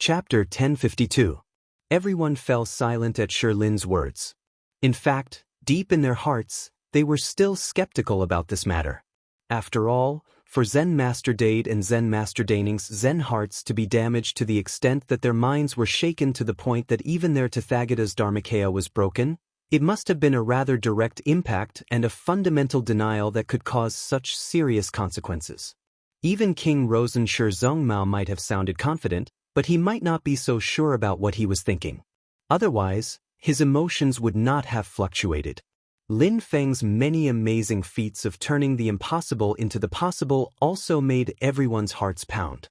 Chapter 1052. Everyone fell silent at Shirlin's words. In fact, deep in their hearts, they were still skeptical about this matter. After all, for Zen Master Dade and Zen Master Daning's Zen hearts to be damaged to the extent that their minds were shaken to the point that even their Tathagata's Dharmakaya was broken, it must have been a rather direct impact and a fundamental denial that could cause such serious consequences. Even King Rosen Zhongmao might have sounded confident, but he might not be so sure about what he was thinking. Otherwise, his emotions would not have fluctuated. Lin Feng's many amazing feats of turning the impossible into the possible also made everyone's hearts pound.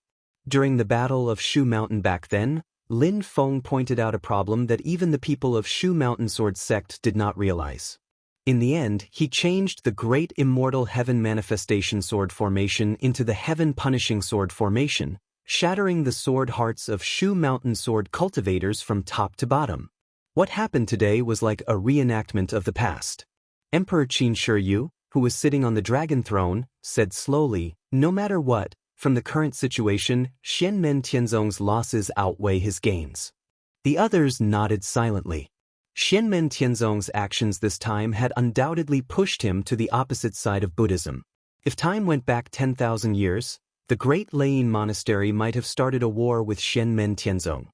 During the Battle of Shu Mountain back then, Lin Feng pointed out a problem that even the people of Shu Mountain Sword Sect did not realize. In the end, he changed the Great Immortal Heaven Manifestation Sword Formation into the Heaven Punishing Sword Formation, shattering the sword hearts of Shu Mountain Sword cultivators from top to bottom. What happened today was like a reenactment of the past. Emperor Qin Shiyu, who was sitting on the dragon throne, said slowly, "No matter what, from the current situation, Xianmen Tianzong's losses outweigh his gains." The others nodded silently. Xianmen Tianzong's actions this time had undoubtedly pushed him to the opposite side of Buddhism. If time went back 10,000 years, the Great Lane Monastery might have started a war with Xianmen Tianzong.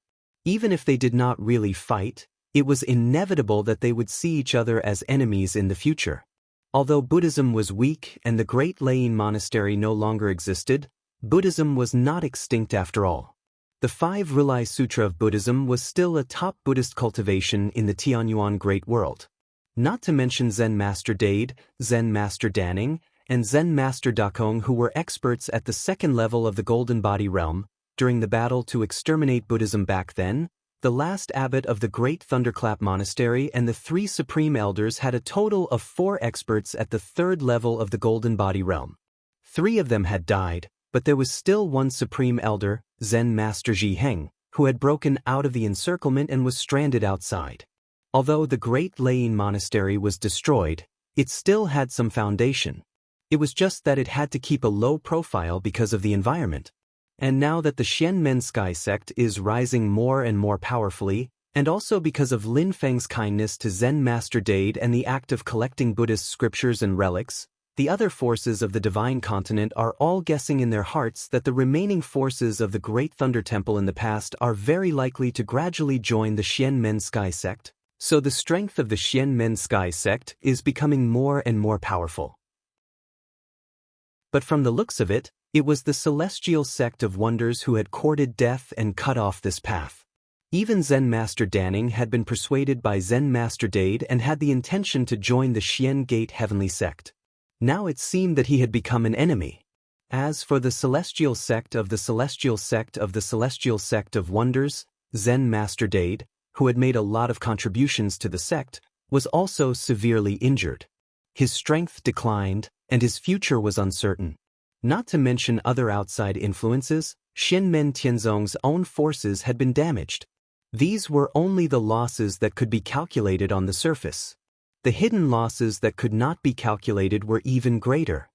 Even if they did not really fight, it was inevitable that they would see each other as enemies in the future. Although Buddhism was weak and the Great Lane Monastery no longer existed, Buddhism was not extinct after all. The Five Rilai Sutra of Buddhism was still a top Buddhist cultivation in the Tianyuan Great World. Not to mention Zen Master Dade, Zen Master Daning, and Zen Master Dakong, who were experts at the second level of the Golden Body realm. During the battle to exterminate Buddhism back then, the last abbot of the Great Thunderclap Monastery and the three supreme elders had a total of 4 experts at the third level of the Golden Body realm. 3 of them had died, but there was still one supreme elder, Zen Master Ji Heng, who had broken out of the encirclement and was stranded outside. Although the Great Lane Monastery was destroyed, it still had some foundation. It was just that it had to keep a low profile because of the environment. And now that the Xianmen Sky sect is rising more and more powerfully, and also because of Lin Feng's kindness to Zen Master Dade and the act of collecting Buddhist scriptures and relics, the other forces of the Divine Continent are all guessing in their hearts that the remaining forces of the Great Thunder Temple in the past are very likely to gradually join the Xianmen Sky sect, so the strength of the Xianmen Sky sect is becoming more and more powerful. But from the looks of it, it was the celestial sect of wonders who had courted death and cut off this path. Even Zen Master Daning had been persuaded by Zen Master Dade and had the intention to join the Xian Gate Heavenly sect. Now it seemed that he had become an enemy. As for the celestial sect of the celestial sect of the celestial sect of wonders, Zen Master Dade, who had made a lot of contributions to the sect, was also severely injured. His strength declined, and his future was uncertain. Not to mention other outside influences, Xianmen Tianzong's own forces had been damaged. These were only the losses that could be calculated on the surface. The hidden losses that could not be calculated were even greater.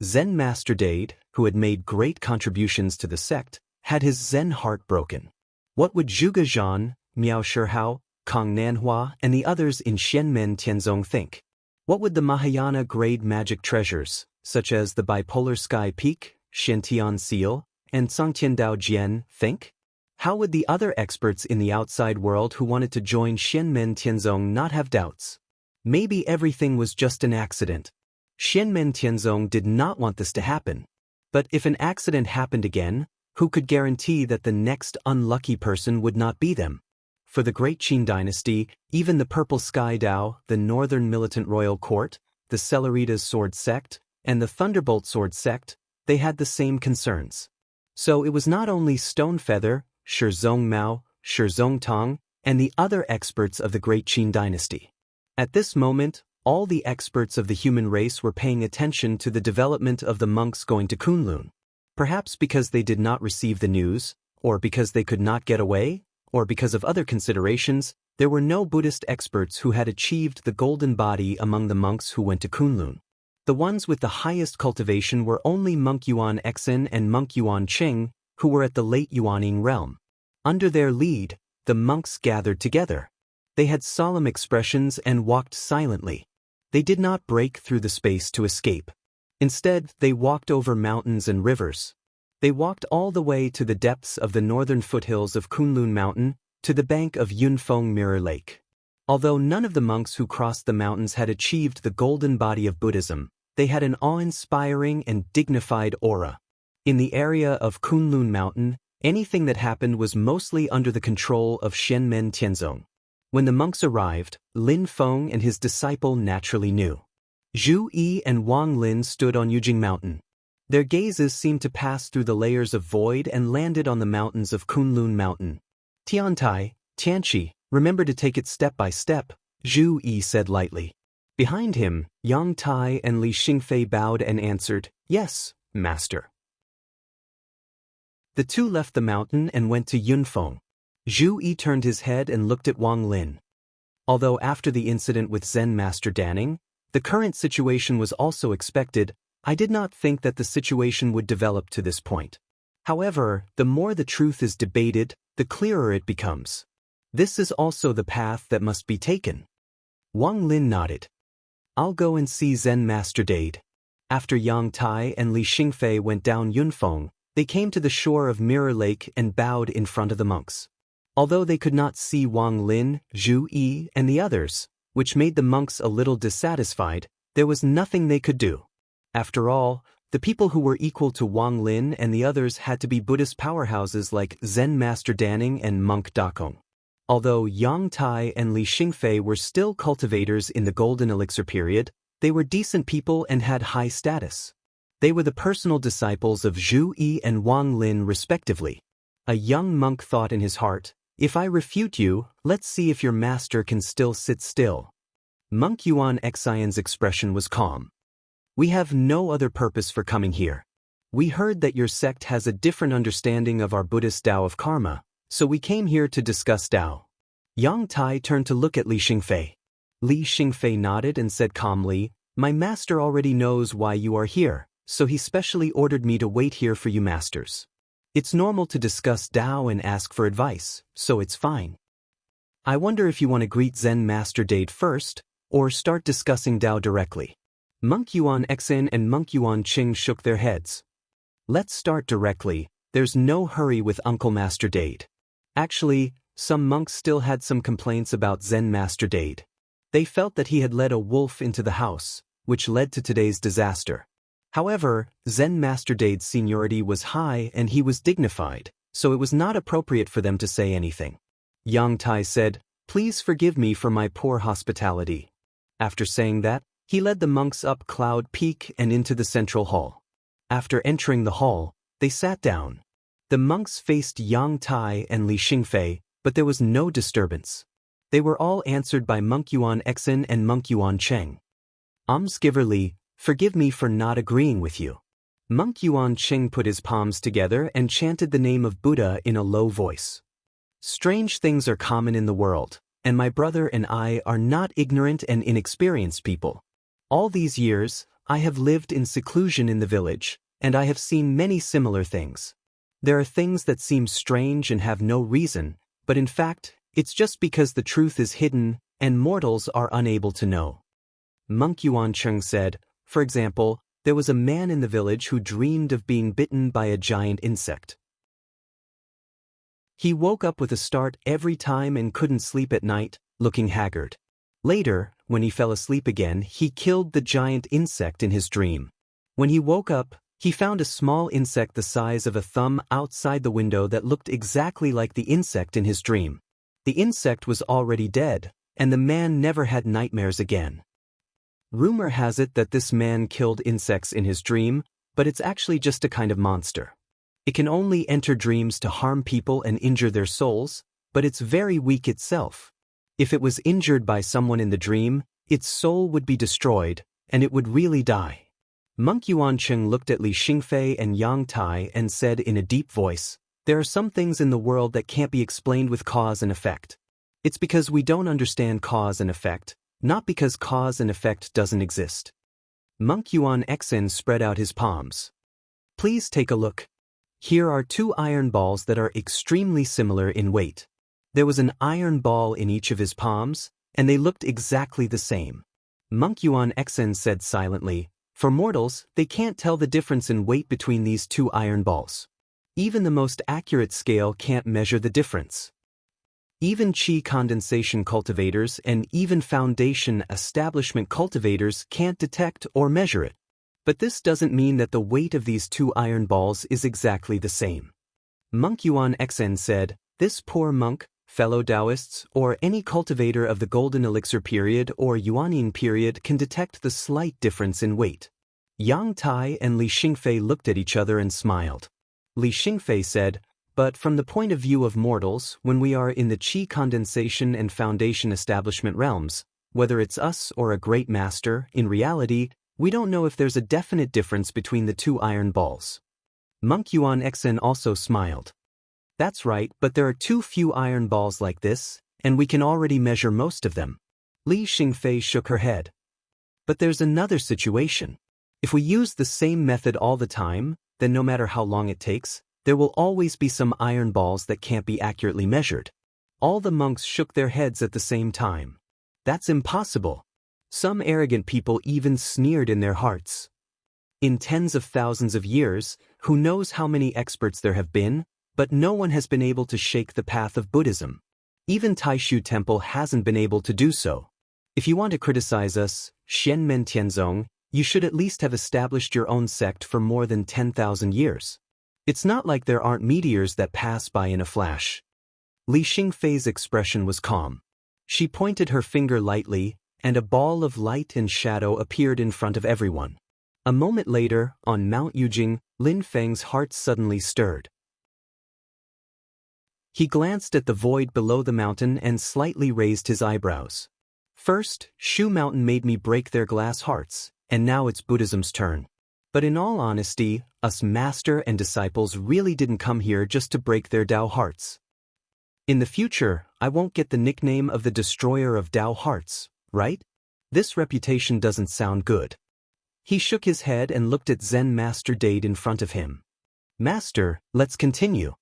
Zen Master Dade, who had made great contributions to the sect, had his Zen heart broken. What would Zhuge Zhan, Miao Shihao, Kong Nanhua, and the others in Xianmen Tianzong think? What would the Mahayana grade magic treasures, such as the Bipolar Sky Peak, Shentian Seal, and Songtiandao Jian, think? How would the other experts in the outside world who wanted to join Xianmen Tianzong not have doubts? Maybe everything was just an accident. Xianmen Tianzong did not want this to happen. But if an accident happened again, who could guarantee that the next unlucky person would not be them? For the Great Qin dynasty, even the Purple Sky Dao, the Northern Militant Royal Court, the Celeritas Sword Sect, and the Thunderbolt Sword Sect, they had the same concerns. So it was not only Stonefeather, Zhongmao, Zhongtong, and the other experts of the Great Qin dynasty. At this moment, all the experts of the human race were paying attention to the development of the monks going to Kunlun. Perhaps because they did not receive the news, or because they could not get away, or because of other considerations, there were no Buddhist experts who had achieved the golden body among the monks who went to Kunlun. The ones with the highest cultivation were only Monk Yuan Exin and Monk Yuan Qing, who were at the late Yuaning realm. Under their lead, the monks gathered together. They had solemn expressions and walked silently. They did not break through the space to escape. Instead, they walked over mountains and rivers. They walked all the way to the depths of the northern foothills of Kunlun Mountain, to the bank of Yunfeng Mirror Lake. Although none of the monks who crossed the mountains had achieved the golden body of Buddhism, they had an awe-inspiring and dignified aura. In the area of Kunlun Mountain, anything that happened was mostly under the control of Shenmen Tianzong. When the monks arrived, Lin Feng and his disciple naturally knew. Zhu Yi and Wang Lin stood on Yujing Mountain. Their gazes seemed to pass through the layers of void and landed on the mountains of Kunlun Mountain. Tiantai, Tianqi, remember to take it step by step, Zhu Yi said lightly. Behind him, Yang Tai and Li Xingfei bowed and answered, "Yes, master." The two left the mountain and went to Yunfeng. Zhu Yi turned his head and looked at Wang Lin. Although after the incident with Zen Master Danning, the current situation was also expected, I did not think that the situation would develop to this point. However, the more the truth is debated, the clearer it becomes. This is also the path that must be taken. Wang Lin nodded. I'll go and see Zen Master Dade. After Yang Tai and Li Xingfei went down Yunfeng, they came to the shore of Mirror Lake and bowed in front of the monks. Although they could not see Wang Lin, Zhu Yi, and the others, which made the monks a little dissatisfied, there was nothing they could do. After all, the people who were equal to Wang Lin and the others had to be Buddhist powerhouses like Zen Master Danning and Monk Dakong. Although Yang Tai and Li Xingfei were still cultivators in the Golden Elixir period, they were decent people and had high status. They were the personal disciples of Zhu Yi and Wang Lin respectively. A young monk thought in his heart, if I refute you, let's see if your master can still sit still. Monk Yuan Xian's expression was calm. We have no other purpose for coming here. We heard that your sect has a different understanding of our Buddhist Tao of karma, so we came here to discuss Tao. Yang Tai turned to look at Li Xingfei. Li Xingfei nodded and said calmly, My master already knows why you are here, so he specially ordered me to wait here for you masters. It's normal to discuss Tao and ask for advice, so it's fine. I wonder if you want to greet Zen Master Dade first, or start discussing Tao directly. Monk Yuan Xian and Monk Yuan Qing shook their heads. Let's start directly, there's no hurry with Uncle Master Dade. Actually, some monks still had some complaints about Zen Master Dade. They felt that he had led a wolf into the house, which led to today's disaster. However, Zen Master Dade's seniority was high and he was dignified, so it was not appropriate for them to say anything. Yang Tai said, Please forgive me for my poor hospitality. After saying that, he led the monks up Cloud Peak and into the central hall. After entering the hall, they sat down. The monks faced Yang Tai and Li Xingfei, but there was no disturbance. They were all answered by Monk Yuan Xian and Monk Yuan Cheng. Almsgiver Li, forgive me for not agreeing with you. Monk Yuan Cheng put his palms together and chanted the name of Buddha in a low voice. Strange things are common in the world, and my brother and I are not ignorant and inexperienced people. All these years, I have lived in seclusion in the village, and I have seen many similar things. There are things that seem strange and have no reason, but in fact, it's just because the truth is hidden, and mortals are unable to know. Monk Yuan Cheng said, for example, there was a man in the village who dreamed of being bitten by a giant insect. He woke up with a start every time and couldn't sleep at night, looking haggard. Later, when he fell asleep again, he killed the giant insect in his dream. When he woke up, he found a small insect the size of a thumb outside the window that looked exactly like the insect in his dream. The insect was already dead, and the man never had nightmares again. Rumor has it that this man killed insects in his dream, but it's actually just a kind of monster. It can only enter dreams to harm people and injure their souls, but it's very weak itself. If it was injured by someone in the dream, its soul would be destroyed, and it would really die. Monk Yuan Cheng looked at Li Xingfei and Yang Tai and said in a deep voice, There are some things in the world that can't be explained with cause and effect. It's because we don't understand cause and effect, not because cause and effect doesn't exist. Monk Yuan Xian spread out his palms. Please take a look. Here are two iron balls that are extremely similar in weight. There was an iron ball in each of his palms, and they looked exactly the same. Monk Yuan Xen said silently, "For mortals, they can't tell the difference in weight between these two iron balls. Even the most accurate scale can't measure the difference. Even qi condensation cultivators and even foundation establishment cultivators can't detect or measure it. But this doesn't mean that the weight of these two iron balls is exactly the same." Monk Yuan Xen said, "This poor monk, fellow Taoists, or any cultivator of the Golden Elixir period or Yuanyin period can detect the slight difference in weight." Yang Tai and Li Xingfei looked at each other and smiled. Li Xingfei said, "But from the point of view of mortals, when we are in the qi condensation and foundation establishment realms, whether it's us or a great master, in reality, we don't know if there's a definite difference between the two iron balls." Monk Yuan Xen also smiled. "That's right, but there are too few iron balls like this, and we can already measure most of them." Li Xingfei shook her head. "But there's another situation. If we use the same method all the time, then no matter how long it takes, there will always be some iron balls that can't be accurately measured." All the monks shook their heads at the same time. "That's impossible." Some arrogant people even sneered in their hearts. In tens of thousands of years, who knows how many experts there have been, but no one has been able to shake the path of Buddhism. Even Taishu Temple hasn't been able to do so. If you want to criticize us, Xianmen Tianzong, you should at least have established your own sect for more than 10,000 years. It's not like there aren't meteors that pass by in a flash. Li Xingfei's expression was calm. She pointed her finger lightly, and a ball of light and shadow appeared in front of everyone. A moment later, on Mount Yujing, Lin Feng's heart suddenly stirred. He glanced at the void below the mountain and slightly raised his eyebrows. "First, Shu Mountain made me break their glass hearts, and now it's Buddhism's turn. But in all honesty, us master and disciples really didn't come here just to break their Tao hearts. In the future, I won't get the nickname of the destroyer of Tao hearts, right? This reputation doesn't sound good." He shook his head and looked at Zen Master Dade in front of him. "Master, let's continue."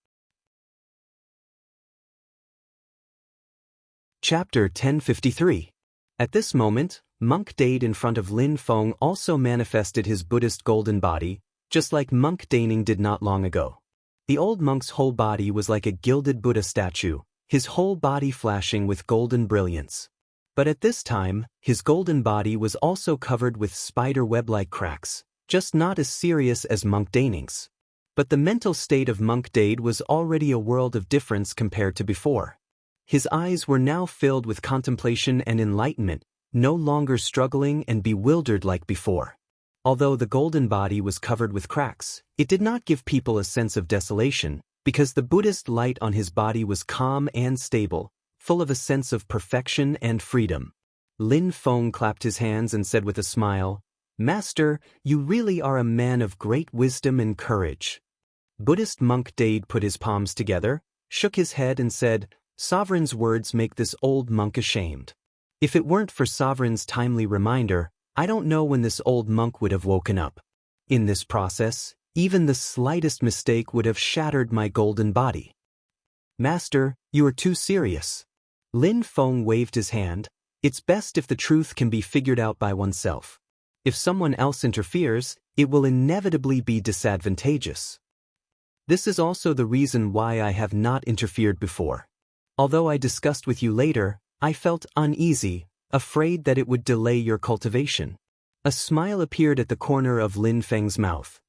Chapter 1053. At this moment, Monk Dade in front of Lin Feng also manifested his Buddhist golden body, just like Monk Daning did not long ago. The old monk's whole body was like a gilded Buddha statue, his whole body flashing with golden brilliance. But at this time, his golden body was also covered with spider web-like cracks, just not as serious as Monk Daning's. But the mental state of Monk Dade was already a world of difference compared to before. His eyes were now filled with contemplation and enlightenment, no longer struggling and bewildered like before. Although the golden body was covered with cracks, it did not give people a sense of desolation, because the Buddhist light on his body was calm and stable, full of a sense of perfection and freedom. Lin Feng clapped his hands and said with a smile, "Master, you really are a man of great wisdom and courage." Buddhist monk Dade put his palms together, shook his head and said, "Sovereign's words make this old monk ashamed. If it weren't for Sovereign's timely reminder, I don't know when this old monk would have woken up. In this process, even the slightest mistake would have shattered my golden body." "Master, you are too serious." Lin Feng waved his hand. "It's best if the truth can be figured out by oneself. If someone else interferes, it will inevitably be disadvantageous. This is also the reason why I have not interfered before. Although I discussed with you later, I felt uneasy, afraid that it would delay your cultivation." A smile appeared at the corner of Lin Feng's mouth.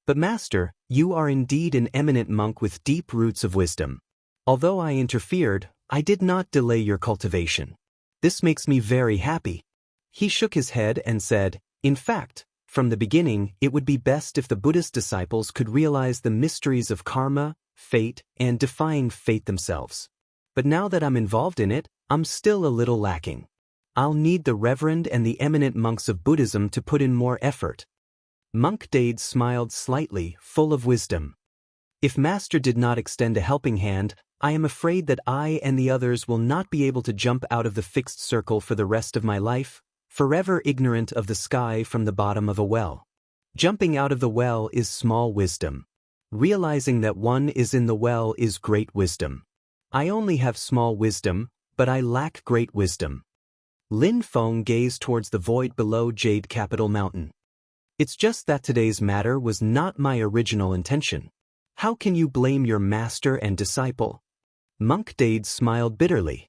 "But Master, you are indeed an eminent monk with deep roots of wisdom. Although I interfered, I did not delay your cultivation. This makes me very happy." He shook his head and said, "In fact, from the beginning, it would be best if the Buddhist disciples could realize the mysteries of karma, fate, and defying fate themselves. But now that I'm involved in it, I'm still a little lacking. I'll need the reverend and the eminent monks of Buddhism to put in more effort." Monk Dade smiled slightly, full of wisdom. "If Master did not extend a helping hand, I am afraid that I and the others will not be able to jump out of the fixed circle for the rest of my life, forever ignorant of the sky from the bottom of a well. Jumping out of the well is small wisdom. Realizing that one is in the well is great wisdom. I only have small wisdom, but I lack great wisdom. Lin Feng gazed towards the void below Jade Capital Mountain. It's just that today's matter was not my original intention. How can you blame your master and disciple? Monk Dade smiled bitterly.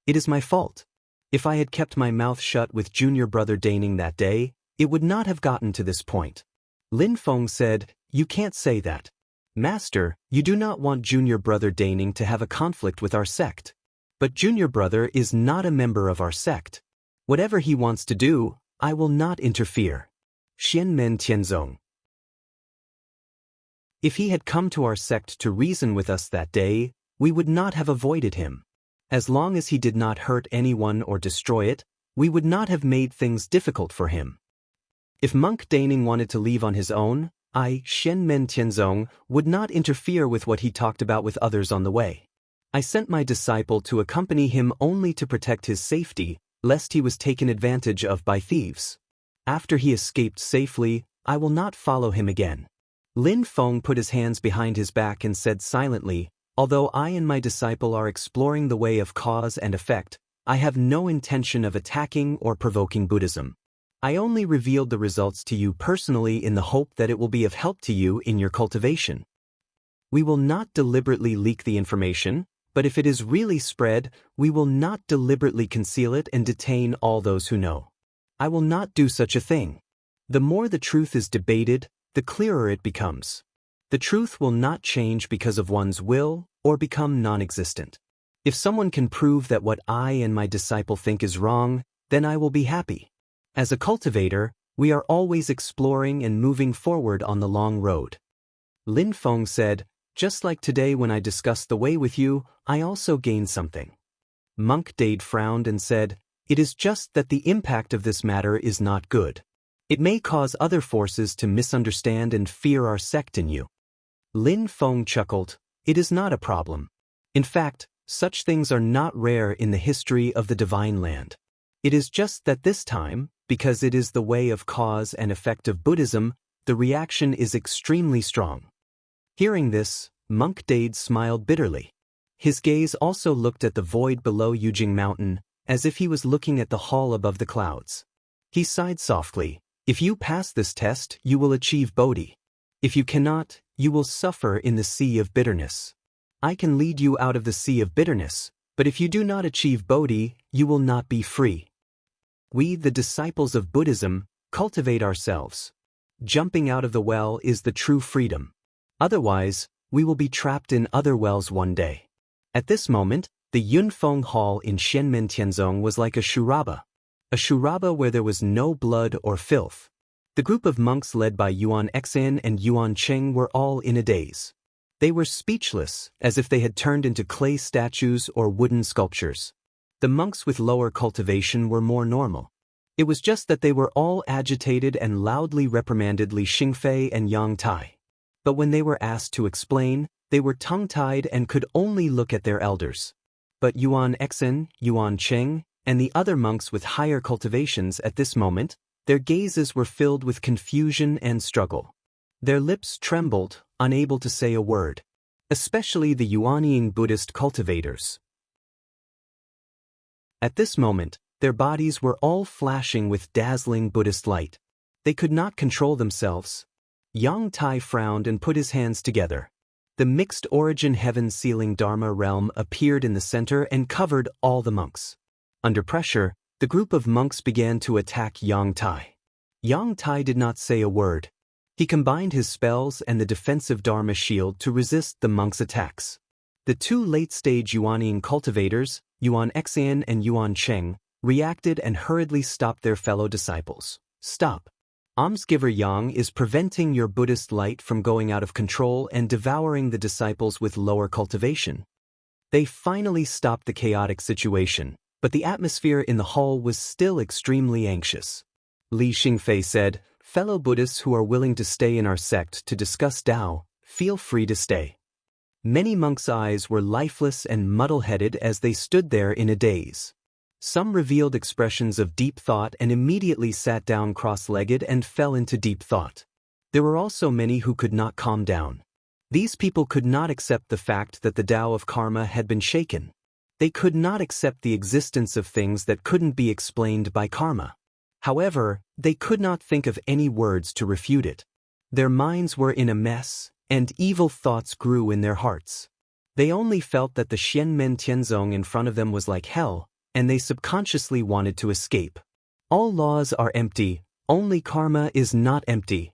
It is my fault. If I had kept my mouth shut with junior brother Daning that day, it would not have gotten to this point. Lin Feng said, "You can't say that. Master, you do not want junior brother Daning to have a conflict with our sect. But junior brother is not a member of our sect. Whatever he wants to do, I will not interfere." Xianmen Tianzong. If he had come to our sect to reason with us that day, we would not have avoided him. As long as he did not hurt anyone or destroy it, we would not have made things difficult for him. If Monk Daning wanted to leave on his own, I, Xianmen Tianzong, would not interfere with what he talked about with others on the way. I sent my disciple to accompany him only to protect his safety, lest he was taken advantage of by thieves. After he escaped safely, I will not follow him again. Lin Feng put his hands behind his back and said silently, "Although I and my disciple are exploring the way of cause and effect, I have no intention of attacking or provoking Buddhism. I only revealed the results to you personally in the hope that it will be of help to you in your cultivation. We will not deliberately leak the information, but if it is really spread, we will not deliberately conceal it and detain all those who know. I will not do such a thing. The more the truth is debated, the clearer it becomes. The truth will not change because of one's will or become non-existent. If someone can prove that what I and my disciple think is wrong, then I will be happy. As a cultivator, we are always exploring and moving forward on the long road." Lin Feng said, "Just like today when I discussed the way with you, I also gained something." Monk Dade frowned and said, "It is just that the impact of this matter is not good. It may cause other forces to misunderstand and fear our sect in you." Lin Feng chuckled, "It is not a problem. In fact, such things are not rare in the history of the Divine Land. It is just that this time, because it is the way of cause and effect of Buddhism, the reaction is extremely strong." Hearing this, Monk Dade smiled bitterly. His gaze also looked at the void below Yujing Mountain, as if he was looking at the hall above the clouds. He sighed softly, "If you pass this test, you will achieve Bodhi. If you cannot, you will suffer in the sea of bitterness. I can lead you out of the sea of bitterness, but if you do not achieve Bodhi, you will not be free. We, the disciples of Buddhism, cultivate ourselves. Jumping out of the well is the true freedom. Otherwise, we will be trapped in other wells one day." At this moment, the Yunfeng Hall in Xianmen Tianzong was like a shuraba where there was no blood or filth. The group of monks led by Yuan Xan and Yuan Cheng were all in a daze. They were speechless, as if they had turned into clay statues or wooden sculptures. The monks with lower cultivation were more normal. It was just that they were all agitated and loudly reprimanded Li Xingfei and Yang Tai. But when they were asked to explain, they were tongue-tied and could only look at their elders. But Yuan Xen, Yuan Cheng, and the other monks with higher cultivations at this moment, their gazes were filled with confusion and struggle. Their lips trembled, unable to say a word. Especially the Yuanying Buddhist cultivators. At this moment, their bodies were all flashing with dazzling Buddhist light. They could not control themselves. Yang Tai frowned and put his hands together. The mixed origin heaven-sealing Dharma realm appeared in the center and covered all the monks. Under pressure, the group of monks began to attack Yang Tai. Yang Tai did not say a word. He combined his spells and the defensive Dharma shield to resist the monks' attacks. The two late-stage Yuanying cultivators, Yuan Xan and Yuan Cheng, reacted and hurriedly stopped their fellow disciples. "Stop. Almsgiver Yang is preventing your Buddhist light from going out of control and devouring the disciples with lower cultivation." They finally stopped the chaotic situation, but the atmosphere in the hall was still extremely anxious. Li Xingfei said, "Fellow Buddhists who are willing to stay in our sect to discuss Tao, feel free to stay." Many monks' eyes were lifeless and muddle-headed as they stood there in a daze. Some revealed expressions of deep thought and immediately sat down cross-legged and fell into deep thought. There were also many who could not calm down. These people could not accept the fact that the Tao of karma had been shaken. They could not accept the existence of things that couldn't be explained by karma. However, they could not think of any words to refute it. Their minds were in a mess, and evil thoughts grew in their hearts. They only felt that the Xianmen Tianzong in front of them was like hell, and they subconsciously wanted to escape. All laws are empty, only karma is not empty.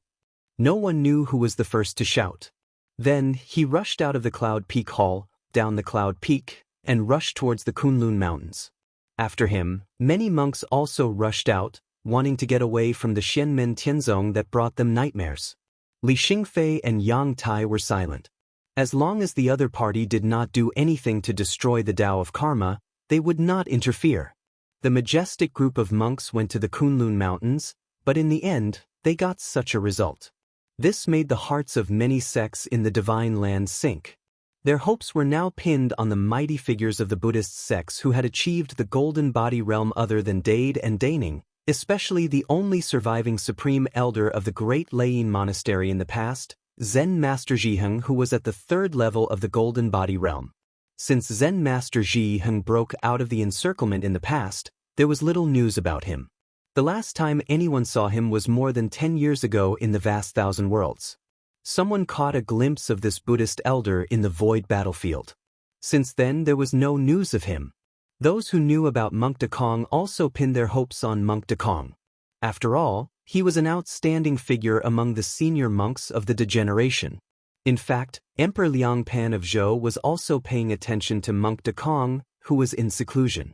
No one knew who was the first to shout. Then, he rushed out of the Cloud Peak Hall, down the Cloud Peak, and rushed towards the Kunlun Mountains. After him, many monks also rushed out, wanting to get away from the Xianmen Tianzong that brought them nightmares. Li Xingfei and Yang Tai were silent. As long as the other party did not do anything to destroy the Tao of karma, they would not interfere. The majestic group of monks went to the Kunlun Mountains, but in the end, they got such a result. This made the hearts of many sects in the divine land sink. Their hopes were now pinned on the mighty figures of the Buddhist sects who had achieved the golden body realm other than Dade and Daning, especially the only surviving supreme elder of the great Leying monastery in the past, Zen Master Zhiheng, who was at the third level of the golden body realm. Since Zen Master Zhiheng broke out of the encirclement in the past, there was little news about him. The last time anyone saw him was more than 10 years ago in the vast thousand worlds. Someone caught a glimpse of this Buddhist elder in the void battlefield. Since then there was no news of him. Those who knew about Monk Dekong also pinned their hopes on Monk Dekong. After all, he was an outstanding figure among the senior monks of the degeneration. In fact, Emperor Liang Pan of Zhou was also paying attention to Monk Dekong, who was in seclusion.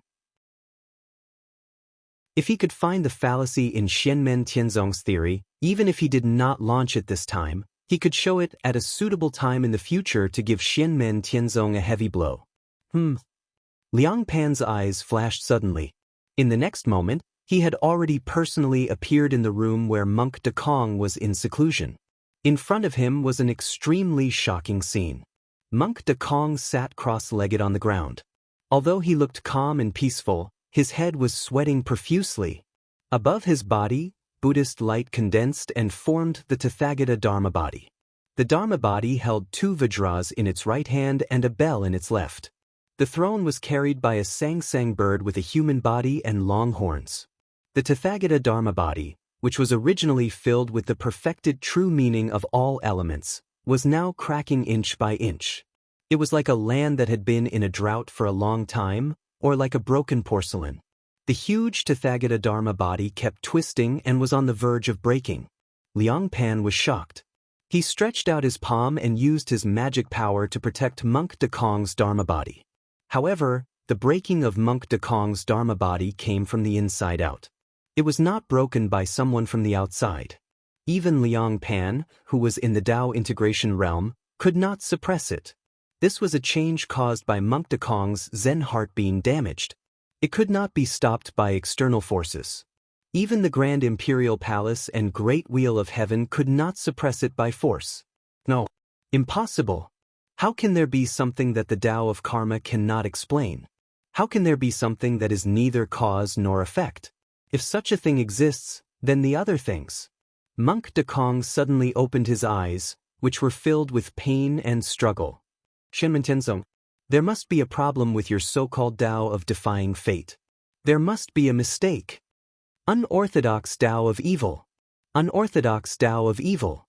If he could find the fallacy in Xianmen Tianzong's theory, even if he did not launch it this time, he could show it at a suitable time in the future to give Xianmen Tianzong a heavy blow. Liang Pan's eyes flashed suddenly. In the next moment, he had already personally appeared in the room where Monk Dekong was in seclusion. In front of him was an extremely shocking scene. Monk Dekong sat cross-legged on the ground. Although he looked calm and peaceful, his head was sweating profusely. Above his body, Buddhist light condensed and formed the Tathagata Dharma body. The Dharma body held 2 vajras in its right hand and a bell in its left. The throne was carried by a sangsang bird with a human body and long horns. The Tathagata Dharma body, which was originally filled with the perfected true meaning of all elements, was now cracking inch by inch. It was like a land that had been in a drought for a long time, or like a broken porcelain. The huge Tathagata Dharma body kept twisting and was on the verge of breaking. Liang Pan was shocked. He stretched out his palm and used his magic power to protect Monk Dekong's Dharma body. However, the breaking of Monk Dekong's Dharma body came from the inside out. It was not broken by someone from the outside. Even Liang Pan, who was in the Tao integration realm, could not suppress it. This was a change caused by Monk Dekong's Zen heart being damaged. It could not be stopped by external forces. Even the Grand Imperial Palace and Great Wheel of Heaven could not suppress it by force. No. Impossible. How can there be something that the Tao of karma cannot explain? How can there be something that is neither cause nor effect? If such a thing exists, then the other things. Monk Dekong suddenly opened his eyes, which were filled with pain and struggle. Xianmen Tianzong, there must be a problem with your so-called Tao of defying fate. There must be a mistake. Unorthodox Tao of evil. Unorthodox Tao of evil.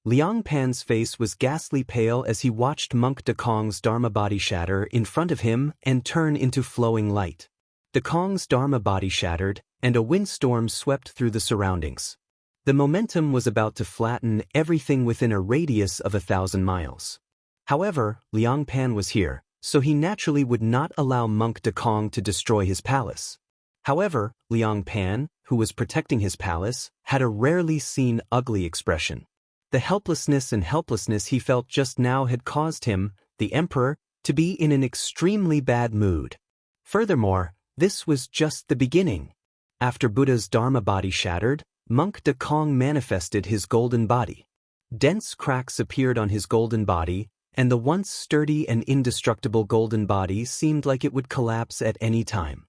Liang Pan's face was ghastly pale as he watched Monk Dekong's Dharma body shatter in front of him and turn into flowing light. Dekong's Dharma body shattered, and a windstorm swept through the surroundings. The momentum was about to flatten everything within a radius of 1,000 miles. However, Liang Pan was here, so he naturally would not allow Monk Dekong to destroy his palace. However, Liang Pan, who was protecting his palace, had a rarely seen ugly expression. The helplessness he felt just now had caused him, the emperor, to be in an extremely bad mood. Furthermore, this was just the beginning. After Buddha's Dharma body shattered, Monk Dekong manifested his golden body. Dense cracks appeared on his golden body, and the once sturdy and indestructible golden body seemed like it would collapse at any time.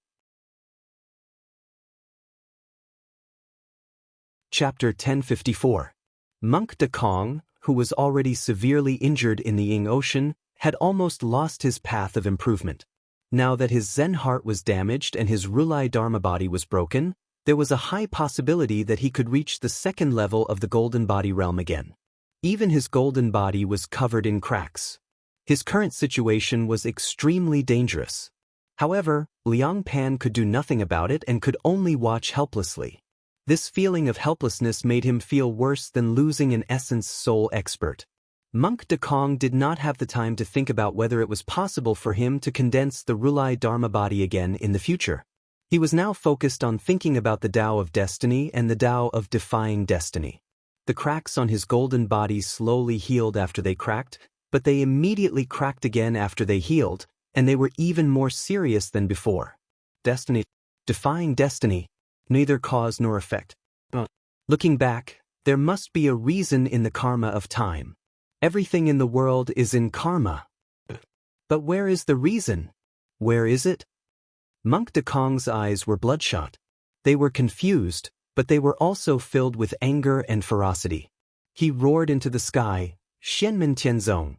Chapter 1054. Monk Dekong, who was already severely injured in the Ying Ocean, had almost lost his path of improvement. Now that his Zen heart was damaged and his Rulai Dharma body was broken, there was a high possibility that he could reach the second level of the golden body realm again. Even his golden body was covered in cracks. His current situation was extremely dangerous. However, Liang Pan could do nothing about it and could only watch helplessly. This feeling of helplessness made him feel worse than losing an essence soul expert. Monk Dekong did not have the time to think about whether it was possible for him to condense the Rulai Dharma body again in the future. He was now focused on thinking about the Tao of Destiny and the Tao of Defying Destiny. The cracks on his golden body slowly healed after they cracked, but they immediately cracked again after they healed, and they were even more serious than before. Destiny. Defying destiny. Neither cause nor effect. Looking back, there must be a reason in the karma of time. Everything in the world is in karma. But where is the reason? Where is it? Monk Dekong's eyes were bloodshot. They were confused, but they were also filled with anger and ferocity. He roared into the sky, Shenmen Tianzong.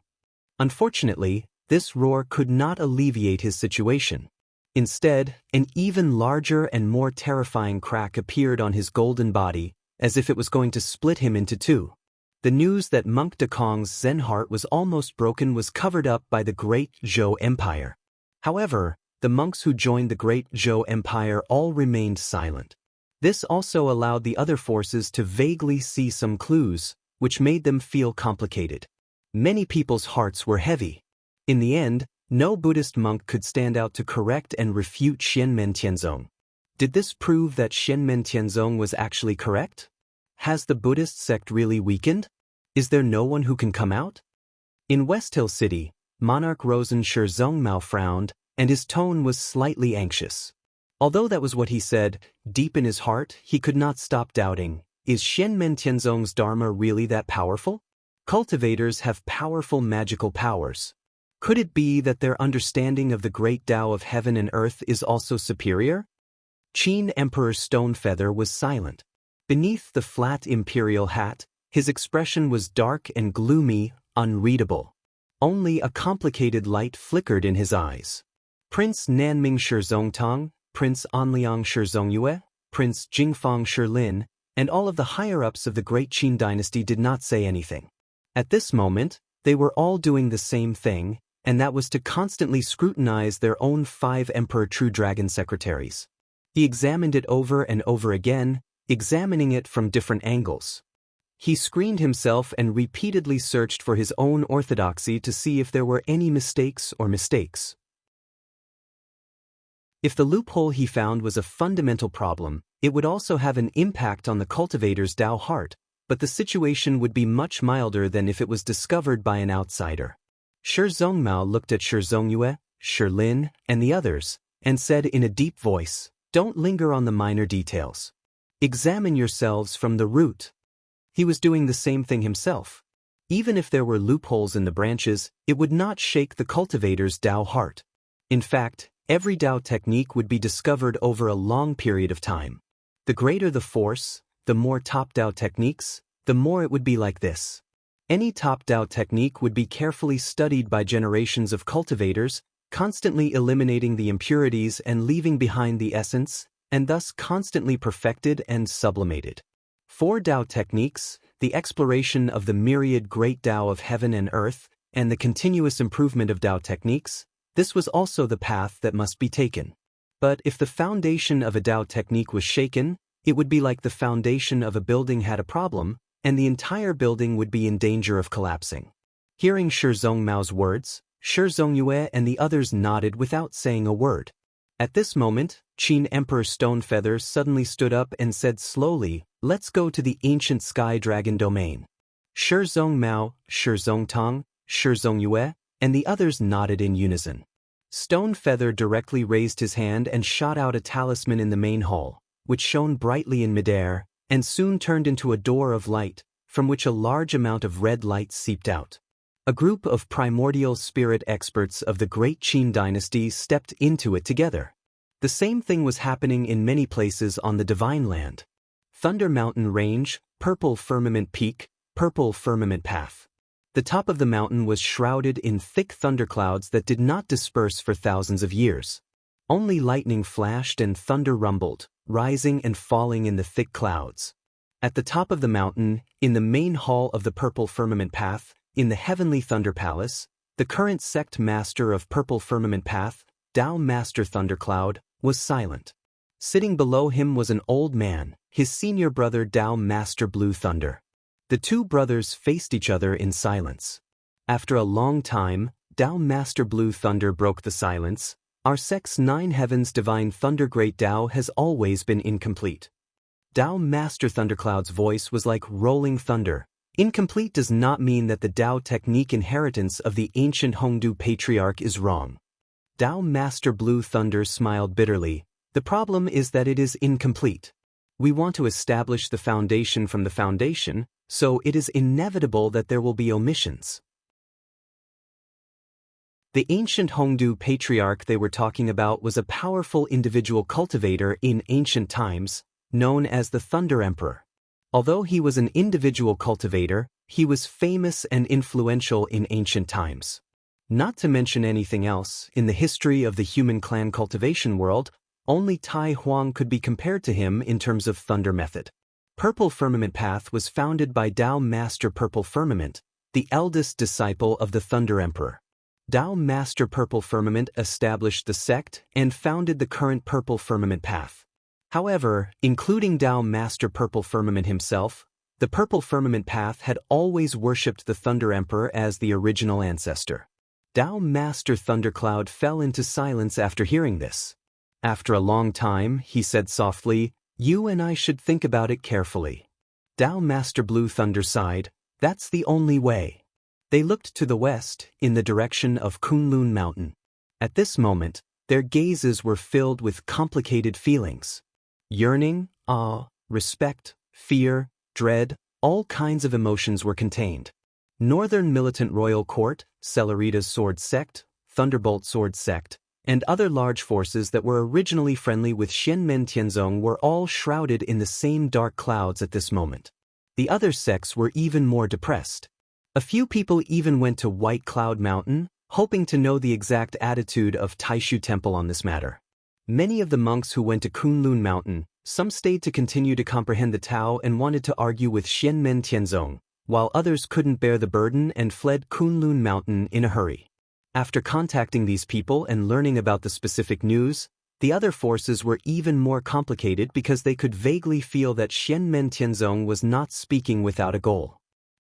Unfortunately, this roar could not alleviate his situation. Instead, an even larger and more terrifying crack appeared on his golden body, as if it was going to split him into two. The news that Monk Dekong's Zen heart was almost broken was covered up by the Great Zhou Empire. However, the monks who joined the Great Zhou Empire all remained silent. This also allowed the other forces to vaguely see some clues, which made them feel complicated. Many people's hearts were heavy. In the end, no Buddhist monk could stand out to correct and refute Shenmen Tianzong. Did this prove that Shenmen Tianzong was actually correct? Has the Buddhist sect really weakened? Is there no one who can come out? In West Hill City, Monarch Rosen Shirzongmao frowned, and his tone was slightly anxious. Although that was what he said, deep in his heart, he could not stop doubting. Is Shenmen Tianzong's Dharma really that powerful? Cultivators have powerful magical powers. Could it be that their understanding of the great Tao of heaven and earth is also superior? Qin Emperor Stonefeather was silent. Beneath the flat imperial hat, his expression was dark and gloomy, unreadable. Only a complicated light flickered in his eyes. Prince Nanming Shirzongtong, Prince Anliang Shirzongyue, Prince Jingfang Shilin, and all of the higher-ups of the Great Qin dynasty did not say anything. At this moment, they were all doing the same thing, and that was to constantly scrutinize their own 5 Emperor True Dragon secretaries. He examined it over and over again, examining it from different angles. He screened himself and repeatedly searched for his own orthodoxy to see if there were any mistakes or mistakes. If the loophole he found was a fundamental problem, it would also have an impact on the cultivator's Tao heart, but the situation would be much milder than if it was discovered by an outsider. Shirzongmao looked at Shirzongyue, Shilin, and the others, and said in a deep voice, "Don't linger on the minor details. Examine yourselves from the root." He was doing the same thing himself. Even if there were loopholes in the branches, it would not shake the cultivator's Tao heart. In fact, every Tao technique would be discovered over a long period of time. The greater the force, the more top Tao techniques, the more it would be like this. Any top Tao technique would be carefully studied by generations of cultivators, constantly eliminating the impurities and leaving behind the essence, and thus constantly perfected and sublimated. For Tao techniques, the exploration of the myriad great Tao of heaven and earth, and the continuous improvement of Tao techniques, this was also the path that must be taken. But if the foundation of a Tao technique was shaken, it would be like the foundation of a building had a problem, and the entire building would be in danger of collapsing. Hearing Shirzongmao's words, Shirzongyue and the others nodded without saying a word. At this moment, Qin Emperor Stonefeather suddenly stood up and said slowly, "Let's go to the ancient sky dragon domain." Shirzongmao, Shirzongtong, Shirzongyue, and the others nodded in unison. Stonefeather directly raised his hand and shot out a talisman in the main hall, which shone brightly in midair, and soon turned into a door of light, from which a large amount of red light seeped out. A group of primordial spirit experts of the Great Qin dynasty stepped into it together. The same thing was happening in many places on the Divine Land. Thunder Mountain Range, Purple Firmament Peak, purple firmament path. The top of the mountain was shrouded in thick thunderclouds that did not disperse for thousands of years. Only lightning flashed and thunder rumbled, rising and falling in the thick clouds. At the top of the mountain, in the main hall of the purple firmament path, in the heavenly thunder palace, the current sect master of purple firmament path, Tao Master Thundercloud, was silent. Sitting below him was an old man, his senior brother Tao Master Blue Thunder. The two brothers faced each other in silence. After a long time, Tao Master Blue Thunder broke the silence. Our sect's 9 heavens divine thunder great Tao has always been incomplete. Tao Master Thundercloud's voice was like rolling thunder. Incomplete does not mean that the Tao technique inheritance of the ancient Hongdu patriarch is wrong. Tao Master Blue Thunder smiled bitterly. The problem is that it is incomplete. We want to establish the foundation from the foundation, so it is inevitable that there will be omissions. The ancient Hongdu patriarch they were talking about was a powerful individual cultivator in ancient times, known as the Thunder Emperor. Although he was an individual cultivator, he was famous and influential in ancient times. Not to mention anything else, in the history of the human clan cultivation world, only Tai Huang could be compared to him in terms of thunder method. Purple Firmament Path was founded by Tao Master Purple Firmament, the eldest disciple of the Thunder Emperor. Tao Master Purple Firmament established the sect and founded the current Purple Firmament Path. However, including Tao Master Purple Firmament himself, the Purple Firmament Path had always worshipped the Thunder Emperor as the original ancestor. Tao Master Thundercloud fell into silence after hearing this. After a long time, he said softly, "You and I should think about it carefully." Tao Master Blue Thunder sighed, "That's the only way." They looked to the west, in the direction of Kunlun Mountain. At this moment, their gazes were filled with complicated feelings. Yearning, awe, respect, fear, dread, all kinds of emotions were contained. Northern Militant Royal Court, Celerita's Sword Sect, Thunderbolt Sword Sect, and other large forces that were originally friendly with Xianmen Tianzong were all shrouded in the same dark clouds at this moment. The other sects were even more depressed. A few people even went to White Cloud Mountain, hoping to know the exact attitude of Taishu Temple on this matter. Many of the monks who went to Kunlun Mountain, some stayed to continue to comprehend the Tao and wanted to argue with Xianmen Tianzong, while others couldn't bear the burden and fled Kunlun Mountain in a hurry. After contacting these people and learning about the specific news, the other forces were even more complicated because they could vaguely feel that Xianmen Tianzong was not speaking without a goal.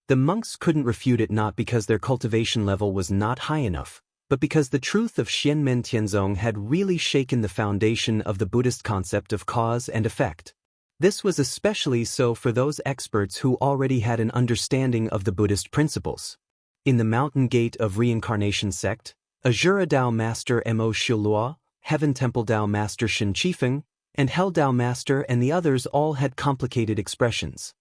The monks couldn't refute it not because their cultivation level was not high enough, but because the truth of Xianmen Tianzong had really shaken the foundation of the Buddhist concept of cause and effect. This was especially so for those experts who already had an understanding of the Buddhist principles. In the Mountain Gate of Reincarnation sect, Azura Dao Master Mo Shilua, Heaven Temple Dao Master Shin Qifeng, and Hell Dao Master and the others all had complicated expressions.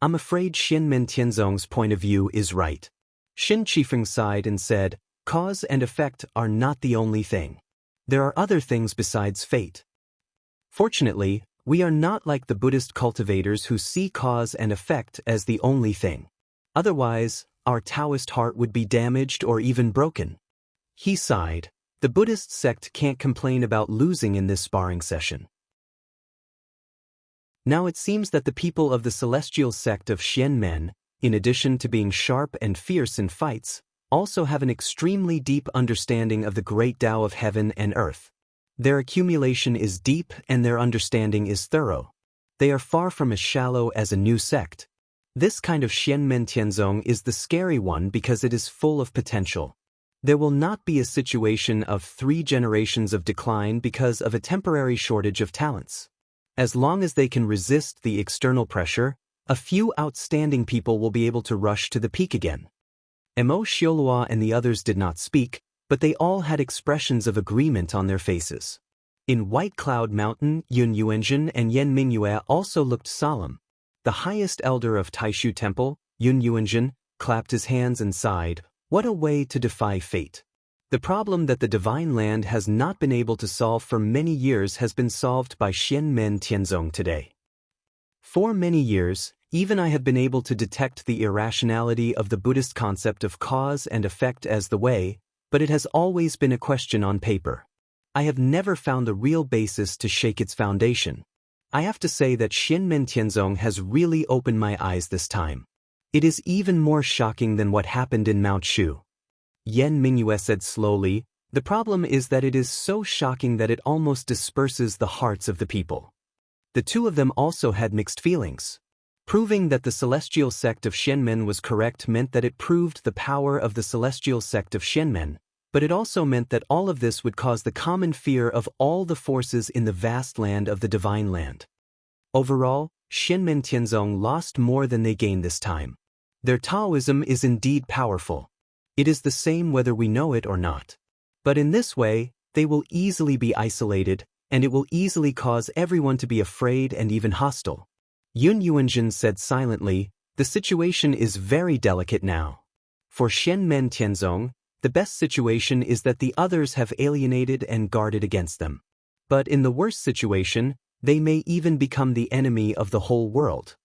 I'm afraid Xianmen Tianzong's point of view is right. Shin Qifeng sighed and said, "Cause and effect are not the only thing. There are other things besides fate. Fortunately, we are not like the Buddhist cultivators who see cause and effect as the only thing. Otherwise, our Taoist heart would be damaged or even broken." He sighed. The Buddhist sect can't complain about losing in this sparring session. Now it seems that the people of the celestial sect of Xianmen, in addition to being sharp and fierce in fights, also have an extremely deep understanding of the great Tao of heaven and earth. Their accumulation is deep and their understanding is thorough. They are far from as shallow as a new sect. This kind of Xianmen Tianzong is the scary one because it is full of potential. There will not be a situation of 3 generations of decline because of a temporary shortage of talents. As long as they can resist the external pressure, a few outstanding people will be able to rush to the peak again. Mo Xiolua and the others did not speak, but they all had expressions of agreement on their faces. In White Cloud Mountain, Yun Yuanjin and Yen Mingyue also looked solemn. The highest elder of Taishu Temple, Yun Yuanjin, clapped his hands and sighed, "What a way to defy fate." The problem that the Divine Land has not been able to solve for many years has been solved by Xianmen Tianzong today. For many years, Even I have been able to detect the irrationality of the Buddhist concept of cause and effect as the way, but it has always been a question on paper. I have never found a real basis to shake its foundation. I have to say that Shinmen Tianzong has really opened my eyes this time. It is even more shocking than what happened in Mount Shu. Yan Mingyue said slowly, the problem is that it is so shocking that it almost disperses the hearts of the people. The two of them also had mixed feelings. Proving that the celestial sect of Shenmen was correct meant that it proved the power of the celestial sect of Shenmen, but it also meant that all of this would cause the common fear of all the forces in the vast land of the divine land. Overall, Shenmen Tianzong lost more than they gained this time. Their Taoism is indeed powerful. It is the same whether we know it or not. But in this way, they will easily be isolated, and it will easily cause everyone to be afraid and even hostile. Yun Yuanjin said silently, the situation is very delicate now. For Shenmen Tianzong, the best situation is that the others have alienated and guarded against them. But in the worst situation, they may even become the enemy of the whole world.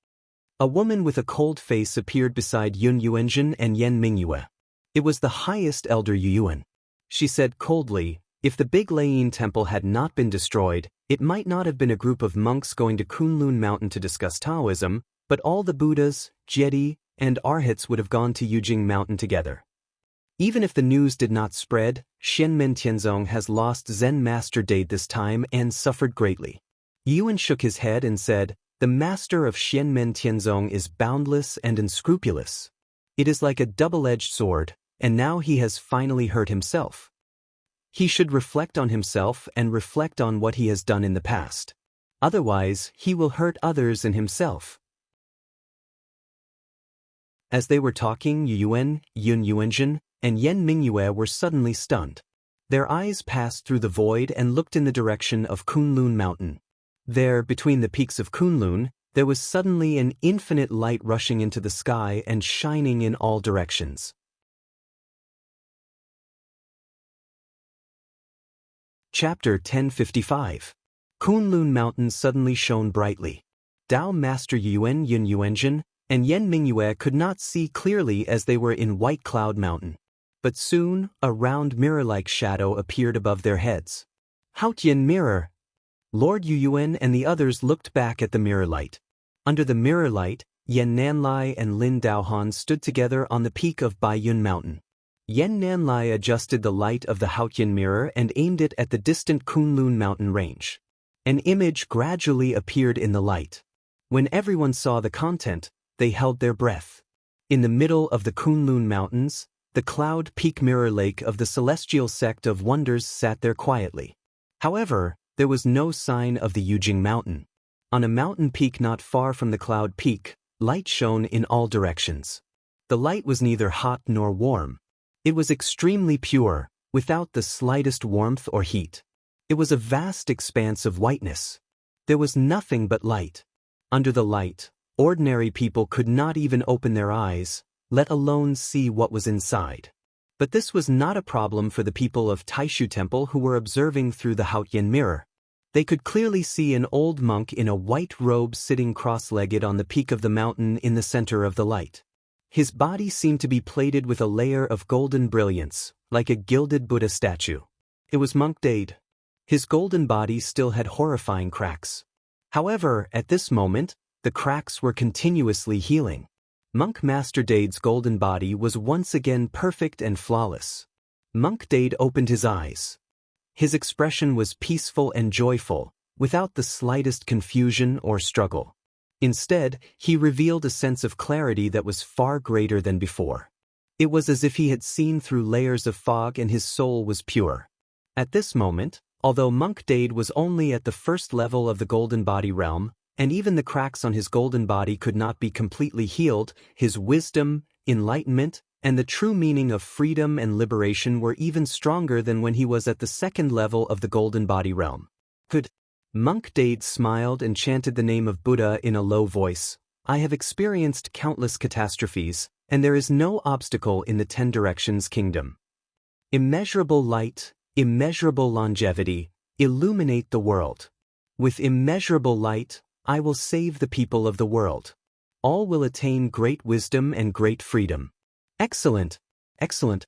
A woman with a cold face appeared beside Yun Yuanjin and Yan Mingyue. It was the highest elder Yuyuan. She said coldly, if the Big Layin Temple had not been destroyed, it might not have been a group of monks going to Kunlun Mountain to discuss Taoism, but all the Buddhas, Jedi, and Arhats would have gone to Yujing Mountain together. Even if the news did not spread, Shenmen Tianzong has lost Zen Master Dade this time and suffered greatly. Yuan shook his head and said, the master of Shenmen Tianzong is boundless and unscrupulous. It is like a double-edged sword, and now he has finally hurt himself. He should reflect on himself and reflect on what he has done in the past. Otherwise, he will hurt others and himself. As they were talking, Yuyuan, Yun Yuanjin, and Yan Mingyue were suddenly stunned. Their eyes passed through the void and looked in the direction of Kunlun Mountain. There, between the peaks of Kunlun, there was suddenly an infinite light rushing into the sky and shining in all directions. Chapter 1055. Kunlun Mountain suddenly shone brightly. Tao Master Yuan, Yun Yuanjin, and Yan Mingyue could not see clearly as they were in White Cloud Mountain. But soon, a round mirror-like shadow appeared above their heads. Haotian mirror! Lord Yuyuan and the others looked back at the mirror light. Under the mirror light, Yan Nanlai and Lin Daohan stood together on the peak of Baiyun Mountain. Yan Nanlai adjusted the light of the Haotian mirror and aimed it at the distant Kunlun Mountain range. An image gradually appeared in the light. When everyone saw the content, they held their breath. In the middle of the Kunlun Mountains, the cloud peak mirror lake of the celestial sect of wonders sat there quietly. However, there was no sign of the Yujing Mountain. On a mountain peak not far from the cloud peak, light shone in all directions. The light was neither hot nor warm. It was extremely pure, without the slightest warmth or heat. It was a vast expanse of whiteness. There was nothing but light. Under the light, ordinary people could not even open their eyes, let alone see what was inside. But this was not a problem for the people of Taishu Temple who were observing through the Haotian mirror. They could clearly see an old monk in a white robe sitting cross-legged on the peak of the mountain in the center of the light. His body seemed to be plated with a layer of golden brilliance, like a gilded Buddha statue. It was Monk Dade. His golden body still had horrifying cracks. However, at this moment, the cracks were continuously healing. Monk Master Dade's golden body was once again perfect and flawless. Monk Dade opened his eyes. His expression was peaceful and joyful, without the slightest confusion or struggle. Instead, he revealed a sense of clarity that was far greater than before. It was as if he had seen through layers of fog and his soul was pure. At this moment, although Monk Dade was only at the first level of the golden body realm, and even the cracks on his golden body could not be completely healed, his wisdom, enlightenment, and the true meaning of freedom and liberation were even stronger than when he was at the second level of the golden body realm. Good. Monk Dade smiled and chanted the name of Buddha in a low voice. I have experienced countless catastrophes, and there is no obstacle in the 10 Directions Kingdom. Immeasurable light, immeasurable longevity, illuminate the world. With immeasurable light, I will save the people of the world. all will attain great wisdom and great freedom. Excellent! Excellent!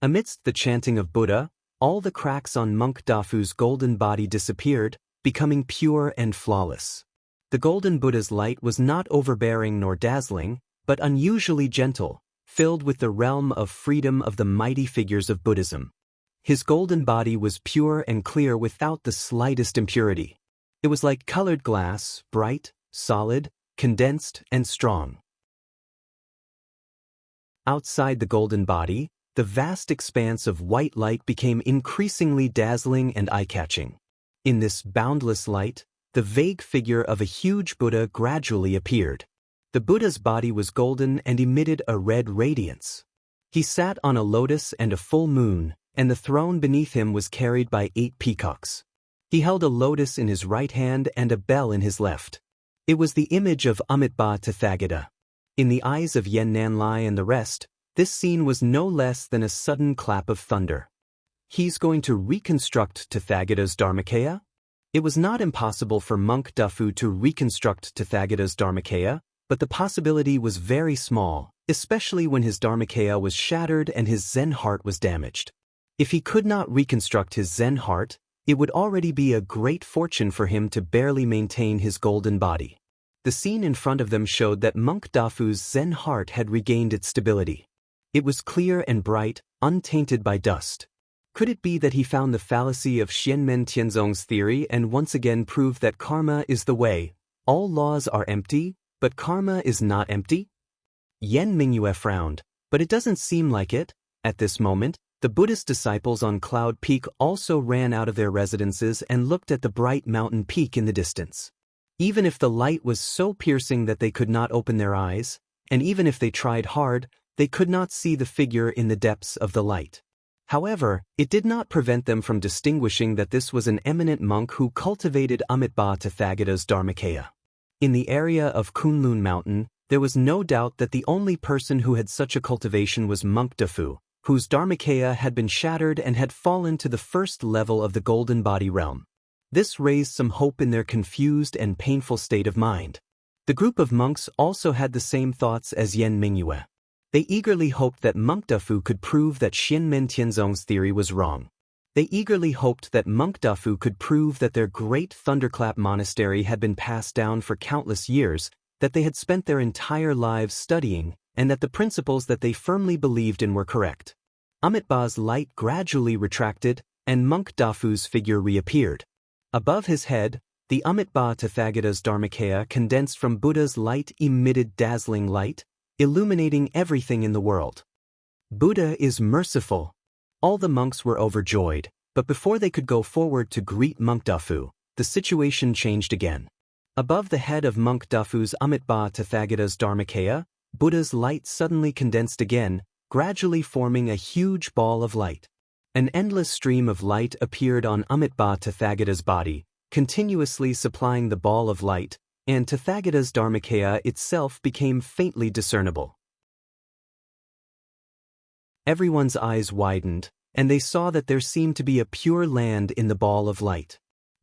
Amidst the chanting of Buddha, all the cracks on Monk Dafu's golden body disappeared, becoming pure and flawless. The golden Buddha's light was not overbearing nor dazzling, but unusually gentle, filled with the realm of freedom of the mighty figures of Buddhism. His golden body was pure and clear without the slightest impurity. It was like colored glass, bright, solid, condensed, and strong. Outside the golden body, the vast expanse of white light became increasingly dazzling and eye-catching. In this boundless light, the vague figure of a huge Buddha gradually appeared. The Buddha's body was golden and emitted a red radiance. He sat on a lotus and a full moon, and the throne beneath him was carried by 8 peacocks. He held a lotus in his right hand and a bell in his left. It was the image of Amitabha Tathagata. In the eyes of Yen Nanlai and the rest, this scene was no less than a sudden clap of thunder. He's going to reconstruct Tathagata's Dharmakaya? It was not impossible for Monk Dafu to reconstruct Tathagata's Dharmakaya, but the possibility was very small, especially when his Dharmakaya was shattered and his Zen heart was damaged. If he could not reconstruct his Zen heart, it would already be a great fortune for him to barely maintain his golden body. The scene in front of them showed that Monk Dafu's Zen heart had regained its stability. It was clear and bright, untainted by dust. Could it be that he found the fallacy of Xianmen Tianzong's theory and once again proved that karma is the way? All laws are empty, but karma is not empty? Yen Mingyue frowned, but it doesn't seem like it. At this moment, the Buddhist disciples on Cloud Peak also ran out of their residences and looked at the bright mountain peak in the distance. Even if the light was so piercing that they could not open their eyes, and even if they tried hard, they could not see the figure in the depths of the light. However, it did not prevent them from distinguishing that this was an eminent monk who cultivated Amitabha Tathagata's Dharmakaya. In the area of Kunlun Mountain, there was no doubt that the only person who had such a cultivation was Monk Dafu, whose Dharmakaya had been shattered and had fallen to the first level of the golden body realm. This raised some hope in their confused and painful state of mind. The group of monks also had the same thoughts as Yen Mingyue. They eagerly hoped that Monk Dafu could prove that Xianmen Tianzong's theory was wrong. They eagerly hoped that Monk Dafu could prove that their great Thunderclap monastery had been passed down for countless years, that they had spent their entire lives studying, and that the principles that they firmly believed in were correct. Amitabha's light gradually retracted, and Monk Dafu's figure reappeared. Above his head, the Amitabha Tathagata's Dharmakaya condensed from Buddha's light emitted dazzling light, illuminating everything in the world. Buddha is merciful. All the monks were overjoyed, but before they could go forward to greet Monk Dafu, the situation changed again. Above the head of Monk Dafu's Amitabha Tathagata's Dharmakaya, Buddha's light suddenly condensed again, gradually forming a huge ball of light. An endless stream of light appeared on Amitabha Tathagata's body, continuously supplying the ball of light, and Tathagata's Dharmakaya itself became faintly discernible. Everyone's eyes widened, and they saw that there seemed to be a pure land in the ball of light.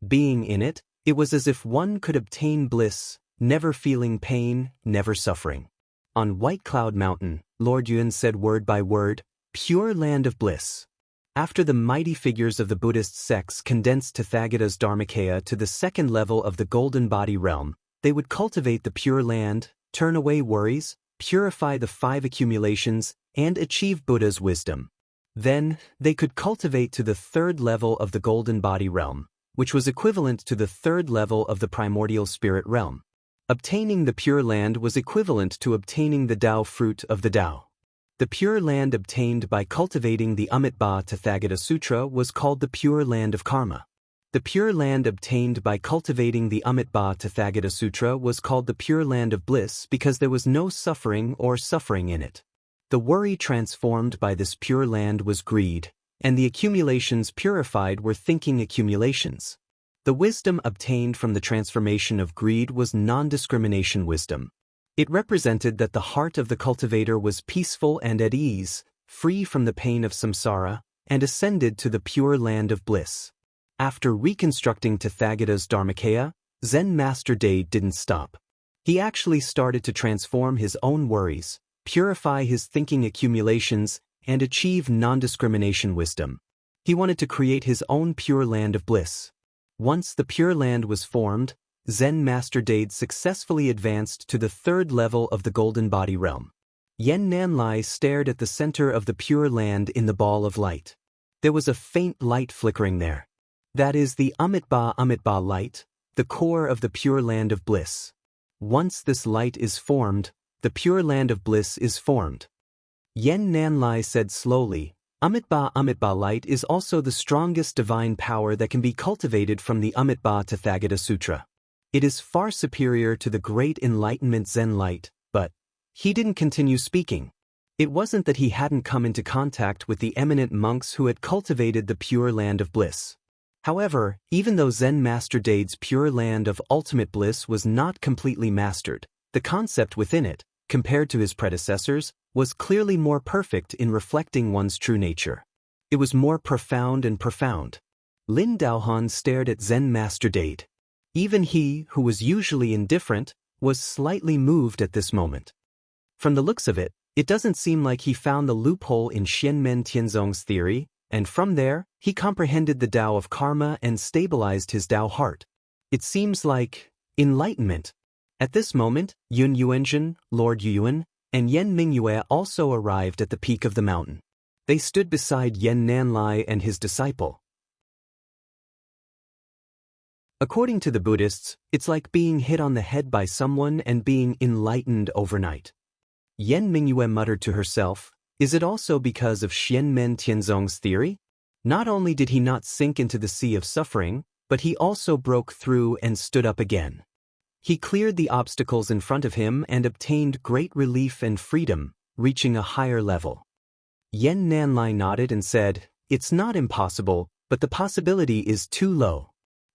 Being in it, it was as if one could obtain bliss, never feeling pain, never suffering. On White Cloud Mountain, Lord Yuan said word by word, "Pure land of bliss." After the mighty figures of the Buddhist sects condensed Tathagata's Dharmakaya to the second level of the golden body realm, they would cultivate the pure land, turn away worries, purify the 5 accumulations, and achieve Buddha's wisdom. Then, they could cultivate to the third level of the golden body realm, which was equivalent to the third level of the primordial spirit realm. Obtaining the pure land was equivalent to obtaining the Tao fruit of the Tao. The pure land obtained by cultivating the Amitabha Tathagata Sutra was called the pure land of karma. The pure land obtained by cultivating the Amitabha Tathagata Sutra was called the pure land of bliss because there was no suffering or suffering in it. The worry transformed by this pure land was greed, and the accumulations purified were thinking accumulations. The wisdom obtained from the transformation of greed was non-discrimination wisdom. It represented that the heart of the cultivator was peaceful and at ease, free from the pain of samsara, and ascended to the pure land of bliss. After reconstructing Tathagata's Dharmakaya, Zen Master Day didn't stop. He actually started to transform his own worries, purify his thinking accumulations, and achieve non-discrimination wisdom. He wanted to create his own pure land of bliss. Once the Pure Land was formed, Zen Master Dade successfully advanced to the third level of the Golden Body realm. Yen Nanlai stared at the center of the Pure Land in the ball of light. There was a faint light flickering there. That is the Amitabha light, the core of the Pure Land of Bliss. Once this light is formed, the Pure Land of Bliss is formed. Yen Nanlai said slowly, Amitabha light is also the strongest divine power that can be cultivated from the Amitabha Tathagata Sutra. It is far superior to the great enlightenment Zen light, but he didn't continue speaking. It wasn't that he hadn't come into contact with the eminent monks who had cultivated the Pure Land of Bliss. However, even though Zen Master Dade's Pure Land of Ultimate Bliss was not completely mastered, the concept within it, compared to his predecessors, was clearly more perfect in reflecting one's true nature. It was more profound and profound. Lin Daohan stared at Zen Master Dade. Even he, who was usually indifferent, was slightly moved at this moment. From the looks of it, it doesn't seem like he found the loophole in Xianmen Tianzong's theory, and from there, he comprehended the Tao of karma and stabilized his Tao heart. It seems like enlightenment. At this moment, Yun Yuanzhen, Lord Yuyuan, and Yen Mingyue also arrived at the peak of the mountain. They stood beside Yen Nanlai and his disciple. According to the Buddhists, it's like being hit on the head by someone and being enlightened overnight. Yen Mingyue muttered to herself, is it also because of Xianmen Tianzong's theory? Not only did he not sink into the sea of suffering, but he also broke through and stood up again. He cleared the obstacles in front of him and obtained great relief and freedom, reaching a higher level. Yen Nanlai nodded and said, it's not impossible, but the possibility is too low.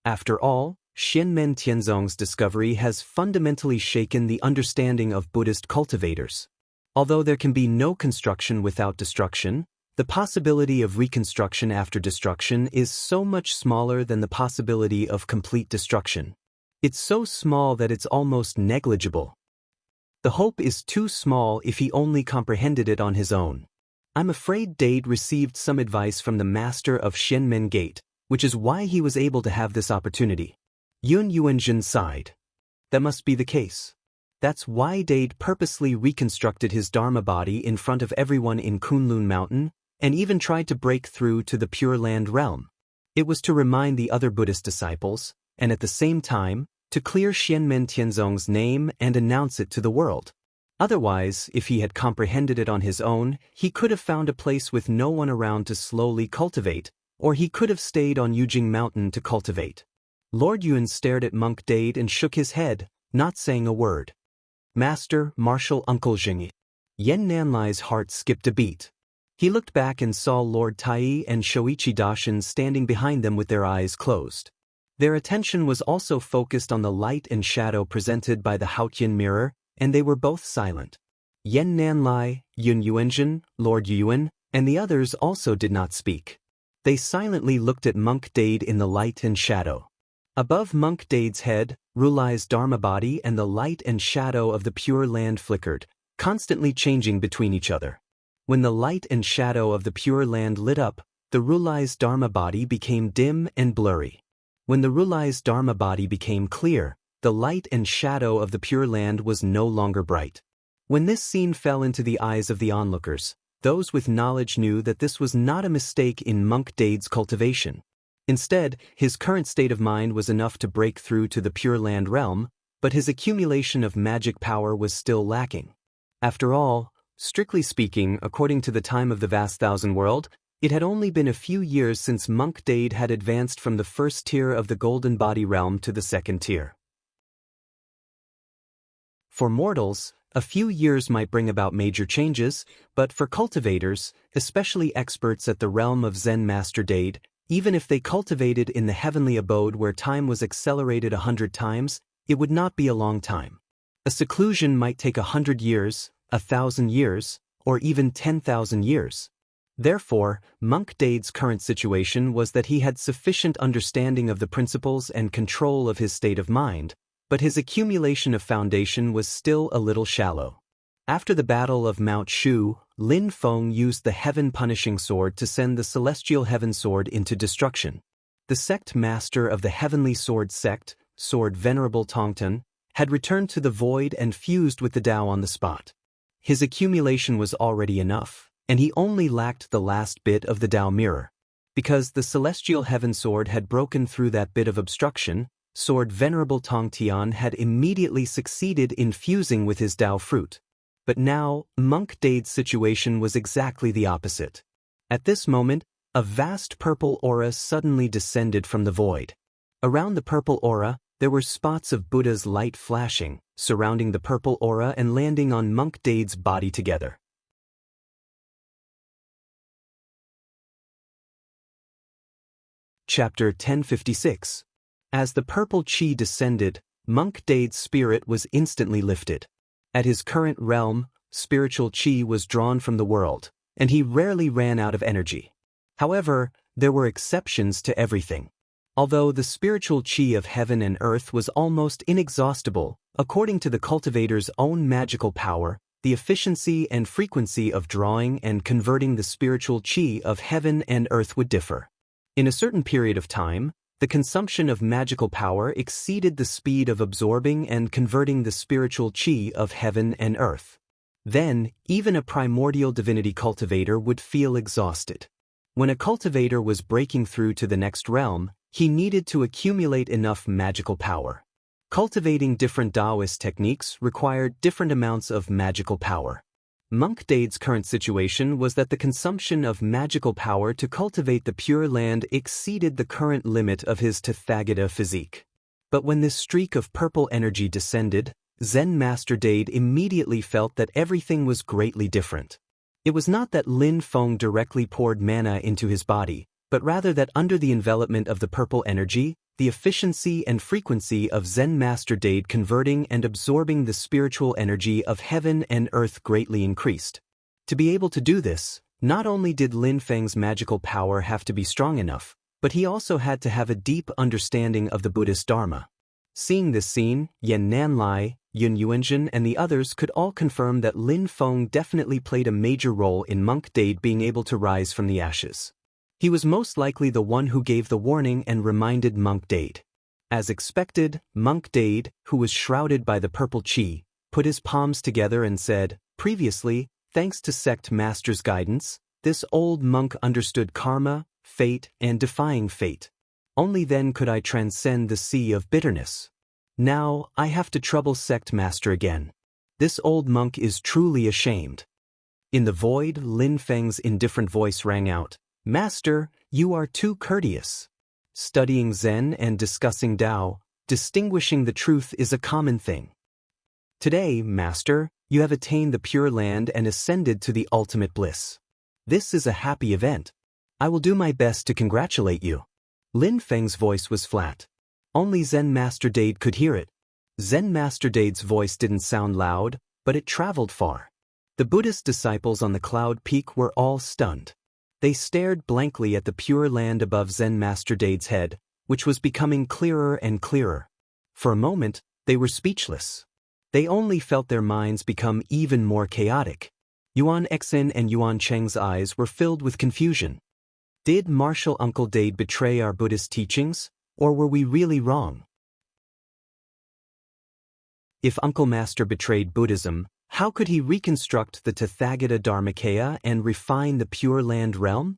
After all, Xianmen Tianzong's discovery has fundamentally shaken the understanding of Buddhist cultivators. Although there can be no construction without destruction, the possibility of reconstruction after destruction is so much smaller than the possibility of complete destruction. It's so small that it's almost negligible. The hope is too small if he only comprehended it on his own. I'm afraid Dade received some advice from the master of Xianmen Gate, which is why he was able to have this opportunity. Yun Yuanzhen sighed. That must be the case. That's why Dade purposely reconstructed his Dharma body in front of everyone in Kunlun Mountain, and even tried to break through to the Pure Land realm. It was to remind the other Buddhist disciples, and at the same time, to clear Xianmen Tianzong's name and announce it to the world. Otherwise, if he had comprehended it on his own, he could have found a place with no one around to slowly cultivate, or he could have stayed on Yujing Mountain to cultivate. Lord Yun stared at Monk Dade and shook his head, not saying a word. Master, Marshal Uncle Jing. Yen Nanlai's heart skipped a beat. He looked back and saw Lord Tai and Shoichi Dashin standing behind them with their eyes closed. Their attention was also focused on the light and shadow presented by the Haotian mirror, and they were both silent. Yen Nanlai, Yun Yuanzhen, Lord Yuyuan, and the others also did not speak. They silently looked at Monk Dade in the light and shadow. Above Monk Dade's head, Rulai's Dharma body and the light and shadow of the Pure Land flickered, constantly changing between each other. When the light and shadow of the Pure Land lit up, the Rulai's Dharma body became dim and blurry. When the Rulai's Dharma body became clear, the light and shadow of the Pure Land was no longer bright. When this scene fell into the eyes of the onlookers, those with knowledge knew that this was not a mistake in Monk Dade's cultivation. Instead, his current state of mind was enough to break through to the Pure Land realm, but his accumulation of magic power was still lacking. After all, strictly speaking, according to the time of the vast thousand world, it had only been a few years since Monk Dade had advanced from the first tier of the Golden Body realm to the second tier. For mortals, a few years might bring about major changes, but for cultivators, especially experts at the realm of Zen Master Dade, even if they cultivated in the heavenly abode where time was accelerated 100 times, it would not be a long time. A seclusion might take 100 years, 1,000 years, or even 10,000 years. Therefore, Monk Dade's current situation was that he had sufficient understanding of the principles and control of his state of mind, but his accumulation of foundation was still a little shallow. After the Battle of Mount Shu, Lin Feng used the Heaven-Punishing Sword to send the Celestial Heaven Sword into destruction. The sect master of the Heavenly Sword sect, Sword Venerable Tongtan, had returned to the void and fused with the Tao on the spot. His accumulation was already enough, and he only lacked the last bit of the Tao mirror. Because the Celestial Heaven Sword had broken through that bit of obstruction, Sword Venerable Tongtian had immediately succeeded in fusing with his Tao fruit. But now, Monk Dade's situation was exactly the opposite. At this moment, a vast purple aura suddenly descended from the void. Around the purple aura, there were spots of Buddha's light flashing, surrounding the purple aura and landing on Monk Dade's body together. Chapter 1056. As the purple chi descended, Monk Dade's spirit was instantly lifted. At his current realm, spiritual chi was drawn from the world, and he rarely ran out of energy. However, there were exceptions to everything. Although the spiritual chi of heaven and earth was almost inexhaustible, according to the cultivator's own magical power, the efficiency and frequency of drawing and converting the spiritual chi of heaven and earth would differ. In a certain period of time, the consumption of magical power exceeded the speed of absorbing and converting the spiritual chi of heaven and earth. Then, even a primordial divinity cultivator would feel exhausted. When a cultivator was breaking through to the next realm, he needed to accumulate enough magical power. Cultivating different Taoist techniques required different amounts of magical power. Monk Dade's current situation was that the consumption of magical power to cultivate the Pure Land exceeded the current limit of his Tathagata physique. But when this streak of purple energy descended, Zen Master Dade immediately felt that everything was greatly different. It was not that Lin Feng directly poured mana into his body, but rather that under the envelopment of the purple energy, the efficiency and frequency of Zen Master Dade converting and absorbing the spiritual energy of heaven and earth greatly increased. To be able to do this, not only did Lin Feng's magical power have to be strong enough, but he also had to have a deep understanding of the Buddhist Dharma. Seeing this scene, Yan Nanlai, Yun Yuanzhen and the others could all confirm that Lin Feng definitely played a major role in Monk Dade being able to rise from the ashes. He was most likely the one who gave the warning and reminded Monk Dade. As expected, Monk Dade, who was shrouded by the purple chi, put his palms together and said, "Previously, thanks to sect master's guidance, this old monk understood karma, fate, and defying fate. Only then could I transcend the sea of bitterness. Now, I have to trouble sect master again. This old monk is truly ashamed." In the void, Lin Feng's indifferent voice rang out, "Master, you are too courteous. Studying Zen and discussing Tao, distinguishing the truth is a common thing. Today, Master, you have attained the Pure Land and ascended to the ultimate bliss. This is a happy event. I will do my best to congratulate you." Lin Feng's voice was flat. Only Zen Master Dade could hear it. Zen Master Dade's voice didn't sound loud, but it traveled far. The Buddhist disciples on the cloud peak were all stunned. They stared blankly at the Pure Land above Zen Master Dade's head, which was becoming clearer and clearer. For a moment, they were speechless. They only felt their minds become even more chaotic. Yuan Xen and Yuan Cheng's eyes were filled with confusion. Did Martial Uncle Dade betray our Buddhist teachings, or were we really wrong? If Uncle Master betrayed Buddhism, how could he reconstruct the Tathagata Dharmakaya and refine the Pure Land realm?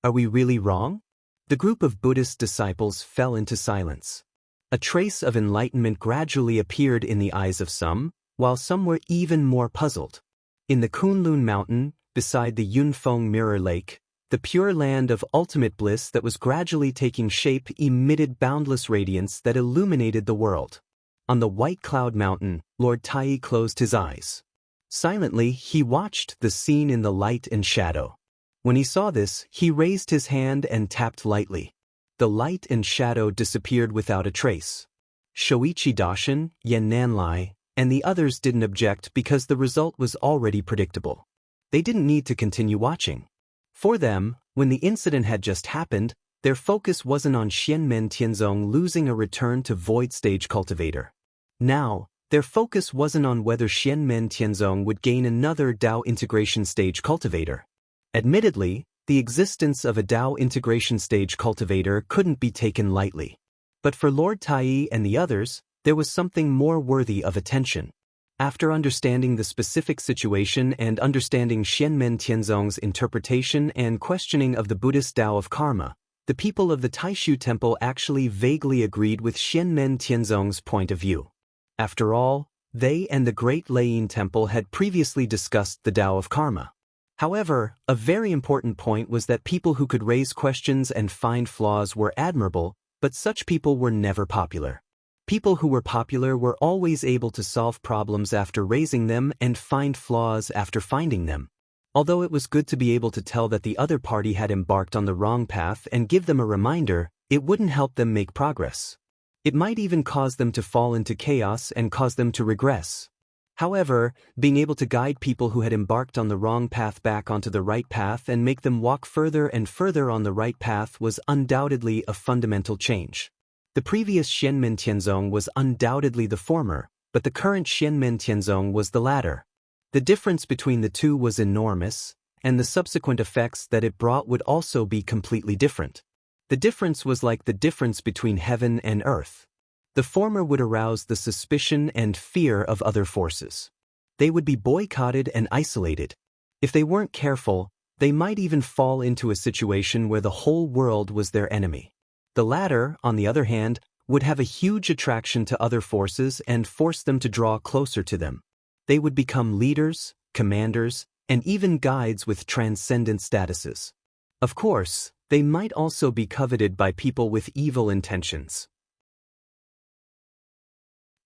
Are we really wrong? The group of Buddhist disciples fell into silence. A trace of enlightenment gradually appeared in the eyes of some, while some were even more puzzled. In the Kunlun Mountain, beside the Yunfeng Mirror Lake, the Pure Land of ultimate bliss that was gradually taking shape emitted boundless radiance that illuminated the world. On the White Cloud Mountain, Lord Tai closed his eyes. Silently, he watched the scene in the light and shadow. When he saw this, he raised his hand and tapped lightly. The light and shadow disappeared without a trace. Shoichi Dashin, Yan Nanlai, and the others didn't object because the result was already predictable. They didn't need to continue watching. For them, when the incident had just happened, their focus wasn't on Xianmen Tianzong losing a return to Void Stage Cultivator. Now, their focus wasn't on whether Xianmen Tianzong would gain another Dao integration stage cultivator. Admittedly, the existence of a Dao integration stage cultivator couldn't be taken lightly. But for Lord Tai and the others, there was something more worthy of attention. After understanding the specific situation and understanding Xianmen Tianzong's interpretation and questioning of the Buddhist Tao of karma, the people of the Taishu Temple actually vaguely agreed with Xianmen Tianzong's point of view. After all, they and the Great Leiyin Temple had previously discussed the Tao of karma. However, a very important point was that people who could raise questions and find flaws were admirable, but such people were never popular. People who were popular were always able to solve problems after raising them and find flaws after finding them. Although it was good to be able to tell that the other party had embarked on the wrong path and give them a reminder, it wouldn't help them make progress. It might even cause them to fall into chaos and cause them to regress. However, being able to guide people who had embarked on the wrong path back onto the right path and make them walk further and further on the right path was undoubtedly a fundamental change. The previous Xianmen Tianzong was undoubtedly the former, but the current Xianmen Tianzong was the latter. The difference between the two was enormous, and the subsequent effects that it brought would also be completely different. The difference was like the difference between heaven and earth. The former would arouse the suspicion and fear of other forces. They would be boycotted and isolated. If they weren't careful, they might even fall into a situation where the whole world was their enemy. The latter, on the other hand, would have a huge attraction to other forces and force them to draw closer to them. They would become leaders, commanders, and even guides with transcendent statuses. Of course, they might also be coveted by people with evil intentions.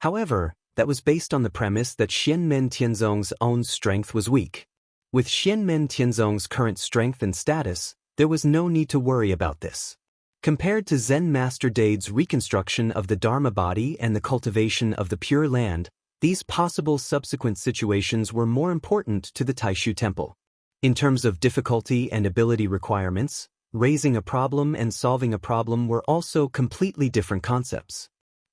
However, that was based on the premise that Xianmen Tianzong's own strength was weak. With Xianmen Tianzong's current strength and status, there was no need to worry about this. Compared to Zen Master Dade's reconstruction of the Dharma body and the cultivation of the Pure Land, these possible subsequent situations were more important to the Taishu Temple. In terms of difficulty and ability requirements, raising a problem and solving a problem were also completely different concepts.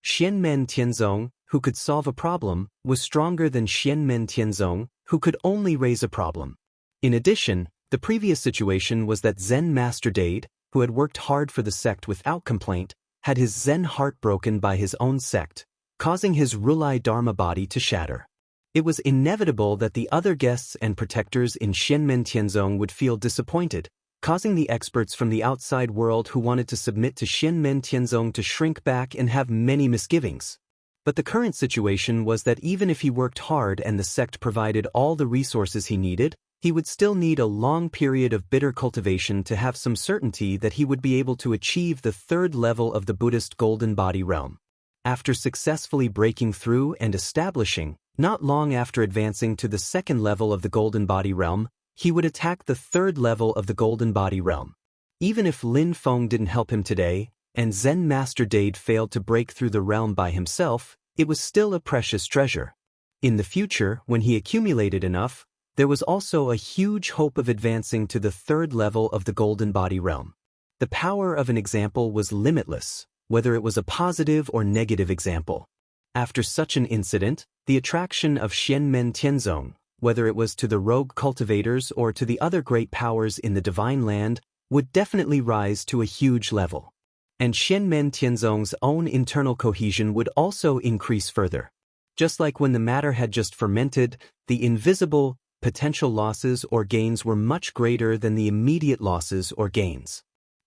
Xianmen Tianzong, who could solve a problem, was stronger than Xianmen Tianzong, who could only raise a problem. In addition, the previous situation was that Zen Master Dade, who had worked hard for the sect without complaint, had his Zen heart broken by his own sect, causing his Rulai Dharma body to shatter. It was inevitable that the other guests and protectors in Xianmen Tianzong would feel disappointed, causing the experts from the outside world who wanted to submit to Xianmen Tianzong to shrink back and have many misgivings. But the current situation was that even if he worked hard and the sect provided all the resources he needed, he would still need a long period of bitter cultivation to have some certainty that he would be able to achieve the third level of the Buddhist Golden Body realm. After successfully breaking through and establishing, not long after advancing to the second level of the Golden Body realm, he would attack the third level of the Golden Body realm. Even if Lin Feng didn't help him today, and Zen Master Dade failed to break through the realm by himself, it was still a precious treasure. In the future, when he accumulated enough, there was also a huge hope of advancing to the third level of the Golden Body realm. The power of an example was limitless, whether it was a positive or negative example. After such an incident, the attraction of Xianmen Tianzong, whether it was to the rogue cultivators or to the other great powers in the Divine Land, would definitely rise to a huge level. And Xianmen Tianzong's own internal cohesion would also increase further. Just like when the matter had just fermented, the invisible, potential losses or gains were much greater than the immediate losses or gains.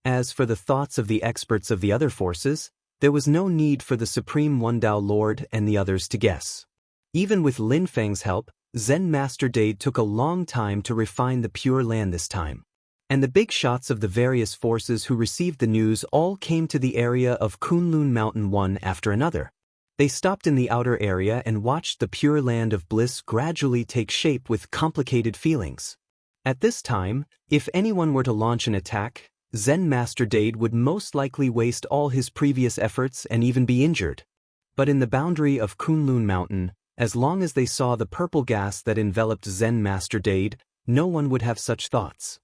As for the thoughts of the experts of the other forces, there was no need for the Supreme One Tao Lord and the others to guess. Even with Lin Feng's help, Zen Master Dade took a long time to refine the Pure Land this time. And the big shots of the various forces who received the news all came to the area of Kunlun Mountain one after another. They stopped in the outer area and watched the Pure Land of Bliss gradually take shape with complicated feelings. At this time, if anyone were to launch an attack, Zen Master Dade would most likely waste all his previous efforts and even be injured. But in the boundary of Kunlun Mountain, as long as they saw the purple gas that enveloped Zen Master Dade, no one would have such thoughts.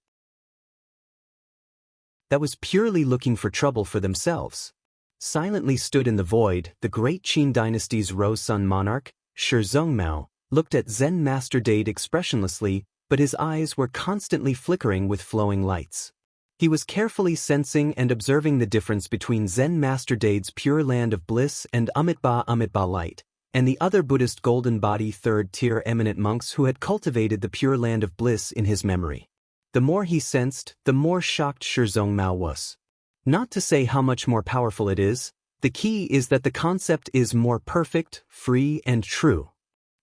That was purely looking for trouble for themselves. Silently stood in the void, the great Qin dynasty's rose-sun monarch, Shi Zhongmao, looked at Zen Master Dade expressionlessly, but his eyes were constantly flickering with flowing lights. He was carefully sensing and observing the difference between Zen Master Dade's pure land of bliss and Amitabha light, and the other Buddhist golden body third-tier eminent monks who had cultivated the pure land of bliss in his memory. The more he sensed, the more shocked Shi Zhongmao was. Not to say how much more powerful it is, the key is that the concept is more perfect, free, and true.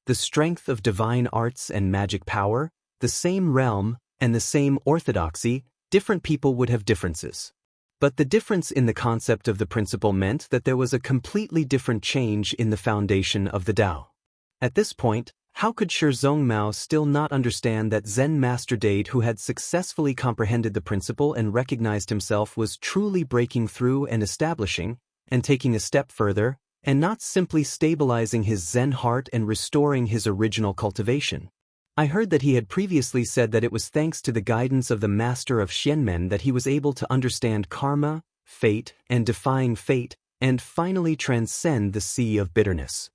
The strength of divine arts and magic power, the same realm, and the same orthodoxy, different people would have differences. But the difference in the concept of the principle meant that there was a completely different change in the foundation of the Tao. At this point, how could Shi Zhongmao still not understand that Zen Master Dade, who had successfully comprehended the principle and recognized himself, was truly breaking through and establishing, and taking a step further, and not simply stabilizing his Zen heart and restoring his original cultivation? I heard that he had previously said that it was thanks to the guidance of the Master of Xianmen that he was able to understand karma, fate, and defying fate, and finally transcend the sea of bitterness.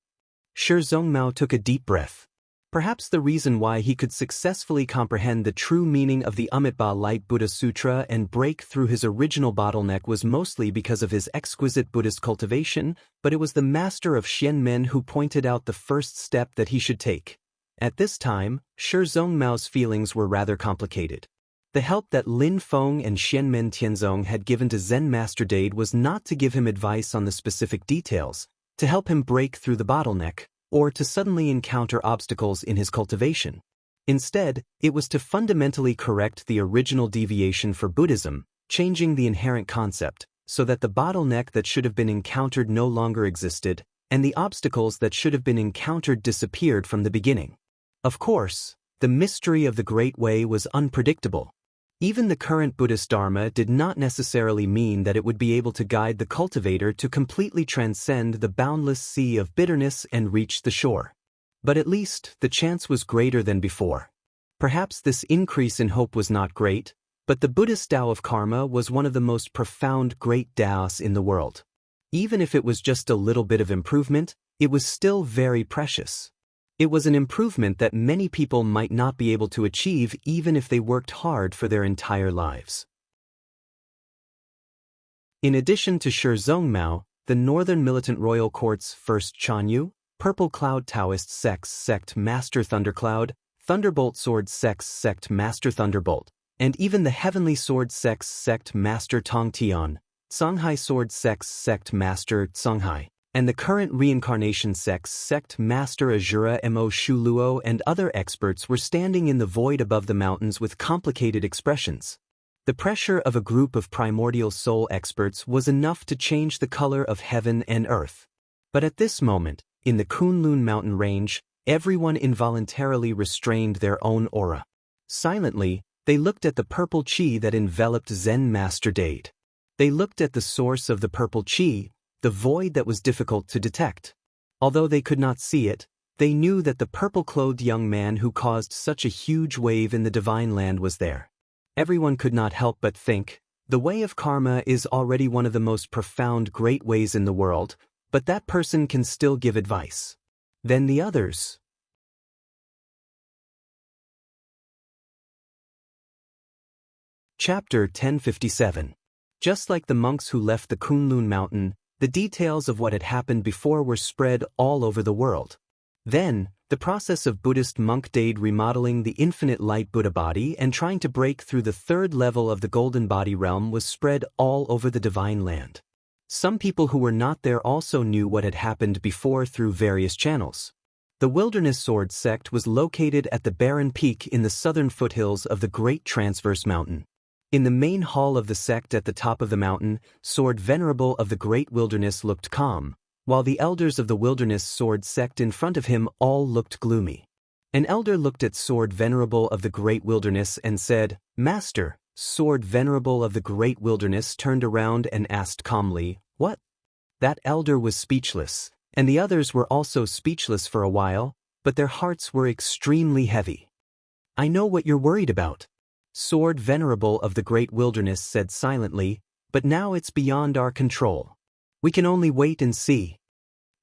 Shi Zhongmao took a deep breath. Perhaps the reason why he could successfully comprehend the true meaning of the Amitabha Light Buddha Sutra and break through his original bottleneck was mostly because of his exquisite Buddhist cultivation, but it was the Master of Xianmen who pointed out the first step that he should take. At this time, Shi Zhongmao's feelings were rather complicated. The help that Lin Feng and Xianmen Tianzong had given to Zen Master Dade was not to give him advice on the specific details, to help him break through the bottleneck, or to suddenly encounter obstacles in his cultivation. Instead, it was to fundamentally correct the original deviation for Buddhism, changing the inherent concept, so that the bottleneck that should have been encountered no longer existed, and the obstacles that should have been encountered disappeared from the beginning. Of course, the mystery of the Great Way was unpredictable. Even the current Buddhist Dharma did not necessarily mean that it would be able to guide the cultivator to completely transcend the boundless sea of bitterness and reach the shore. But at least, the chance was greater than before. Perhaps this increase in hope was not great, but the Buddhist Tao of karma was one of the most profound great Taos in the world. Even if it was just a little bit of improvement, it was still very precious. It was an improvement that many people might not be able to achieve even if they worked hard for their entire lives. In addition to Shi Zhongmao, the Northern Militant Royal Court's first Chanyu, Purple Cloud Taoist sect Master Thundercloud, Thunderbolt Sword sect Master Thunderbolt, and even the Heavenly Sword sect Master Tongtian, Songhai Sword sect Master Songhai, and the current Reincarnation sect Master Azura Mo Shuluo and other experts were standing in the void above the mountains with complicated expressions. The pressure of a group of primordial soul experts was enough to change the color of heaven and earth. But at this moment, in the Kunlun mountain range, everyone involuntarily restrained their own aura. Silently, they looked at the purple chi that enveloped Zen Master Dade. They looked at the source of the purple chi, the void that was difficult to detect. Although they could not see it, they knew that the purple-clothed young man who caused such a huge wave in the divine land was there. Everyone could not help but think, the way of karma is already one of the most profound great ways in the world, but that person can still give advice. Then the others. Chapter 1057. Just like the monks who left the Kunlun mountain, the details of what had happened before were spread all over the world. Then, the process of Buddhist monk Dade remodeling the infinite light Buddha body and trying to break through the third level of the golden body realm was spread all over the divine land. Some people who were not there also knew what had happened before through various channels. The Wilderness Sword sect was located at the barren peak in the southern foothills of the Great Transverse Mountain. In the main hall of the sect at the top of the mountain, Sword Venerable of the Great Wilderness looked calm, while the elders of the Wilderness Sword sect in front of him all looked gloomy. An elder looked at Sword Venerable of the Great Wilderness and said, "Master." Sword Venerable of the Great Wilderness turned around and asked calmly, "What?" That elder was speechless, and the others were also speechless for a while, but their hearts were extremely heavy. "I know what you're worried about," Sword Venerable of the Great Wilderness said silently, "but now it's beyond our control." We can only wait and see.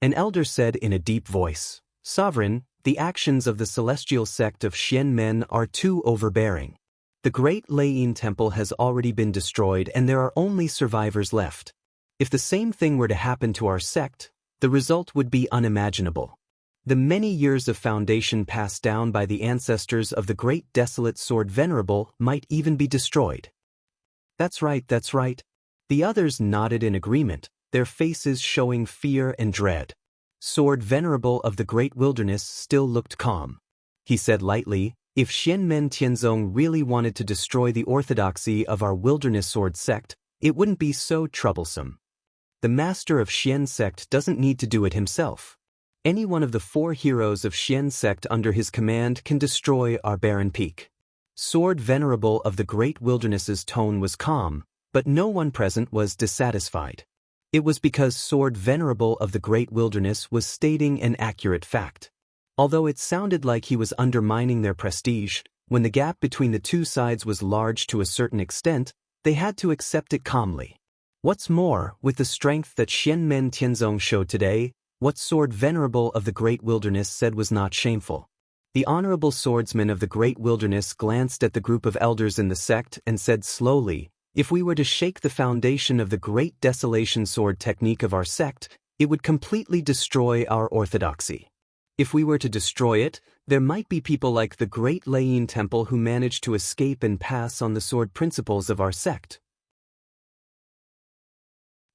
An elder said in a deep voice, Sovereign, the actions of the celestial sect of Xianmen are too overbearing. The great Leiyin temple has already been destroyed and there are only survivors left. If the same thing were to happen to our sect, the result would be unimaginable. The many years of foundation passed down by the ancestors of the great desolate sword venerable might even be destroyed. That's right, that's right. The others nodded in agreement, their faces showing fear and dread. Sword venerable of the great wilderness still looked calm. He said lightly, if Xianmen Tianzong really wanted to destroy the orthodoxy of our wilderness sword sect, it wouldn't be so troublesome. The master of Xian sect doesn't need to do it himself. Any one of the 4 heroes of Xian sect under his command can destroy our barren peak. Sword venerable of the great wilderness's tone was calm, but no one present was dissatisfied. It was because Sword venerable of the great wilderness was stating an accurate fact. Although it sounded like he was undermining their prestige, when the gap between the two sides was large to a certain extent, they had to accept it calmly. What's more, with the strength that Xianmen Tianzong showed today, what Sword venerable of the great wilderness said was not shameful. The honorable swordsman of the great wilderness glanced at the group of elders in the sect and said slowly, if we were to shake the foundation of the great desolation sword technique of our sect, it would completely destroy our orthodoxy. If we were to destroy it, there might be people like the great Leiyin temple who managed to escape and pass on the sword principles of our sect.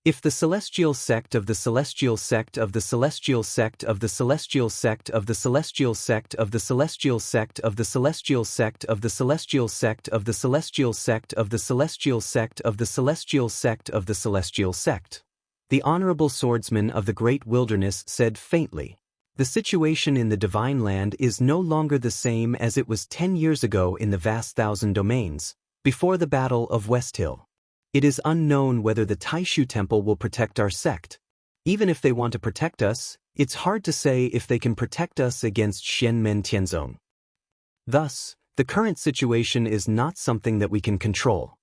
If the celestial sect of the celestial sect of the celestial sect of the celestial sect of the celestial sect of the celestial sect of the celestial sect of the celestial sect of the celestial sect of the celestial sect of the celestial sect of the celestial sect, the honorable swordsman of the great wilderness said faintly, the situation in the divine land is no longer the same as it was 10 years ago in the vast thousand domains, before the Battle of West Hill. It is unknown whether the Taishu temple will protect our sect. Even if they want to protect us, it's hard to say if they can protect us against Xianmen Tianzong. Thus, the current situation is not something that we can control.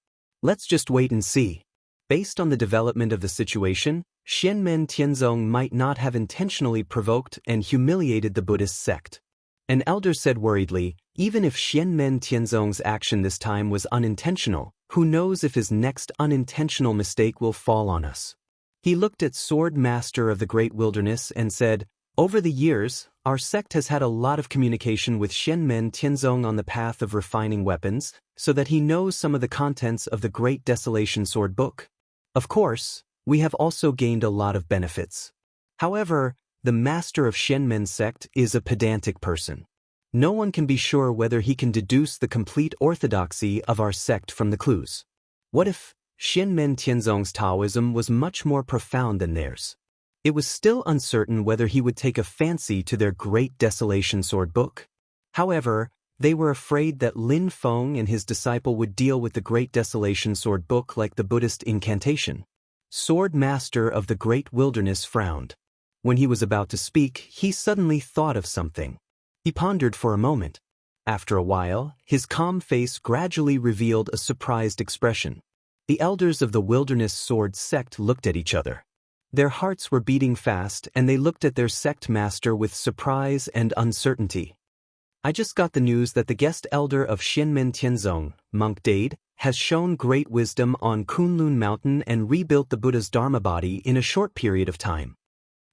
Let's just wait and see. Based on the development of the situation, Xianmen Tianzong might not have intentionally provoked and humiliated the Buddhist sect. An elder said worriedly, even if Xianmen Tianzong's action this time was unintentional, who knows if his next unintentional mistake will fall on us. He looked at Sword Master of the Great Wilderness and said, over the years, our sect has had a lot of communication with Xianmen Tianzong on the path of refining weapons, so that he knows some of the contents of the Great Desolation Sword Book. Of course, we have also gained a lot of benefits. However, the master of Xianmen sect is a pedantic person. No one can be sure whether he can deduce the complete orthodoxy of our sect from the clues. What if Xianmen Tianzong's Taoism was much more profound than theirs? It was still uncertain whether he would take a fancy to their Great Desolation Sword Book. However, they were afraid that Lin Feng and his disciple would deal with the Great Desolation Sword Book like the Buddhist incantation. Sword Master of the Great Wilderness frowned. When he was about to speak, he suddenly thought of something. He pondered for a moment. After a while, his calm face gradually revealed a surprised expression. The elders of the Wilderness Sword sect looked at each other. Their hearts were beating fast and they looked at their sect master with surprise and uncertainty. I just got the news that the guest elder of Xianmen Tianzong, Monk Dade, has shown great wisdom on Kunlun Mountain and rebuilt the Buddha's Dharma body in a short period of time.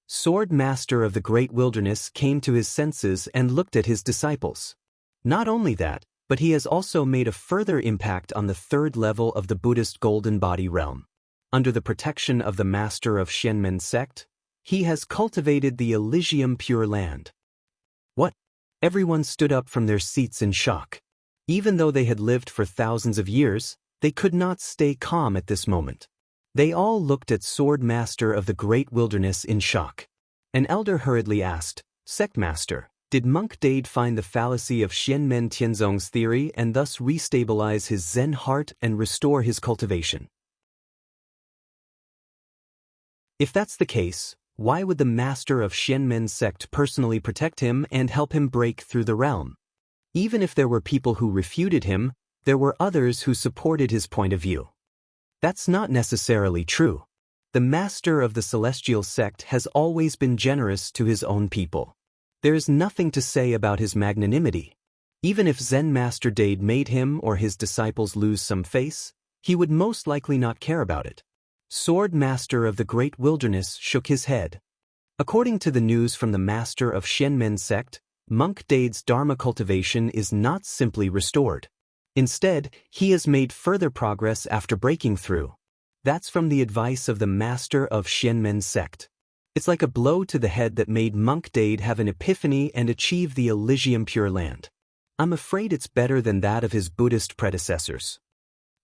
Sword Master of the Great Wilderness came to his senses and looked at his disciples. Not only that, but he has also made a further impact on the 3rd level of the Buddhist Golden Body realm. Under the protection of the Master of Xianmen sect, he has cultivated the Elysium Pure Land. What? Everyone stood up from their seats in shock. Even though they had lived for thousands of years, they could not stay calm at this moment. They all looked at Sword Master of the Great Wilderness in shock. An elder hurriedly asked, Sect Master, did Monk Dade find the fallacy of Xianmen Tianzong's theory and thus restabilize his Zen heart and restore his cultivation? If that's the case, why would the master of Xianmen sect personally protect him and help him break through the realm? Even if there were people who refuted him, there were others who supported his point of view. That's not necessarily true. The master of the celestial sect has always been generous to his own people. There is nothing to say about his magnanimity. Even if Zen Master Dade made him or his disciples lose some face, he would most likely not care about it. Sword Master of the Great Wilderness shook his head. According to the news from the master of Shenmen sect, Monk Dade's Dharma cultivation is not simply restored. Instead, he has made further progress after breaking through. That's from the advice of the master of Shenmen sect. It's like a blow to the head that made Monk Dade have an epiphany and achieve the Elysium Pure Land. I'm afraid it's better than that of his Buddhist predecessors.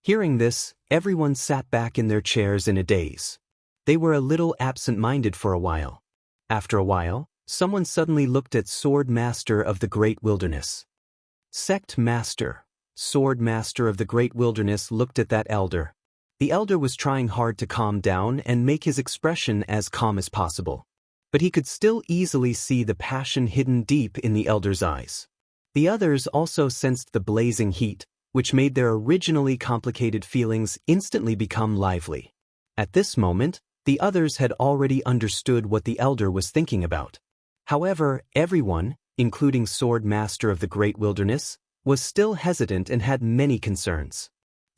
Hearing this, everyone sat back in their chairs in a daze. They were a little absent-minded for a while. After a while, someone suddenly looked at Sword Master of the Great Wilderness. Sect Master, Sword Master of the Great Wilderness looked at that elder. The elder was trying hard to calm down and make his expression as calm as possible. But he could still easily see the passion hidden deep in the elder's eyes. The others also sensed the blazing heat, which made their originally complicated feelings instantly become lively. At this moment, the others had already understood what the elder was thinking about. However, everyone, including Sword Master of the Great Wilderness, was still hesitant and had many concerns.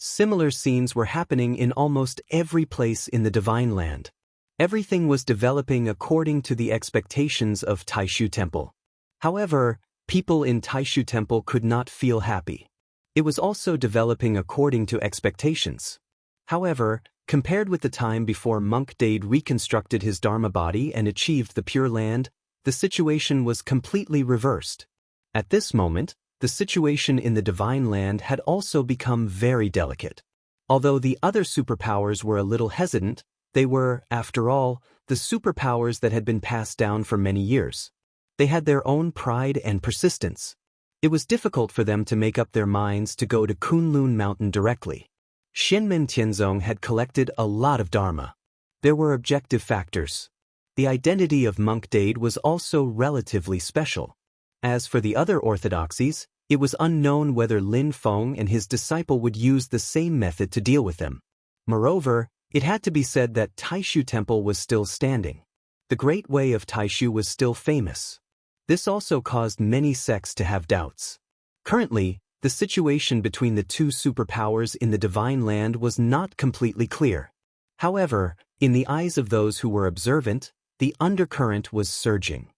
Similar scenes were happening in almost every place in the Divine Land. Everything was developing according to the expectations of Taishu Temple. However, people in Taishu Temple could not feel happy. It was also developing according to expectations. However, compared with the time before Monk Dade reconstructed his Dharma body and achieved the Pure Land, the situation was completely reversed. At this moment, the situation in the Divine Land had also become very delicate. Although the other superpowers were a little hesitant, they were, after all, the superpowers that had been passed down for many years. They had their own pride and persistence. It was difficult for them to make up their minds to go to Kunlun Mountain directly. Shenmen Tianzong had collected a lot of Dharma. There were objective factors. The identity of Monk Dade was also relatively special. As for the other orthodoxies, it was unknown whether Lin Feng and his disciple would use the same method to deal with them. Moreover, it had to be said that Taishu Temple was still standing. The Great Way of Taishu was still famous. This also caused many sects to have doubts. Currently, the situation between the two superpowers in the Divine Land was not completely clear. However, in the eyes of those who were observant, the undercurrent was surging.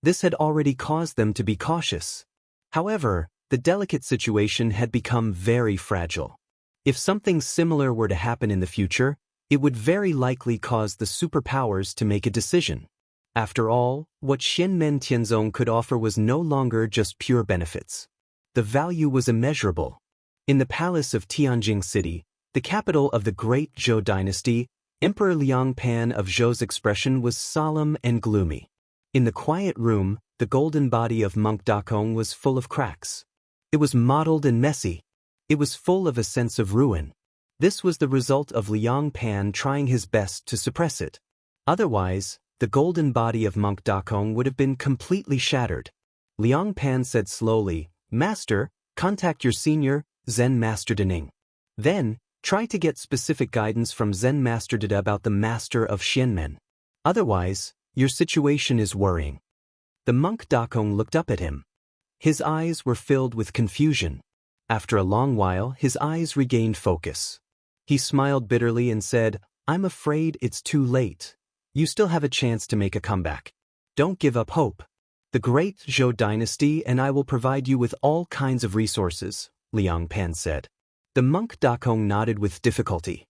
This had already caused them to be cautious. However, the delicate situation had become very fragile. If something similar were to happen in the future, it would very likely cause the superpowers to make a decision. After all, what Shenmen Tianzong could offer was no longer just pure benefits. The value was immeasurable. In the palace of Tianjing City, the capital of the great Zhou dynasty, Emperor Liang Pan of Zhou's expression was solemn and gloomy. In the quiet room, the golden body of Monk Dakong was full of cracks. It was mottled and messy. It was full of a sense of ruin. This was the result of Liang Pan trying his best to suppress it. Otherwise, the golden body of Monk Dakong would have been completely shattered. Liang Pan said slowly, "Master, contact your senior, Zen Master Dening. Then, try to get specific guidance from Zen Master Dada about the Master of Shenmen. Otherwise, your situation is worrying." The monk Dakong looked up at him. His eyes were filled with confusion. After a long while, his eyes regained focus. He smiled bitterly and said, "I'm afraid it's too late. You still have a chance to make a comeback. Don't give up hope. The great Zhou dynasty and I will provide you with all kinds of resources," Liang Pan said. The monk Dakong nodded with difficulty.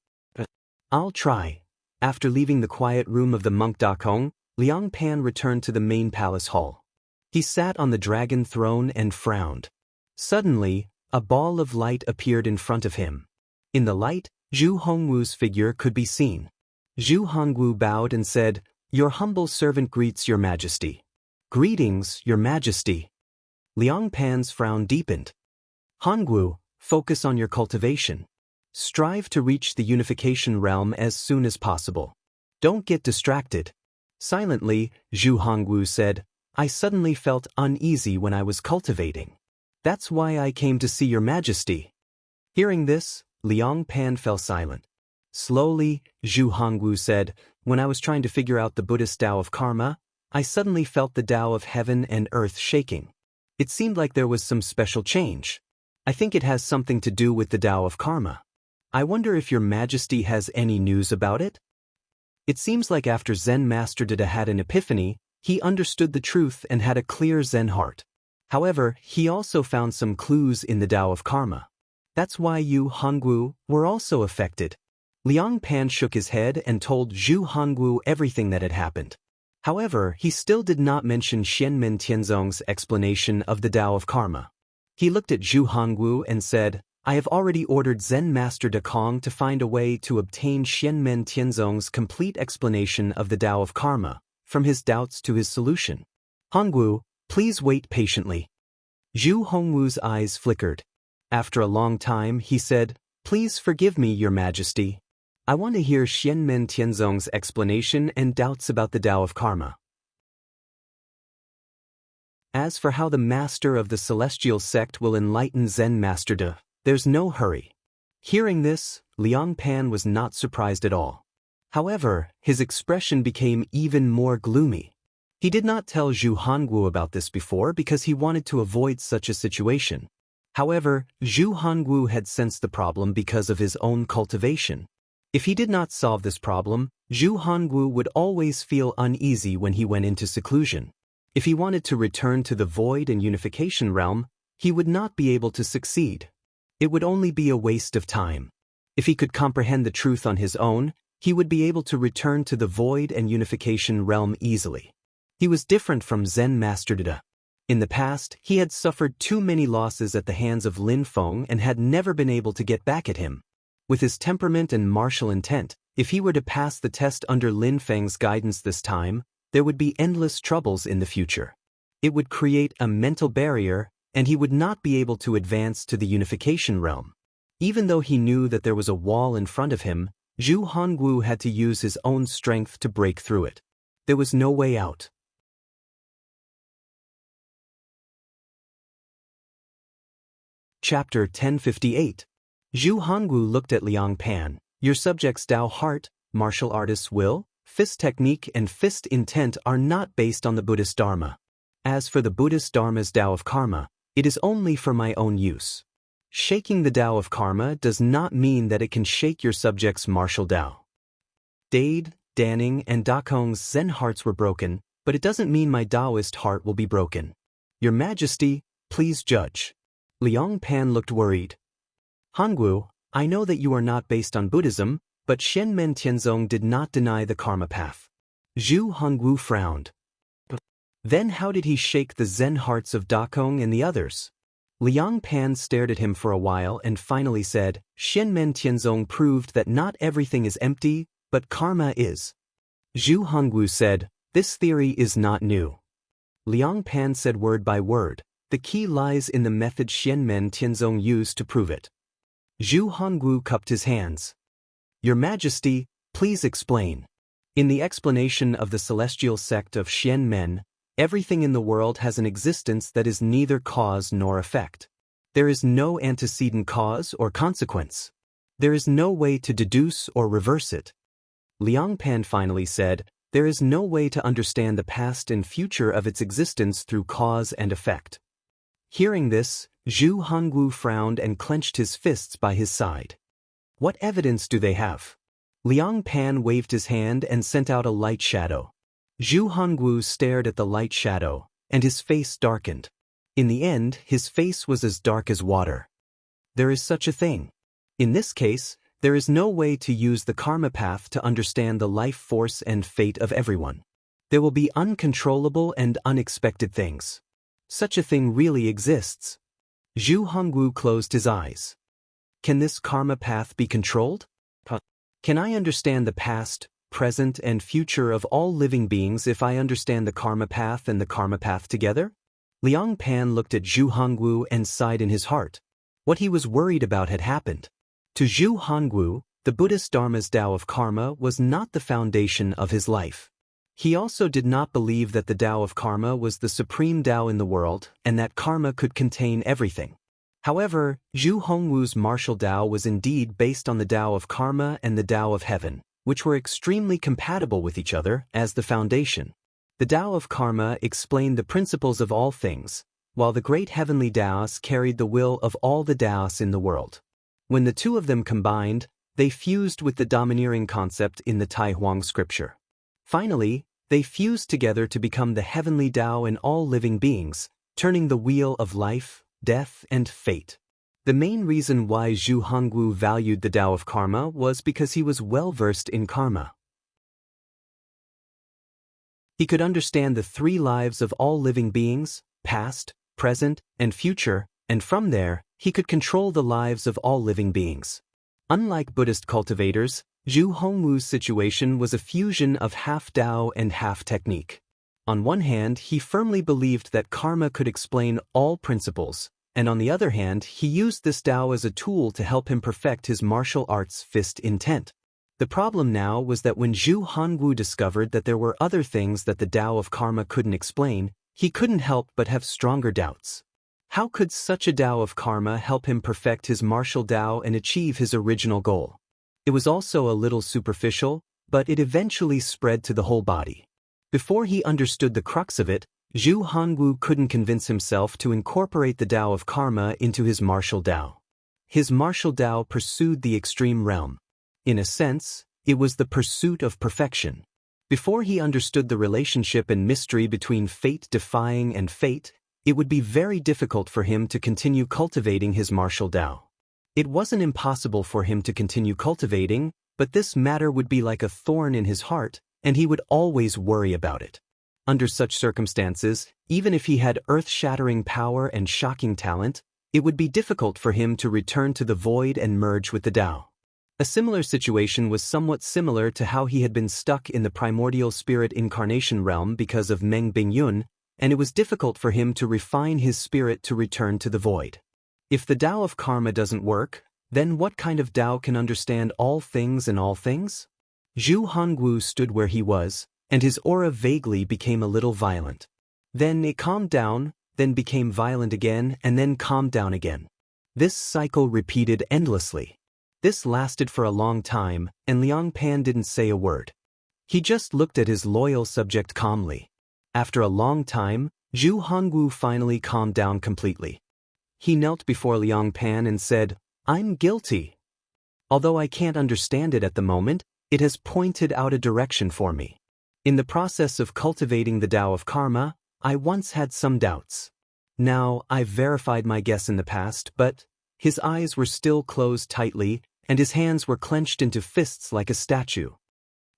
"I'll try." After leaving the quiet room of the monk Dakong, Liang Pan returned to the main palace hall. He sat on the dragon throne and frowned. Suddenly, a ball of light appeared in front of him. In the light, Zhu Hongwu's figure could be seen. Zhu Hongwu bowed and said, "Your humble servant greets your majesty." "Greetings, your majesty." Liang Pan's frown deepened. "Hongwu, focus on your cultivation. Strive to reach the unification realm as soon as possible. Don't get distracted." Silently, Zhu Hongwu said, "I suddenly felt uneasy when I was cultivating. That's why I came to see your majesty." Hearing this, Liang Pan fell silent. Slowly, Zhu Hongwu said, when I was trying to figure out the Buddhist Tao of karma, I suddenly felt the Tao of heaven and earth shaking. It seemed like there was some special change. I think it has something to do with the Tao of karma. I wonder if your Majesty has any news about it? It seems like after Zen Master Dada had an epiphany, he understood the truth and had a clear Zen heart. However, he also found some clues in the Tao of karma. That's why you, Hongwu, were also affected. Liang Pan shook his head and told Zhu Hongwu everything that had happened. However, he still did not mention Xianmen Tianzong's explanation of the Tao of karma. He looked at Zhu Hongwu and said, I have already ordered Zen Master De Kong to find a way to obtain Xianmen Tianzong's complete explanation of the Tao of karma, from his doubts to his solution. Hongwu, please wait patiently. Zhu Hongwu's eyes flickered. After a long time, he said, Please forgive me, Your Majesty. I want to hear Xianmen Tianzong's explanation and doubts about the Tao of karma. As for how the master of the celestial sect will enlighten Zen Master De, there's no hurry. Hearing this, Liang Pan was not surprised at all. However, his expression became even more gloomy. He did not tell Zhu Hongwu about this before because he wanted to avoid such a situation. However, Zhu Hongwu had sensed the problem because of his own cultivation. If he did not solve this problem, Zhu Hongwu would always feel uneasy when he went into seclusion. If he wanted to return to the void and unification realm, he would not be able to succeed. It would only be a waste of time. If he could comprehend the truth on his own, he would be able to return to the void and unification realm easily. He was different from Zen Master Dada. In the past, he had suffered too many losses at the hands of Lin Feng and had never been able to get back at him. With his temperament and martial intent, if he were to pass the test under Lin Feng's guidance this time, there would be endless troubles in the future. It would create a mental barrier, and he would not be able to advance to the unification realm. Even though he knew that there was a wall in front of him, Zhu Hongwu had to use his own strength to break through it. There was no way out. Chapter 1058. Zhu Hongwu looked at Liang Pan. Your subject's Tao heart, martial artist's will, fist technique and fist intent are not based on the Buddhist Dharma. As for the Buddhist Dharma's Tao of karma, it is only for my own use. Shaking the Tao of karma does not mean that it can shake your subject's martial Tao. Dade, Danning, and Dakong's Zen hearts were broken, but it doesn't mean my Taoist heart will be broken. Your Majesty, please judge. Liang Pan looked worried. Hongwu, I know that you are not based on Buddhism, but Xianmen Tianzong did not deny the karma path. Zhu Hongwu frowned. Then how did he shake the Zen hearts of Dakong and the others? Liang Pan stared at him for a while and finally said, Xianmen Tianzong proved that not everything is empty, but karma is. Zhu Hongwu said, this theory is not new. Liang Pan said word by word, the key lies in the method Xianmen Tianzong used to prove it. Zhu Hongwu cupped his hands. Your Majesty, please explain. In the explanation of the celestial sect of Xianmen, everything in the world has an existence that is neither cause nor effect. There is no antecedent cause or consequence. There is no way to deduce or reverse it. Liang Pan finally said, there is no way to understand the past and future of its existence through cause and effect. Hearing this, Zhu Hongwu frowned and clenched his fists by his side. What evidence do they have? Liang Pan waved his hand and sent out a light shadow. Zhu Hongwu stared at the light shadow, and his face darkened. In the end, his face was as dark as water. There is such a thing. In this case, there is no way to use the karma path to understand the life force and fate of everyone. There will be uncontrollable and unexpected things. Such a thing really exists. Zhu Hongwu closed his eyes. Can this karma path be controlled? Can I understand the past, present, and future of all living beings if I understand the karma path and the karma path together? Liang Pan looked at Zhu Hongwu and sighed in his heart. What he was worried about had happened. To Zhu Hongwu, the Buddhist Dharma's Tao of karma was not the foundation of his life. He also did not believe that the Tao of karma was the supreme Tao in the world and that karma could contain everything. However, Zhu Hongwu's martial Dao was indeed based on the Dao of Karma and the Dao of Heaven, which were extremely compatible with each other as the foundation. The Dao of Karma explained the principles of all things, while the great heavenly Daos carried the will of all the Daos in the world. When the two of them combined, they fused with the domineering concept in the Tai Huang scripture. Finally, they fused together to become the heavenly Dao in all living beings, turning the wheel of life, death, and fate. The main reason why Zhu Hongwu valued the Dao of Karma was because he was well-versed in karma. He could understand the three lives of all living beings, past, present, and future, and from there, he could control the lives of all living beings. Unlike Buddhist cultivators, Zhu Hongwu's situation was a fusion of half Dao and half technique. On one hand, he firmly believed that karma could explain all principles, and on the other hand, he used this Dao as a tool to help him perfect his martial arts fist intent. The problem now was that when Zhu Hongwu discovered that there were other things that the Dao of Karma couldn't explain, he couldn't help but have stronger doubts. How could such a Dao of Karma help him perfect his martial Dao and achieve his original goal? It was also a little superficial, but it eventually spread to the whole body. Before he understood the crux of it, Zhu Hongwu couldn't convince himself to incorporate the Dao of Karma into his martial Dao. His martial Dao pursued the extreme realm. In a sense, it was the pursuit of perfection. Before he understood the relationship and mystery between fate-defying and fate, it would be very difficult for him to continue cultivating his martial Dao. It wasn't impossible for him to continue cultivating, but this matter would be like a thorn in his heart, and he would always worry about it. Under such circumstances, even if he had earth-shattering power and shocking talent, it would be difficult for him to return to the void and merge with the Dao. A similar situation was somewhat similar to how he had been stuck in the primordial spirit incarnation realm because of Meng Bingyun, and it was difficult for him to refine his spirit to return to the void. If the Dao of Karma doesn't work, then what kind of Dao can understand all things and all things? Zhu Hongwu stood where he was, and his aura vaguely became a little violent. Then it calmed down, then became violent again, and then calmed down again. This cycle repeated endlessly. This lasted for a long time, and Liang Pan didn't say a word. He just looked at his loyal subject calmly. After a long time, Zhu Hongwu finally calmed down completely. He knelt before Liang Pan and said, "I'm guilty. Although I can't understand it at the moment, it has pointed out a direction for me. In the process of cultivating the Dao of Karma, I once had some doubts. Now, I've verified my guess in the past, but..." His eyes were still closed tightly, and his hands were clenched into fists like a statue.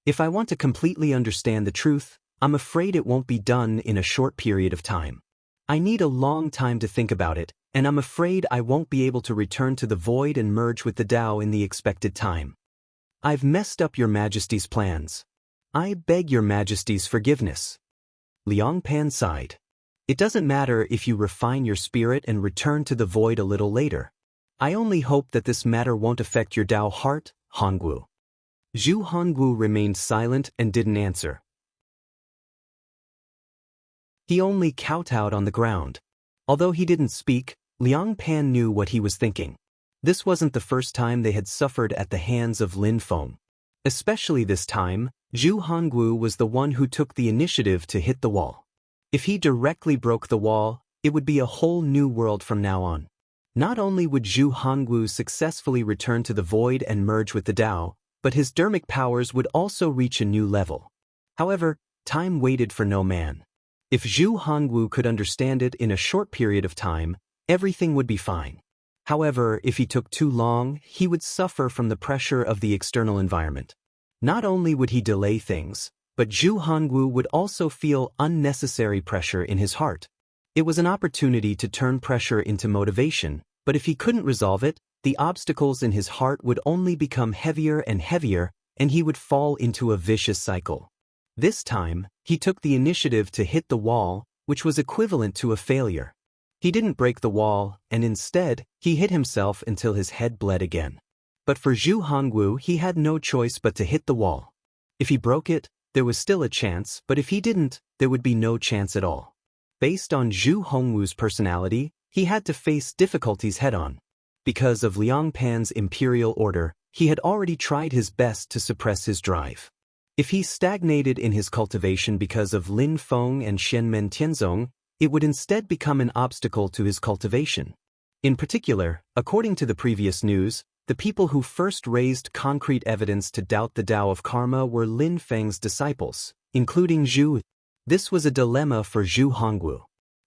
"If I want to completely understand the truth, I'm afraid it won't be done in a short period of time. I need a long time to think about it, and I'm afraid I won't be able to return to the void and merge with the Dao in the expected time. I've messed up your Majesty's plans. I beg your Majesty's forgiveness." Liang Pan sighed. "It doesn't matter if you refine your spirit and return to the void a little later. I only hope that this matter won't affect your Dao heart, Hongwu." Zhu Hongwu remained silent and didn't answer. He only kowtowed on the ground. Although he didn't speak, Liang Pan knew what he was thinking. This wasn't the first time they had suffered at the hands of Lin Feng. Especially this time, Zhu Hongwu was the one who took the initiative to hit the wall. If he directly broke the wall, it would be a whole new world from now on. Not only would Zhu Hongwu successfully return to the void and merge with the Dao, but his dermic powers would also reach a new level. However, time waited for no man. If Zhu Hongwu could understand it in a short period of time, everything would be fine. However, if he took too long, he would suffer from the pressure of the external environment. Not only would he delay things, but Zhu Hongwu would also feel unnecessary pressure in his heart. It was an opportunity to turn pressure into motivation, but if he couldn't resolve it, the obstacles in his heart would only become heavier and heavier, and he would fall into a vicious cycle. This time, he took the initiative to hit the wall, which was equivalent to a failure. He didn't break the wall, and instead, he hit himself until his head bled again. But for Zhu Hongwu, he had no choice but to hit the wall. If he broke it, there was still a chance, but if he didn't, there would be no chance at all. Based on Zhu Hongwu's personality, He had to face difficulties head-on. Because of Liang Pan's imperial order, he had already tried his best to suppress his drive. If he stagnated in his cultivation because of Lin Feng and Xianmen Tianzong, it would instead become an obstacle to his cultivation. In particular, according to the previous news, the people who first raised concrete evidence to doubt the Tao of Karma were Lin Feng's disciples, including Zhu. This was a dilemma for Zhu Hongwu.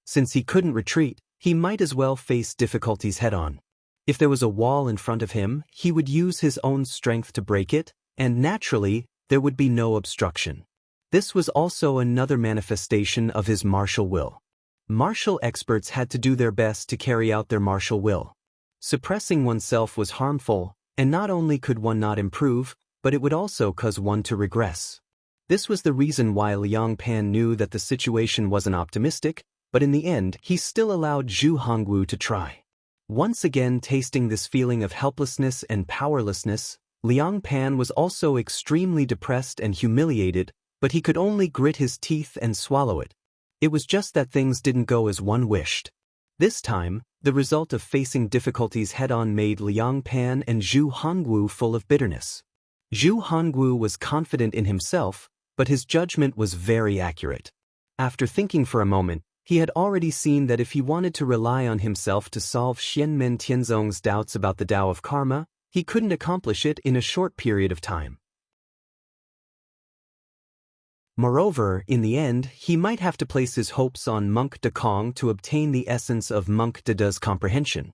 Since he couldn't retreat, he might as well face difficulties head-on. If there was a wall in front of him, he would use his own strength to break it, and naturally, there would be no obstruction. This was also another manifestation of his martial will. Martial experts had to do their best to carry out their martial will. Suppressing oneself was harmful, and not only could one not improve, but it would also cause one to regress. This was the reason why Liang Pan knew that the situation wasn't optimistic, but in the end, he still allowed Zhu Hongwu to try. Once again tasting this feeling of helplessness and powerlessness, Liang Pan was also extremely depressed and humiliated, but he could only grit his teeth and swallow it. It was just that things didn't go as one wished. This time, the result of facing difficulties head-on made Liang Pan and Zhu Hongwu full of bitterness. Zhu Hongwu was confident in himself, but his judgment was very accurate. After thinking for a moment, he had already seen that if he wanted to rely on himself to solve Xianmen Tianzong's doubts about the Tao of Karma, he couldn't accomplish it in a short period of time. Moreover, in the end, he might have to place his hopes on Monk de Kong to obtain the essence of Monk de De's comprehension.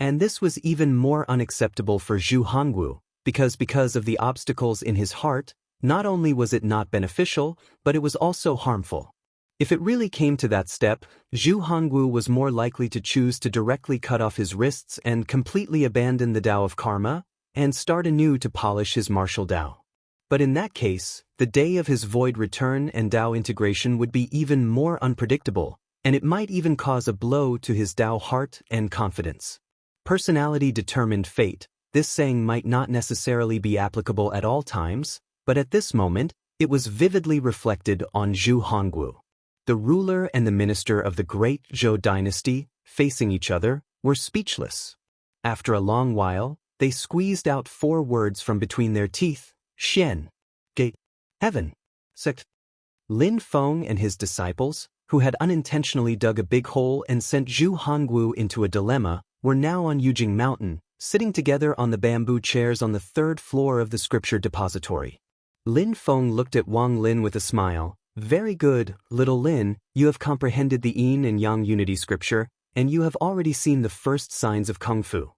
And this was even more unacceptable for Zhu Hongwu, because of the obstacles in his heart, not only was it not beneficial, but it was also harmful. If it really came to that step, Zhu Hongwu was more likely to choose to directly cut off his wrists and completely abandon the Tao of Karma, and start anew to polish his martial Tao. But in that case, the day of his void return and Tao integration would be even more unpredictable, and it might even cause a blow to his Tao heart and confidence. Personality determined fate. This saying might not necessarily be applicable at all times, but at this moment, it was vividly reflected on Zhu Hongwu. The ruler and the minister of the great Zhou dynasty, facing each other, were speechless. After a long while, they squeezed out 4 words from between their teeth: Xian, Gate, Heaven, Sect. Lin Feng and his disciples, who had unintentionally dug a big hole and sent Zhu Hongwu into a dilemma, were now on Yujing Mountain, sitting together on the bamboo chairs on the 3rd floor of the scripture depository. Lin Feng looked at Wang Lin with a smile. Very good, little Lin, you have comprehended the Yin and Yang unity scripture, and you have already seen the first signs of Kung Fu.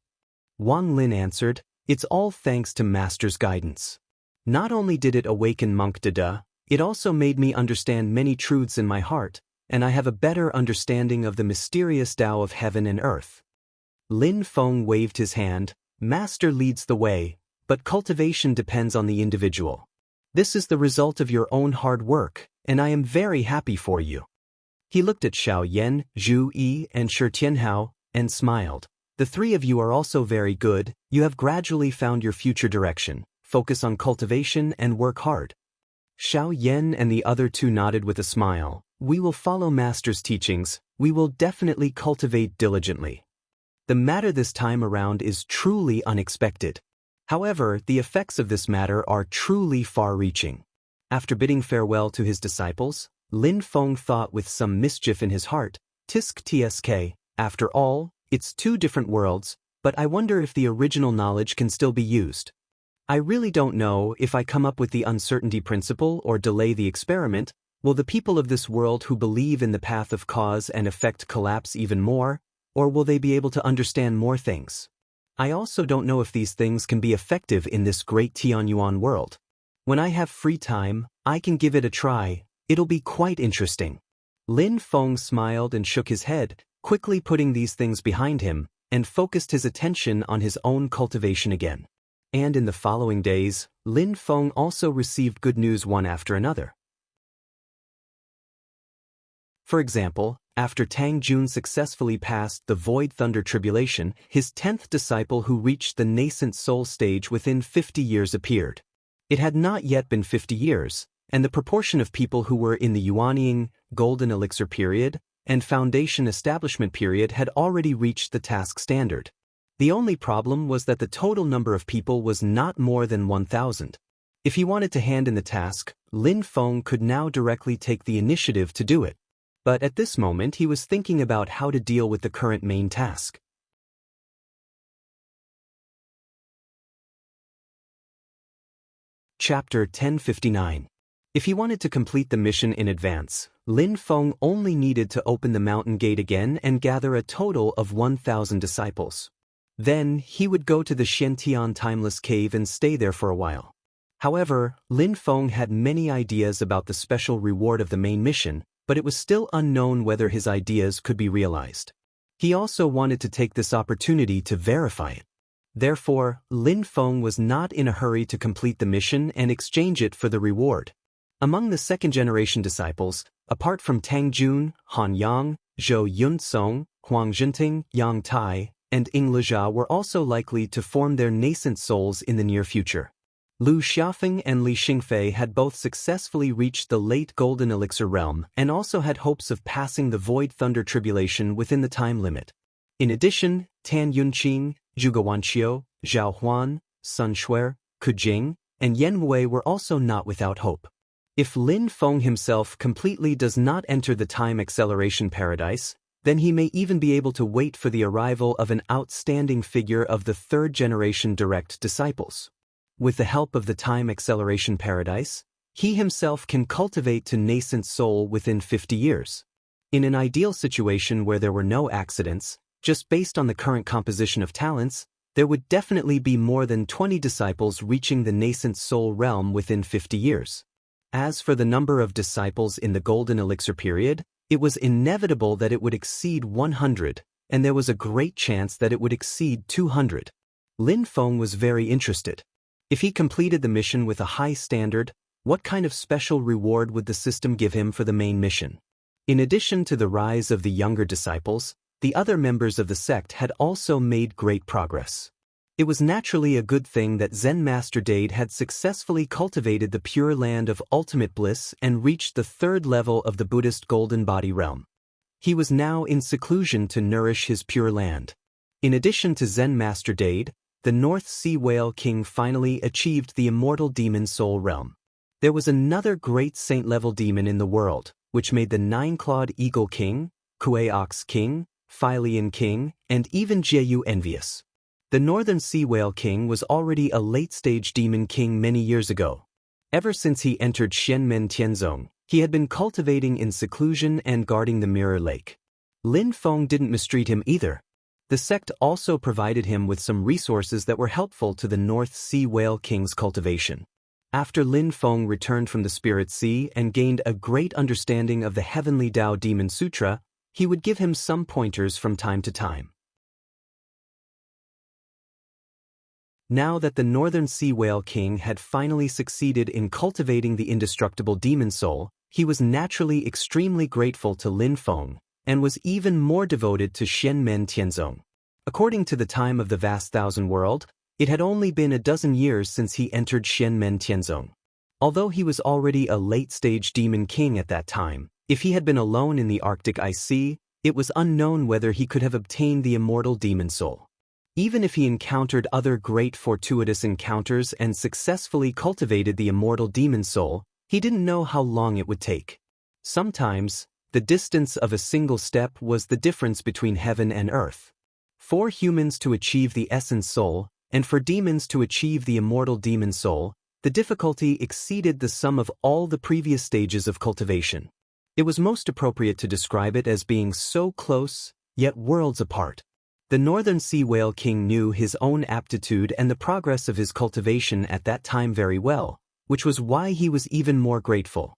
Wang Lin answered, it's all thanks to Master's guidance. Not only did it awaken Monk de De, it also made me understand many truths in my heart, and I have a better understanding of the mysterious Tao of heaven and earth. Lin Feng waved his hand. Master leads the way, but cultivation depends on the individual. This is the result of your own hard work, and I am very happy for you. He looked at Xiao Yan, Zhu Yi, and Shi Tianhao, and smiled. The 3 of you are also very good. You have gradually found your future direction. Focus on cultivation and work hard. Xiao Yan and the other 2 nodded with a smile. We will follow Master's teachings. We will definitely cultivate diligently. The matter this time around is truly unexpected. However, the effects of this matter are truly far-reaching. After bidding farewell to his disciples, Lin Feng thought with some mischief in his heart, Tisk tsk, after all, it's 2 different worlds, but I wonder if the original knowledge can still be used. I really don't know if I come up with the uncertainty principle or delay the experiment, will the people of this world who believe in the path of cause and effect collapse even more, or will they be able to understand more things? I also don't know if these things can be effective in this great Tianyuan world. When I have free time, I can give it a try. It'll be quite interesting. Lin Feng smiled and shook his head, quickly putting these things behind him, and focused his attention on his own cultivation again. And in the following days, Lin Feng also received good news one after another. For example, after Tang Jun successfully passed the Void Thunder Tribulation, his 10th disciple who reached the nascent soul stage within 50 years appeared. It had not yet been 50 years, and the proportion of people who were in the Yuanying Golden Elixir period and foundation establishment period had already reached the task standard. The only problem was that the total number of people was not more than 1,000. If he wanted to hand in the task, Lin Feng could now directly take the initiative to do it. But at this moment he was thinking about how to deal with the current main task. Chapter 1059. If he wanted to complete the mission in advance, Lin Feng only needed to open the mountain gate again and gather a total of 1,000 disciples. Then, he would go to the Xiantian Timeless Cave and stay there for a while. However, Lin Feng had many ideas about the special reward of the main mission, but it was still unknown whether his ideas could be realized. He also wanted to take this opportunity to verify it. Therefore, Lin Feng was not in a hurry to complete the mission and exchange it for the reward. Among the second-generation disciples, apart from Tang Jun, Han Yang, Zhou Yunsong, Huang Zhenting, Yang Tai, and Ying Lejia were also likely to form their nascent souls in the near future. Lu Xiaofeng and Li Xingfei had both successfully reached the late Golden Elixir realm and also had hopes of passing the Void Thunder Tribulation within the time limit. In addition, Tan Yunqing, Zhuge Wanqiu, Zhao Huan, Sun Shuer, Ku Jing, and Yen Wei were also not without hope. If Lin Feng himself completely does not enter the time acceleration paradise, then he may even be able to wait for the arrival of an outstanding figure of the third-generation direct disciples. With the help of the time acceleration paradise, he himself can cultivate to nascent soul within 50 years. In an ideal situation where there were no accidents, just based on the current composition of talents, there would definitely be more than 20 disciples reaching the nascent soul realm within 50 years. As for the number of disciples in the Golden Elixir period, it was inevitable that it would exceed 100, and there was a great chance that it would exceed 200. Lin Feng was very interested. If he completed the mission with a high standard, what kind of special reward would the system give him for the main mission? In addition to the rise of the younger disciples, the other members of the sect had also made great progress. It was naturally a good thing that Zen Master Dade had successfully cultivated the Pure Land of Ultimate Bliss and reached the third level of the Buddhist Golden Body realm. He was now in seclusion to nourish his Pure Land. In addition to Zen Master Dade, the North Sea Whale King finally achieved the immortal demon soul realm. There was another great saint-level demon in the world, which made the Nine-Clawed Eagle King, Kuei Ox King, Philian King, and even Jieyu envious. The Northern Sea Whale King was already a late-stage demon king many years ago. Ever since he entered Shenmen Tianzong, he had been cultivating in seclusion and guarding the Mirror Lake. Lin Feng didn't mistreat him either. The sect also provided him with some resources that were helpful to the North Sea Whale King's cultivation. After Lin Feng returned from the Spirit Sea and gained a great understanding of the Heavenly Tao Demon Sutra, he would give him some pointers from time to time. Now that the Northern Sea Whale King had finally succeeded in cultivating the indestructible demon soul, he was naturally extremely grateful to Lin Feng, and was even more devoted to Shenmen Tianzong. According to the time of the vast thousand world, it had only been a dozen years since he entered Shenmen Tianzong. Although he was already a late-stage demon king at that time, if he had been alone in the Arctic Ice Sea, it was unknown whether he could have obtained the immortal demon soul. Even if he encountered other great fortuitous encounters and successfully cultivated the immortal demon soul, he didn't know how long it would take. Sometimes, the distance of a single step was the difference between heaven and earth. For humans to achieve the essence soul, and for demons to achieve the immortal demon soul, the difficulty exceeded the sum of all the previous stages of cultivation. It was most appropriate to describe it as being so close, yet worlds apart. The Northern Sea Whale King knew his own aptitude and the progress of his cultivation at that time very well, which was why he was even more grateful.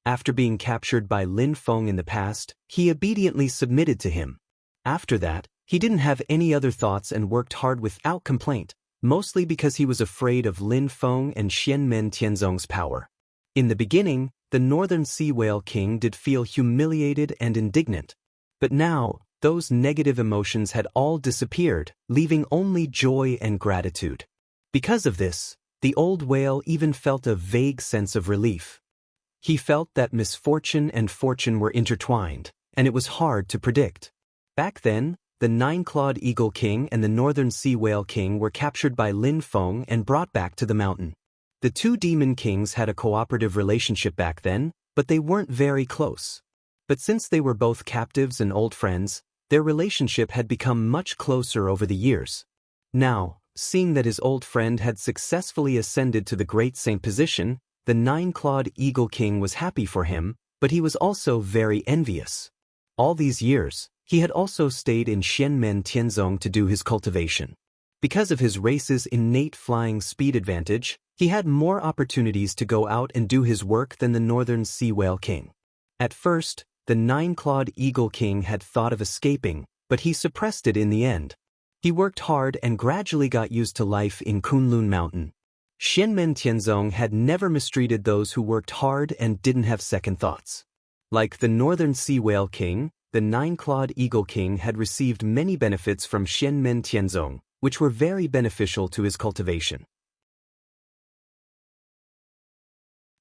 After being captured by Lin Feng in the past, he obediently submitted to him. After that, he didn't have any other thoughts and worked hard without complaint, mostly because he was afraid of Lin Feng and Shenmen Tianzong's power. In the beginning, the Northern Sea Whale King did feel humiliated and indignant. But now, those negative emotions had all disappeared, leaving only joy and gratitude. Because of this, the old whale even felt a vague sense of relief. He felt that misfortune and fortune were intertwined, and it was hard to predict. Back then, the nine-clawed eagle king and the northern sea whale king were captured by Lin Feng and brought back to the mountain. The two demon kings had a cooperative relationship back then, but they weren't very close. But since they were both captives and old friends, their relationship had become much closer over the years. Now, seeing that his old friend had successfully ascended to the great saint position, the nine-clawed eagle king was happy for him, but he was also very envious. All these years, he had also stayed in Xianmen Tianzong to do his cultivation. Because of his race's innate flying speed advantage, he had more opportunities to go out and do his work than the northern sea whale king. At first, the nine-clawed eagle king had thought of escaping, but he suppressed it in the end. He worked hard and gradually got used to life in Kunlun Mountain. Xianmen Tianzong had never mistreated those who worked hard and didn't have second thoughts. Like the northern sea whale king, the nine-clawed eagle king had received many benefits from Xianmen Tianzong, which were very beneficial to his cultivation.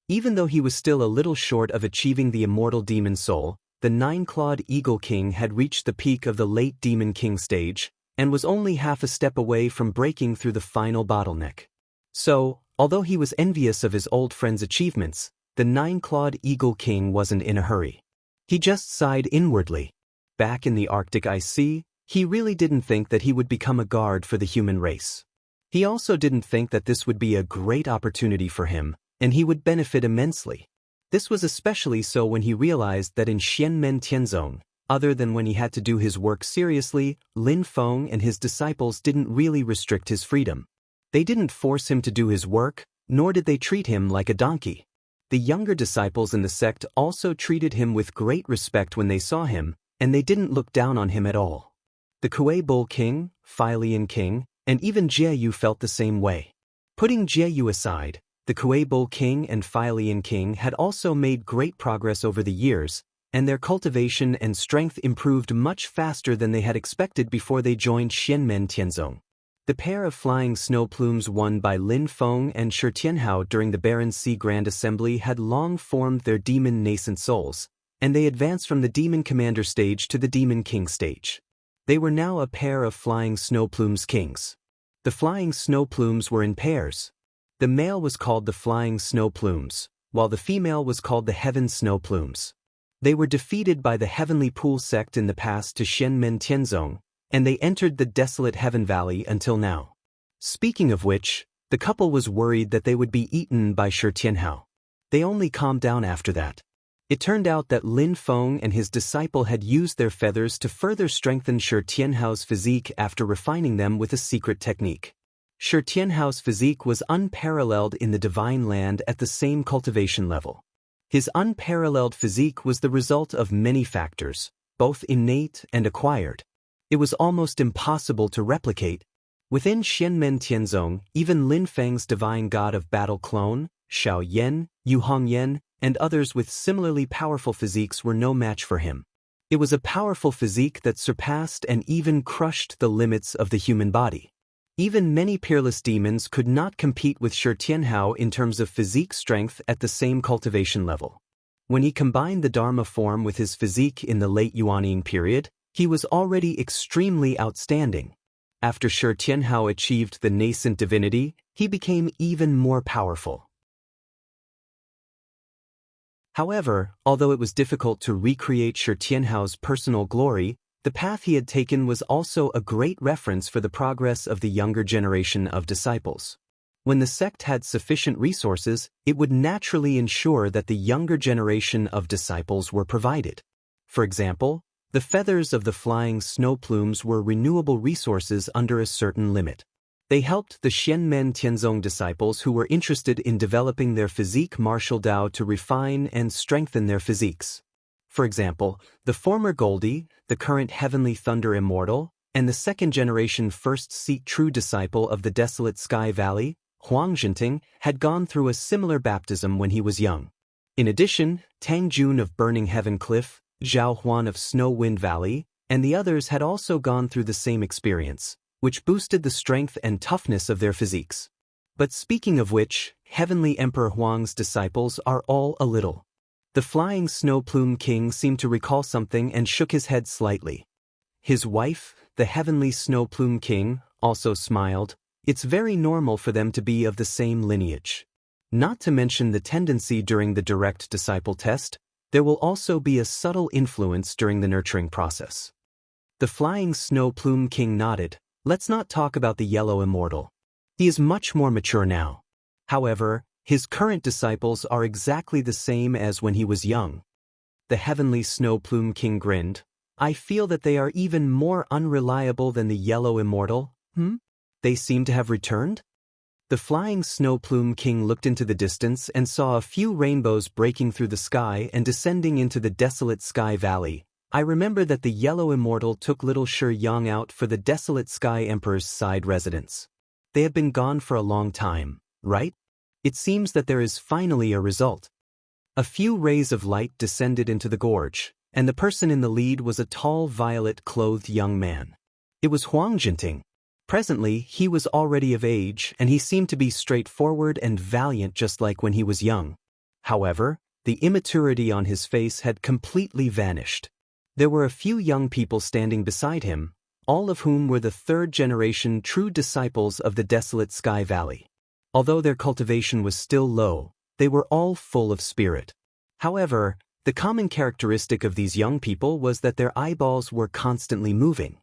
Even though he was still a little short of achieving the immortal demon soul, the nine-clawed eagle king had reached the peak of the late demon king stage, and was only half a step away from breaking through the final bottleneck. So, although he was envious of his old friend's achievements, the nine-clawed eagle king wasn't in a hurry. He just sighed inwardly. Back in the Arctic ice sea, he really didn't think that he would become a guard for the human race. He also didn't think that this would be a great opportunity for him, and he would benefit immensely. This was especially so when he realized that in Xianmen Tianzong, other than when he had to do his work seriously, Lin Feng and his disciples didn't really restrict his freedom. They didn't force him to do his work, nor did they treat him like a donkey. The younger disciples in the sect also treated him with great respect when they saw him, and they didn't look down on him at all. The Kuei Bull King, Philian King, and even Jieyu felt the same way. Putting Jieyu aside, the Kuei Bull King and Philian King had also made great progress over the years, and their cultivation and strength improved much faster than they had expected before they joined Xianmen Tianzong. The pair of flying snow plumes won by Lin Feng and Shi Tianhao during the Barren Sea Grand Assembly had long formed their demon nascent souls, and they advanced from the demon commander stage to the demon king stage. They were now a pair of flying snow plumes kings. The flying snow plumes were in pairs. The male was called the flying snow plumes, while the female was called the heaven snow plumes. They were defeated by the Heavenly Pool sect in the past to Xianmen Tianzong, and they entered the desolate Heaven Valley until now. Speaking of which, the couple was worried that they would be eaten by Shi Tianhao. They only calmed down after that. It turned out that Lin Feng and his disciple had used their feathers to further strengthen Shi Tianhao's physique after refining them with a secret technique. Shi Tianhao's physique was unparalleled in the Divine Land at the same cultivation level. His unparalleled physique was the result of many factors, both innate and acquired. It was almost impossible to replicate. Within Xianmen Tianzong, even Lin Feng's divine god of battle clone, Xiao Yan, Yu Hongyan, and others with similarly powerful physiques were no match for him. It was a powerful physique that surpassed and even crushed the limits of the human body. Even many peerless demons could not compete with Shi Tianhao in terms of physique strength at the same cultivation level. When he combined the Dharma form with his physique in the late Yuanying period, he was already extremely outstanding. After Shi Tianhao achieved the nascent divinity, he became even more powerful. However, although it was difficult to recreate Shi Tianhao's personal glory, the path he had taken was also a great reference for the progress of the younger generation of disciples. When the sect had sufficient resources, it would naturally ensure that the younger generation of disciples were provided. For example, the feathers of the flying snow plumes were renewable resources under a certain limit. They helped the Xianmen Tianzong disciples who were interested in developing their physique martial Dao to refine and strengthen their physiques. For example, the former Goldie, the current Heavenly Thunder Immortal, and the second-generation First Seat True disciple of the Desolate Sky Valley, Huang Jinting, had gone through a similar baptism when he was young. In addition, Tang Jun of Burning Heaven Cliff, Zhao Huan of Snow Wind Valley, and the others had also gone through the same experience, which boosted the strength and toughness of their physiques. But speaking of which, Heavenly Emperor Huang's disciples are all a little. The flying snow plume king seemed to recall something and shook his head slightly. His wife, the heavenly snow plume king, also smiled. It's very normal for them to be of the same lineage. Not to mention the tendency during the direct disciple test, there will also be a subtle influence during the nurturing process. The flying snow plume king nodded. Let's not talk about the yellow immortal. He is much more mature now. However, his current disciples are exactly the same as when he was young. The heavenly snow plume king grinned. I feel that they are even more unreliable than the yellow immortal. They seem to have returned? The flying snow plume king looked into the distance and saw a few rainbows breaking through the sky and descending into the desolate sky valley. I remember that the yellow immortal took little Shi Yang out for the desolate sky emperor's side residence. They have been gone for a long time, right? It seems that there is finally a result. A few rays of light descended into the gorge, and the person in the lead was a tall violet-clothed young man. It was Huang Jinting. Presently, he was already of age, and he seemed to be straightforward and valiant just like when he was young. However, the immaturity on his face had completely vanished. There were a few young people standing beside him, all of whom were the third-generation true disciples of the desolate Sky Valley. Although their cultivation was still low, they were all full of spirit. However, the common characteristic of these young people was that their eyeballs were constantly moving.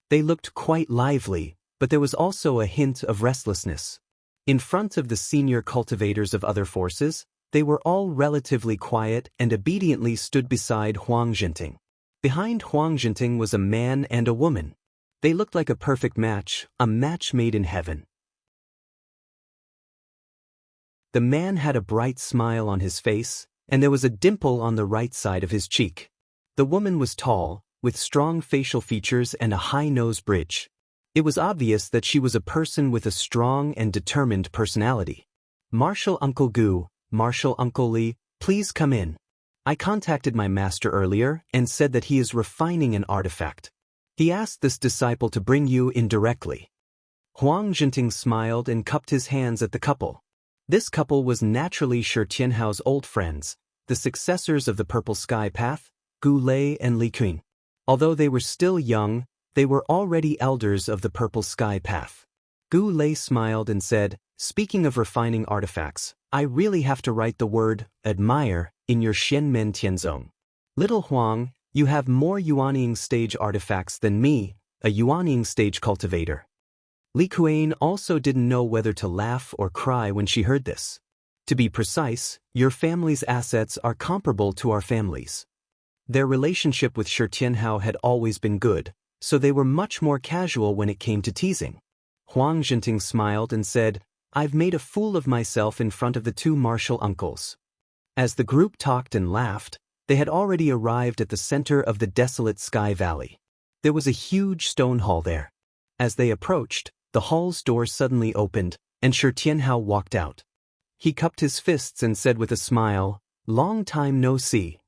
They looked quite lively, but there was also a hint of restlessness. In front of the senior cultivators of other forces, they were all relatively quiet and obediently stood beside Huang Jinting. Behind Huang Jinting was a man and a woman. They looked like a perfect match, a match made in heaven. The man had a bright smile on his face, and there was a dimple on the right side of his cheek. The woman was tall, with strong facial features and a high nose bridge. It was obvious that she was a person with a strong and determined personality. Marshal Uncle Gu, Marshal Uncle Li, please come in. I contacted my master earlier and said that he is refining an artifact. He asked this disciple to bring you in directly. Huang Jinting smiled and cupped his hands at the couple. This couple was naturally Shi Tianhao's old friends, the successors of the Purple Sky Path, Gu Lei and Li Qun. Although they were still young, they were already elders of the Purple Sky Path. Gu Lei smiled and said, speaking of refining artifacts, I really have to write the word, admire, in your Xianmen Tianzong. Little Huang, you have more Yuanying stage artifacts than me, a Yuanying stage cultivator. Li Qun also didn't know whether to laugh or cry when she heard this. To be precise, your family's assets are comparable to our family's. Their relationship with Shi Tianhao had always been good, so they were much more casual when it came to teasing. Huang Jinting smiled and said, I've made a fool of myself in front of the two martial uncles. As the group talked and laughed, they had already arrived at the center of the desolate Sky Valley. There was a huge stone hall there. As they approached, the hall's door suddenly opened, and Shi Tianhao walked out. He cupped his fists and said with a smile, long time no see.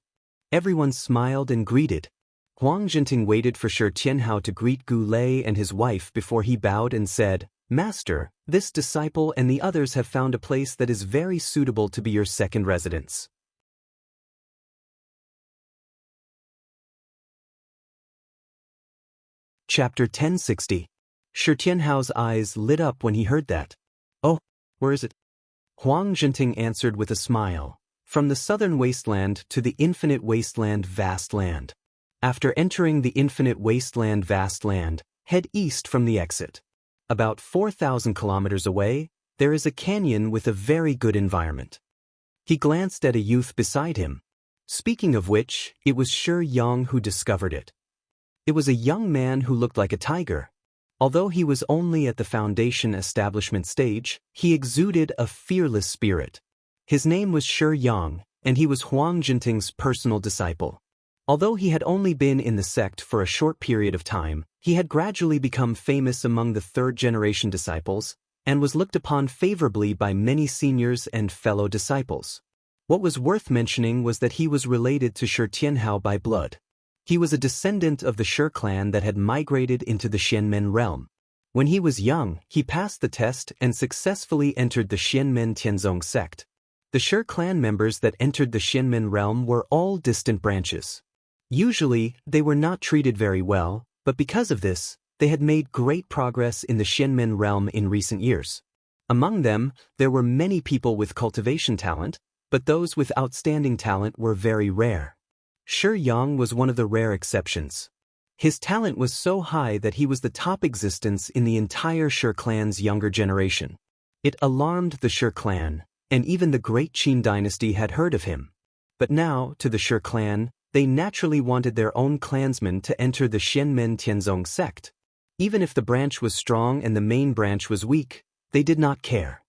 Everyone smiled and greeted. Huang Jinting waited for Shi Tianhao to greet Gu Lei and his wife before he bowed and said, Master, this disciple and the others have found a place that is very suitable to be your second residence. Chapter 1060. Shi Tianhao's eyes lit up when he heard that. Oh, where is it? Huang Jinting answered with a smile. From the southern wasteland to the infinite wasteland vast land. After entering the infinite wasteland vast land, head east from the exit. About 4,000 kilometers away, there is a canyon with a very good environment. He glanced at a youth beside him. Speaking of which, it was Shi Yang who discovered it. It was a young man who looked like a tiger. Although he was only at the foundation establishment stage, he exuded a fearless spirit. His name was Shi Yang, and he was Huang Jinting's personal disciple. Although he had only been in the sect for a short period of time, he had gradually become famous among the third-generation disciples, and was looked upon favorably by many seniors and fellow disciples. What was worth mentioning was that he was related to Shi Tianhao by blood. He was a descendant of the Shi clan that had migrated into the Xianmen realm. When he was young, he passed the test and successfully entered the Xianmen Tianzong sect. The Sher clan members that entered the Xianmen realm were all distant branches. Usually, they were not treated very well, but because of this, they had made great progress in the Xianmen realm in recent years. Among them, there were many people with cultivation talent, but those with outstanding talent were very rare. Shi Yang was one of the rare exceptions. His talent was so high that he was the top existence in the entire Shi clan's younger generation. It alarmed the Shi clan, and even the great Qin dynasty had heard of him. But now, to the Shi clan, they naturally wanted their own clansmen to enter the Xianmen Tianzong sect. Even if the branch was strong and the main branch was weak, they did not care.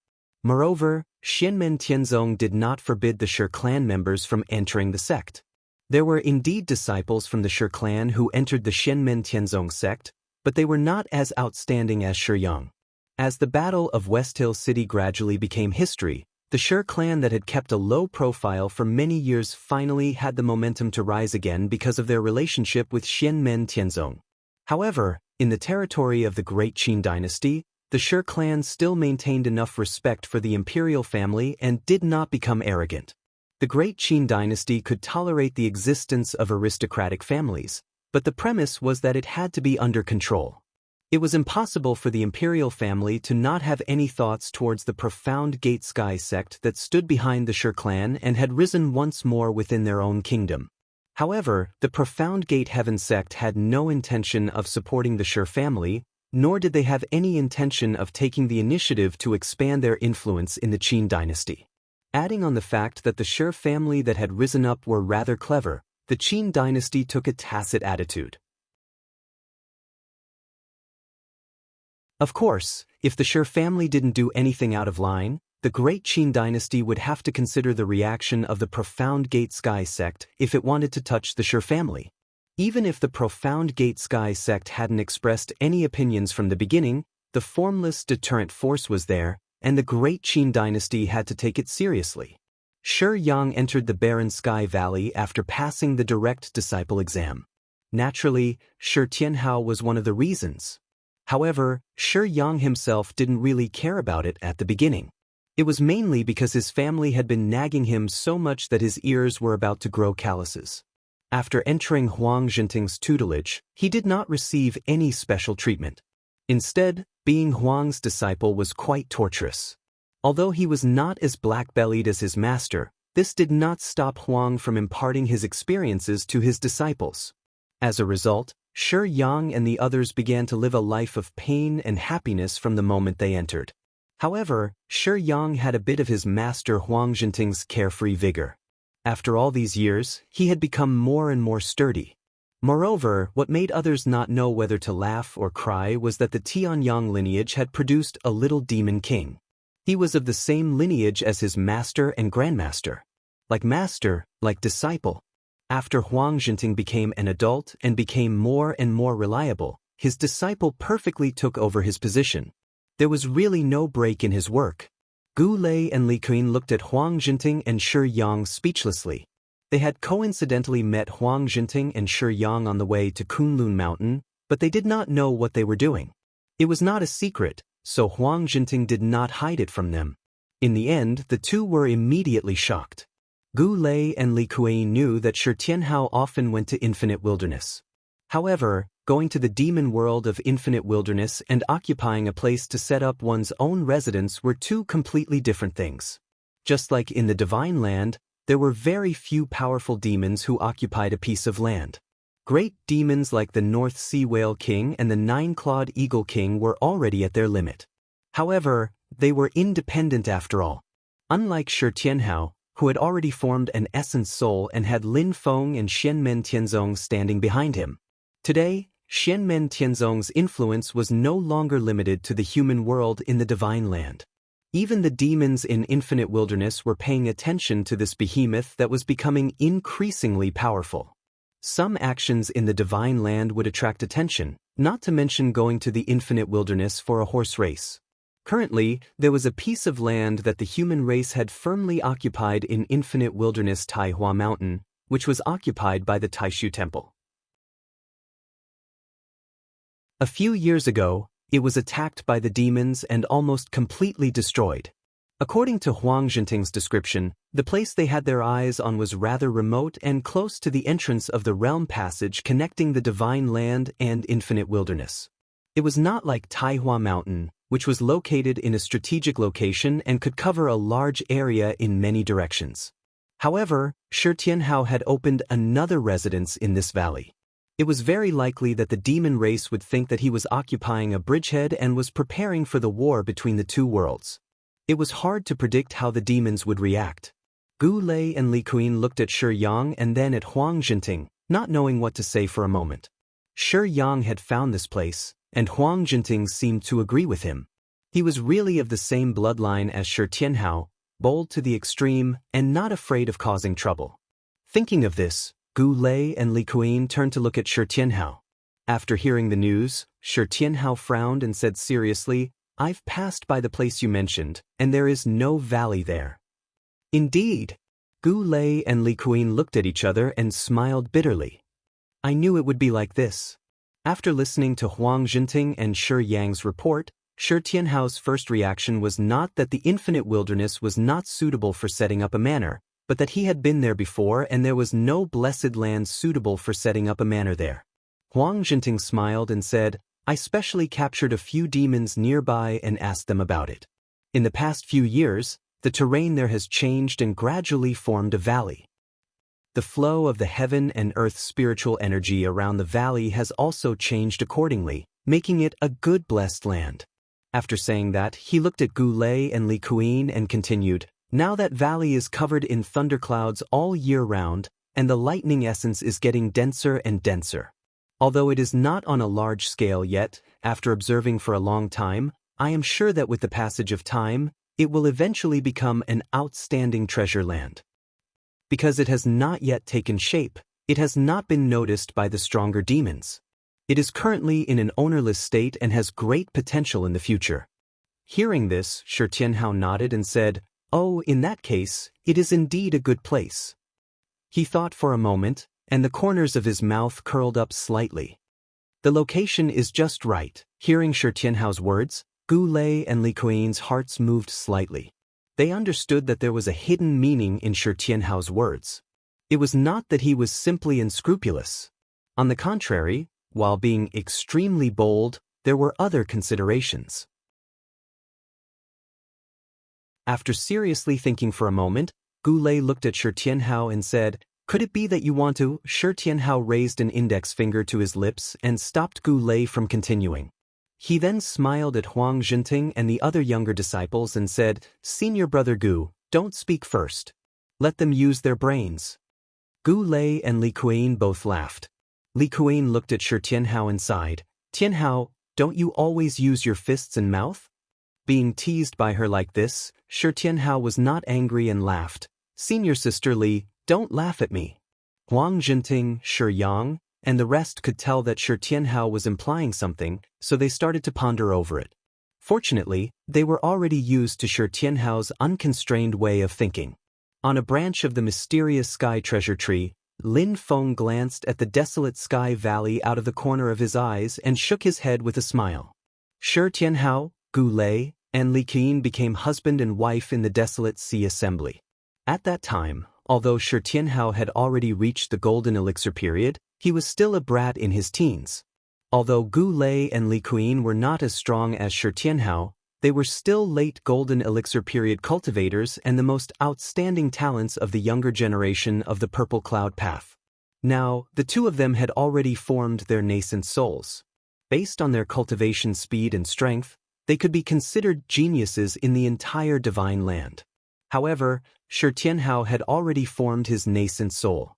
Moreover, Xianmen Tianzong did not forbid the Shi clan members from entering the sect. There were indeed disciples from the Shi clan who entered the Xianmen Tianzong sect, but they were not as outstanding as Shi Yang. As the Battle of West Hill City gradually became history, the Shi clan that had kept a low profile for many years finally had the momentum to rise again because of their relationship with Xianmen Tianzong. However, in the territory of the Great Qin dynasty, the Shi clan still maintained enough respect for the imperial family and did not become arrogant. The Great Qin dynasty could tolerate the existence of aristocratic families, but the premise was that it had to be under control. It was impossible for the imperial family to not have any thoughts towards the profound Gate Sky sect that stood behind the Shi clan and had risen once more within their own kingdom. However, the profound Gate Heaven sect had no intention of supporting the Shi family, nor did they have any intention of taking the initiative to expand their influence in the Qin dynasty. Adding on the fact that the Shi family that had risen up were rather clever, the Qin dynasty took a tacit attitude. Of course, if the Shi family didn't do anything out of line, the Great Qin dynasty would have to consider the reaction of the profound Gate Sky sect if it wanted to touch the Shi family. Even if the profound Gate Sky sect hadn't expressed any opinions from the beginning, the formless deterrent force was there, and the Great Qin dynasty had to take it seriously. Shi Yang entered the barren Sky Valley after passing the direct disciple exam. Naturally, Shi Tianhao was one of the reasons. However, Shi Yang himself didn't really care about it at the beginning. It was mainly because his family had been nagging him so much that his ears were about to grow calluses. After entering Huang Zhenting's tutelage, he did not receive any special treatment. Instead, being Huang's disciple was quite torturous. Although he was not as black-bellied as his master, this did not stop Huang from imparting his experiences to his disciples. As a result, Shi Yang and the others began to live a life of pain and happiness from the moment they entered. However, Shi Yang had a bit of his master Huang Zhenting's carefree vigor. After all these years, he had become more and more sturdy. Moreover, what made others not know whether to laugh or cry was that the Tianyang lineage had produced a little demon king. He was of the same lineage as his master and grandmaster. Like master, like disciple. After Huang Zhenting became an adult and became more and more reliable, his disciple perfectly took over his position. There was really no break in his work. Gu Lei and Li Qin looked at Huang Zhenting and Shi Yang speechlessly. They had coincidentally met Huang Zhenting and Shi Yang on the way to Kunlun Mountain, but they did not know what they were doing. It was not a secret, so Huang Zhenting did not hide it from them. In the end, the two were immediately shocked. Gu Lei and Li Kui knew that Shi Tianhao often went to Infinite Wilderness. However, going to the demon world of Infinite Wilderness and occupying a place to set up one's own residence were two completely different things. Just like in the Divine Land, there were very few powerful demons who occupied a piece of land. Great demons like the North Sea Whale King and the Nine-Clawed Eagle King were already at their limit. However, they were independent after all. Unlike Shi Tianhao, who had already formed an essence soul and had Lin Feng and Xianmen Tianzong standing behind him. Today, Xianmen Tianzong's influence was no longer limited to the human world in the Divine Land. Even the demons in Infinite Wilderness were paying attention to this behemoth that was becoming increasingly powerful. Some actions in the Divine Land would attract attention, not to mention going to the Infinite Wilderness for a horse race. Currently, there was a piece of land that the human race had firmly occupied in Infinite Wilderness Taihua Mountain, which was occupied by the Taishu Temple. A few years ago, it was attacked by the demons and almost completely destroyed. According to Huang Jinting's description, the place they had their eyes on was rather remote and close to the entrance of the realm passage connecting the divine land and infinite wilderness. It was not like Taihua Mountain, which was located in a strategic location and could cover a large area in many directions. However, Shi Tianhao had opened another residence in this valley. It was very likely that the demon race would think that he was occupying a bridgehead and was preparing for the war between the two worlds. It was hard to predict how the demons would react. Gu Lei and Li Kuan looked at Shi Yang and then at Huang Jinting, not knowing what to say for a moment. Shi Yang had found this place, and Huang Jinting seemed to agree with him. He was really of the same bloodline as Shi Tianhao, bold to the extreme and not afraid of causing trouble. Thinking of this, Gu Lei and Li Kuan turned to look at Shi Tianhao. After hearing the news, Shi Tianhao frowned and said seriously, "I've passed by the place you mentioned, and there is no valley there." Indeed. Gu Lei and Li Kuan looked at each other and smiled bitterly. I knew it would be like this. After listening to Huang Jinting and Shi Yang's report, Shi Tianhao's first reaction was not that the infinite wilderness was not suitable for setting up a manor, but that he had been there before and there was no blessed land suitable for setting up a manor there. Huang Jinting smiled and said, "I specially captured a few demons nearby and asked them about it. In the past few years, the terrain there has changed and gradually formed a valley. The flow of the heaven and earth spiritual energy around the valley has also changed accordingly, making it a good blessed land." After saying that, he looked at Gu Lei and Li Kuan and continued, "Now that valley is covered in thunderclouds all year round, and the lightning essence is getting denser and denser. Although it is not on a large scale yet, after observing for a long time, I am sure that with the passage of time, it will eventually become an outstanding treasure land. Because it has not yet taken shape, it has not been noticed by the stronger demons. It is currently in an ownerless state and has great potential in the future." Hearing this, Shi Tianhao nodded and said, "Oh, in that case, it is indeed a good place." He thought for a moment, and the corners of his mouth curled up slightly. The location is just right. Hearing Shi Tianhao's words, Gu Lei and Li Kuan's hearts moved slightly. They understood that there was a hidden meaning in Shi Tianhao's words. It was not that he was simply unscrupulous. On the contrary, while being extremely bold, there were other considerations. After seriously thinking for a moment, Gu Lei looked at Shi Tianhao and said, "Could it be that you want to?" Shi Tianhao raised an index finger to his lips and stopped Gu Lei from continuing. He then smiled at Huang Jinting and the other younger disciples and said, "Senior brother Gu, don't speak first. Let them use their brains." Gu Lei and Li Kuan both laughed. Li Kuan looked at Shi Tianhao and sighed. "Tianhao, don't you always use your fists and mouth?" Being teased by her like this, Shi Tianhao was not angry and laughed. "Senior sister Li, don't laugh at me." Huang Jinting, Shi Yang, and the rest could tell that Shi Tianhao was implying something, so they started to ponder over it. Fortunately, they were already used to Shi Tianhao's unconstrained way of thinking. On a branch of the mysterious sky treasure tree, Lin Feng glanced at the desolate sky valley out of the corner of his eyes and shook his head with a smile. Shi Tianhao, Gu Lei, and Li Kuan became husband and wife in the desolate sea assembly. At that time, although Shi Tianhao had already reached the golden elixir period, he was still a brat in his teens. Although Gu Lei and Li Kuan were not as strong as Shi Tianhao, they were still late golden elixir period cultivators and the most outstanding talents of the younger generation of the Purple Cloud Path. Now, the two of them had already formed their nascent souls. Based on their cultivation speed and strength, they could be considered geniuses in the entire divine land. However, Shi Tianhao had already formed his nascent soul.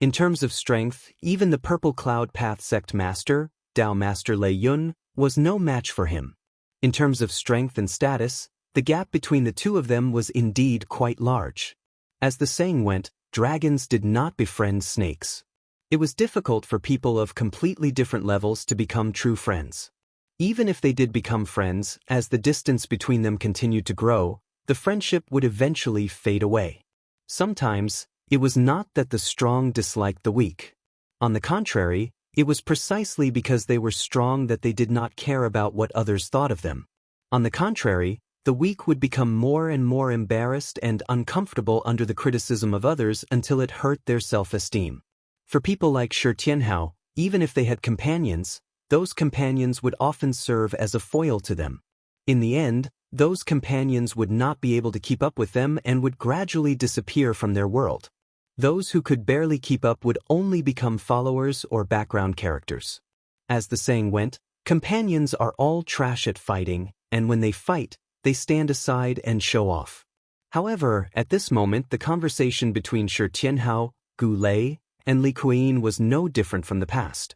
In terms of strength, even the Purple Cloud Path sect master, Dao Master Lei Yun, was no match for him. In terms of strength and status, the gap between the two of them was indeed quite large. As the saying went, dragons did not befriend snakes. It was difficult for people of completely different levels to become true friends. Even if they did become friends, as the distance between them continued to grow, the friendship would eventually fade away. Sometimes, it was not that the strong disliked the weak. On the contrary, it was precisely because they were strong that they did not care about what others thought of them. On the contrary, The weak would become more and more embarrassed and uncomfortable under the criticism of others until it hurt their self-esteem. For people like Shi Tianhao, even if they had companions, those companions would often serve as a foil to them. In the end, those companions would not be able to keep up with them and would gradually disappear from their world. Those who could barely keep up would only become followers or background characters. As the saying went, companions are all trash at fighting, and when they fight, they stand aside and show off. However, at this moment the conversation between Shi Tianhao, Gu Lei, and Li Kuyin was no different from the past.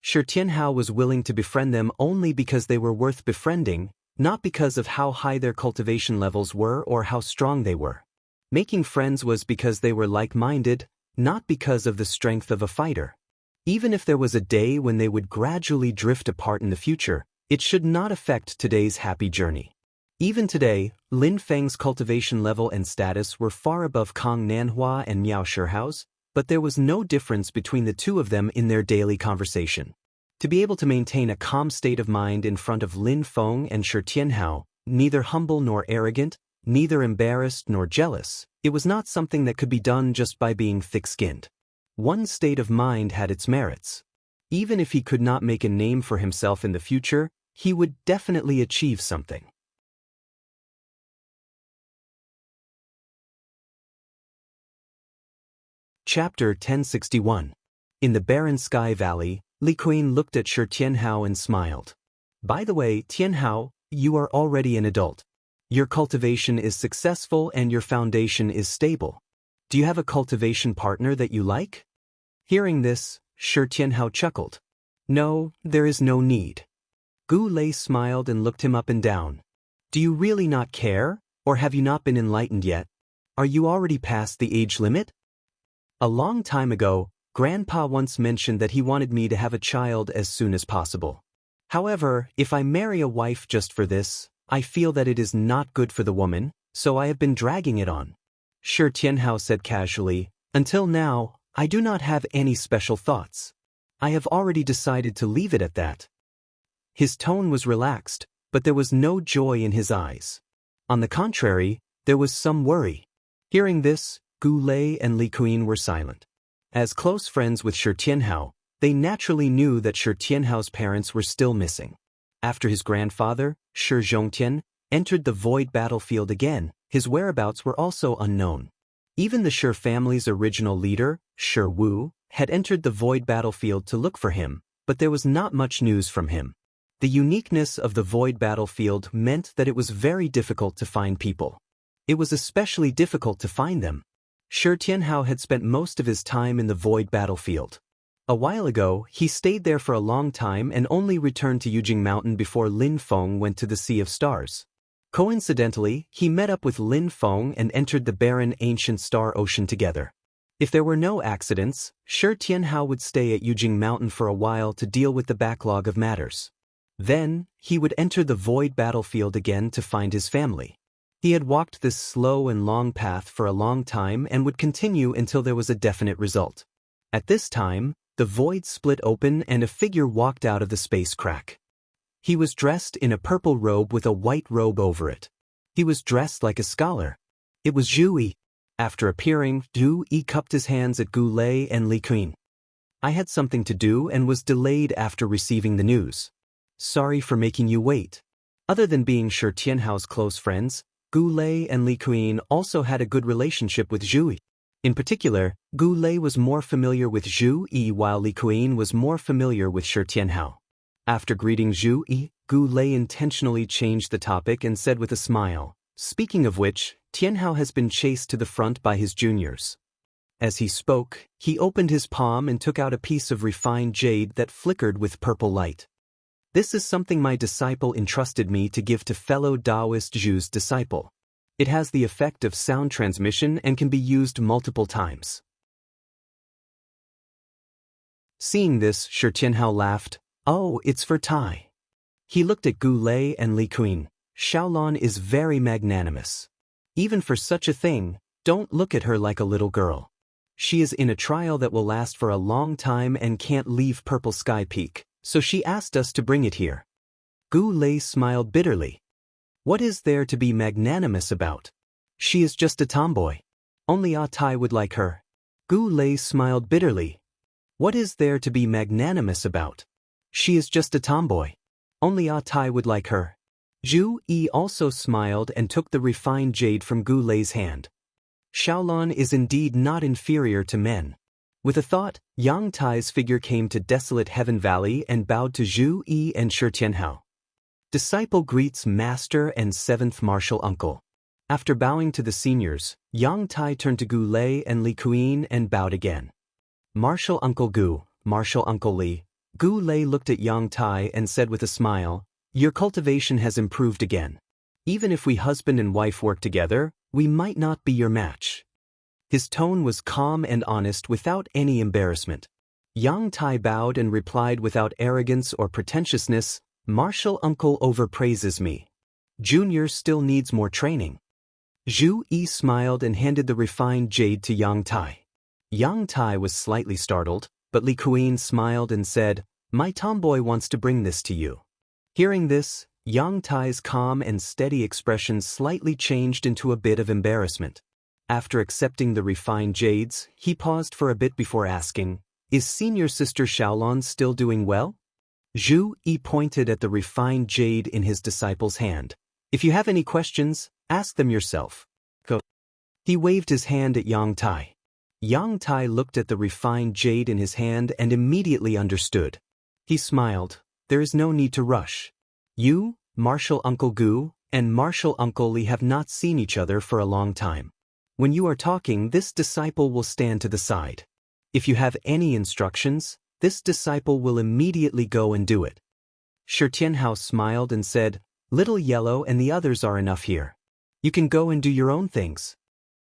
Shi Tianhao was willing to befriend them only because they were worth befriending, not because of how high their cultivation levels were or how strong they were. Making friends was because they were like-minded, not because of the strength of a fighter. Even if there was a day when they would gradually drift apart in the future, it should not affect today's happy journey. Even today, Lin Feng's cultivation level and status were far above Kang Nanhua and Miao Shihao's, but there was no difference between the two of them in their daily conversation. To be able to maintain a calm state of mind in front of Lin Feng and Shi Tianhao, neither humble nor arrogant, neither embarrassed nor jealous, it was not something that could be done just by being thick-skinned. One state of mind had its merits. Even if he could not make a name for himself in the future, he would definitely achieve something. Chapter 1061. In the barren Sky Valley, Li Kuyin looked at Shi Tianhao and smiled. By the way, Tianhao, you are already an adult. Your cultivation is successful and your foundation is stable. Do you have a cultivation partner that you like? Hearing this, Shi Tianhao chuckled. No, there is no need. Gu Lei smiled and looked him up and down. Do you really not care, or have you not been enlightened yet? Are you already past the age limit? A long time ago, Grandpa once mentioned that he wanted me to have a child as soon as possible. However, if I marry a wife just for this, I feel that it is not good for the woman, so I have been dragging it on. Shi Tianhao said casually, until now, I do not have any special thoughts. I have already decided to leave it at that. His tone was relaxed, but there was no joy in his eyes. On the contrary, there was some worry. Hearing this, Gu Lei and Li Kuyin were silent. As close friends with Shi Tianhao, they naturally knew that Shi Tianhao's parents were still missing. After his grandfather, Shi Zhongtian, entered the void battlefield again, his whereabouts were also unknown. Even the Shi family's original leader, Shi Wu, had entered the void battlefield to look for him, but there was not much news from him. The uniqueness of the void battlefield meant that it was very difficult to find people. It was especially difficult to find them. Shi Tianhao had spent most of his time in the void battlefield. A while ago, he stayed there for a long time and only returned to Yujing Mountain before Lin Feng went to the Sea of Stars. Coincidentally, he met up with Lin Feng and entered the barren ancient star ocean together. If there were no accidents, Shi Tianhao would stay at Yujing Mountain for a while to deal with the backlog of matters. Then, he would enter the void battlefield again to find his family. He had walked this slow and long path for a long time and would continue until there was a definite result. At this time, the void split open and a figure walked out of the space crack. He was dressed in a purple robe with a white robe over it. He was dressed like a scholar. It was Zhu Yi. After appearing, Zhu Yi cupped his hands at Gu Lei and Li Kuyin. I had something to do and was delayed after receiving the news. Sorry for making you wait. Other than being Shi Tianhao's close friends, Gu Lei and Li Kuyin also had a good relationship with Zhu Yi. In particular, Gu Lei was more familiar with Zhu Yi while Li Kuyin was more familiar with Shi Tianhao. After greeting Zhu Yi, Gu Lei intentionally changed the topic and said with a smile, speaking of which, Tianhao has been chased to the front by his juniors. As he spoke, he opened his palm and took out a piece of refined jade that flickered with purple light. This is something my disciple entrusted me to give to fellow Taoist Zhu's disciple. It has the effect of sound transmission and can be used multiple times. Seeing this, Shi Tianhao laughed. Oh, it's for Tai. He looked at Gu Lei and Li Kuyin. Xiaolon is very magnanimous. Even for such a thing, don't look at her like a little girl. She is in a trial that will last for a long time and can't leave Purple Sky Peak, so she asked us to bring it here. Gu Lei smiled bitterly. What is there to be magnanimous about? She is just a tomboy. Only Ah Tai would like her. Gu Lei smiled bitterly. What is there to be magnanimous about? She is just a tomboy. Only Ah Tai would like her. Zhu Yi also smiled and took the refined jade from Gu Lei's hand. Xiaolon is indeed not inferior to men. With a thought, Yang Tai's figure came to desolate Heaven Valley and bowed to Zhu Yi and Shi Tianhao. Disciple greets master and seventh martial uncle. After bowing to the seniors, Yang Tai turned to Gu Lei and Li Kuyin and bowed again. Martial Uncle Gu, Martial Uncle Li. Gu Lei looked at Yang Tai and said with a smile, your cultivation has improved again. Even if we husband and wife work together, we might not be your match. His tone was calm and honest without any embarrassment. Yang Tai bowed and replied without arrogance or pretentiousness, Martial Uncle overpraises me. Junior still needs more training. Zhu Yi smiled and handed the refined jade to Yang Tai. Yang Tai was slightly startled, but Li Kuyin smiled and said, my tomboy wants to bring this to you. Hearing this, Yang Tai's calm and steady expression slightly changed into a bit of embarrassment. After accepting the refined jades, he paused for a bit before asking, is senior sister Xiaolon still doing well? Zhu Yi pointed at the refined jade in his disciple's hand. If you have any questions, ask them yourself. Go. He waved his hand at Yang Tai. Yang Tai looked at the refined jade in his hand and immediately understood. He smiled. There is no need to rush. You, Martial Uncle Gu, and Martial Uncle Li have not seen each other for a long time. When you are talking, this disciple will stand to the side. If you have any instructions, this disciple will immediately go and do it. Shi Tianhao smiled and said, Little Yellow and the others are enough here. You can go and do your own things.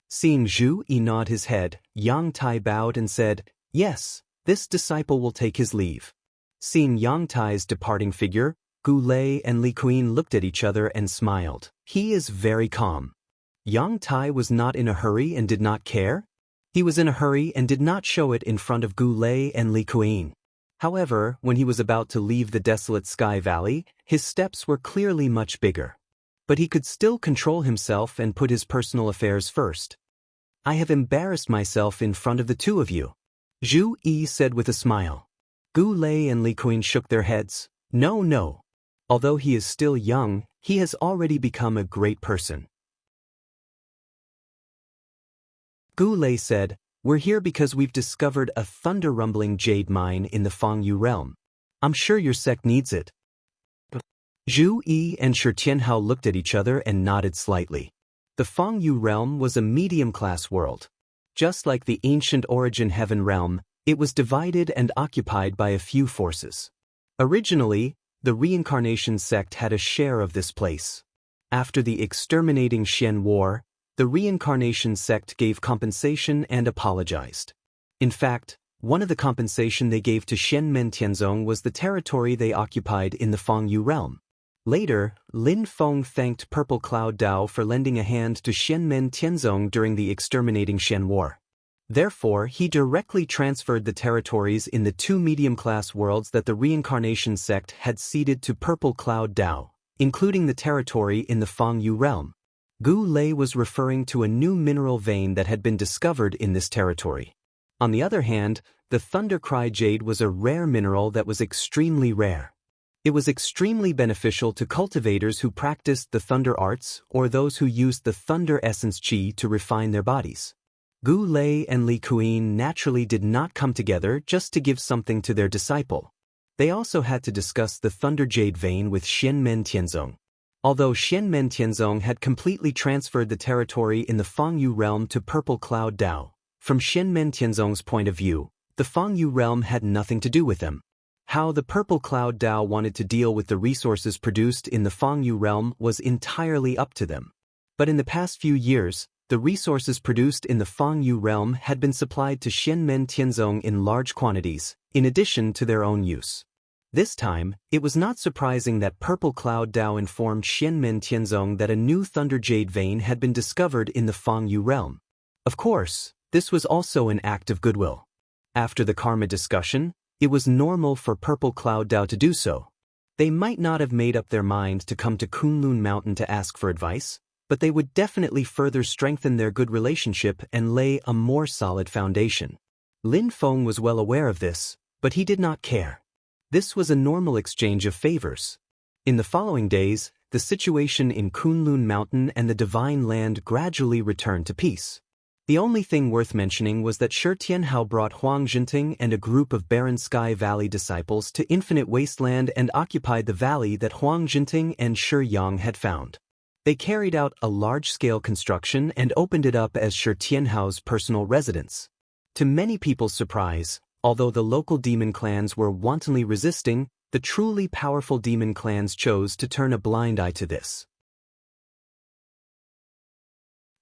Seeing Zhu Yi nod his head, Yang Tai bowed and said, yes, this disciple will take his leave. Seeing Yang Tai's departing figure, Gu Lei and Li Kuyin looked at each other and smiled. He is very calm. Yang Tai was not in a hurry and did not care. He was in a hurry and did not show it in front of Gu Lei and Li Kuyin. However, when he was about to leave the desolate Sky Valley, his steps were clearly much bigger. But he could still control himself and put his personal affairs first. I have embarrassed myself in front of the two of you, Zhu Yi said with a smile. Gu Lei and Li Kuyin shook their heads. No. Although he is still young, he has already become a great person. Gu Lei said, we're here because we've discovered a thunder-rumbling jade mine in the Fangyu realm. I'm sure your sect needs it. Zhu Yi and Shi Tianhao looked at each other and nodded slightly. The Fangyu realm was a medium-class world. Just like the ancient Origin Heaven realm, it was divided and occupied by a few forces. Originally, the Reincarnation sect had a share of this place. After the exterminating Xian War, the Reincarnation sect gave compensation and apologized. In fact, one of the compensation they gave to Shenmen Tianzong was the territory they occupied in the Fangyu realm. Later, Lin Feng thanked Purple Cloud Dao for lending a hand to Shenmen Tianzong during the exterminating Xian War. Therefore, he directly transferred the territories in the two medium-class worlds that the Reincarnation sect had ceded to Purple Cloud Dao, including the territory in the Fangyu realm. Gu Lei was referring to a new mineral vein that had been discovered in this territory. On the other hand, the Thunder Cry Jade was a rare mineral that was extremely rare. It was extremely beneficial to cultivators who practiced the thunder arts or those who used the thunder essence qi to refine their bodies. Gu Lei and Li Kuyin naturally did not come together just to give something to their disciple. They also had to discuss the Thunder Jade vein with Shenmen Tianzong. Although Shenmen Tianzong had completely transferred the territory in the Fangyu realm to Purple Cloud Dao, from Shenmen Tianzong's point of view, the Fangyu realm had nothing to do with them. How the Purple Cloud Dao wanted to deal with the resources produced in the Fangyu realm was entirely up to them. But in the past few years, the resources produced in the Fangyu realm had been supplied to Shenmen Tianzong in large quantities, in addition to their own use. This time, it was not surprising that Purple Cloud Dao informed Shenmen Tianzong that a new Thunder Jade vein had been discovered in the Fangyu realm. Of course, this was also an act of goodwill. After the karma discussion, it was normal for Purple Cloud Dao to do so. They might not have made up their mind to come to Kunlun Mountain to ask for advice, but they would definitely further strengthen their good relationship and lay a more solid foundation. Lin Feng was well aware of this, but he did not care. This was a normal exchange of favors. In the following days, the situation in Kunlun Mountain and the Divine Land gradually returned to peace. The only thing worth mentioning was that Shi Tianhao brought Huang Jinting and a group of Barren Sky Valley disciples to Infinite Wasteland and occupied the valley that Huang Jinting and Shi Yang had found. They carried out a large-scale construction and opened it up as Shi Tianhao's personal residence. To many people's surprise, although the local demon clans were wantonly resisting, the truly powerful demon clans chose to turn a blind eye to this.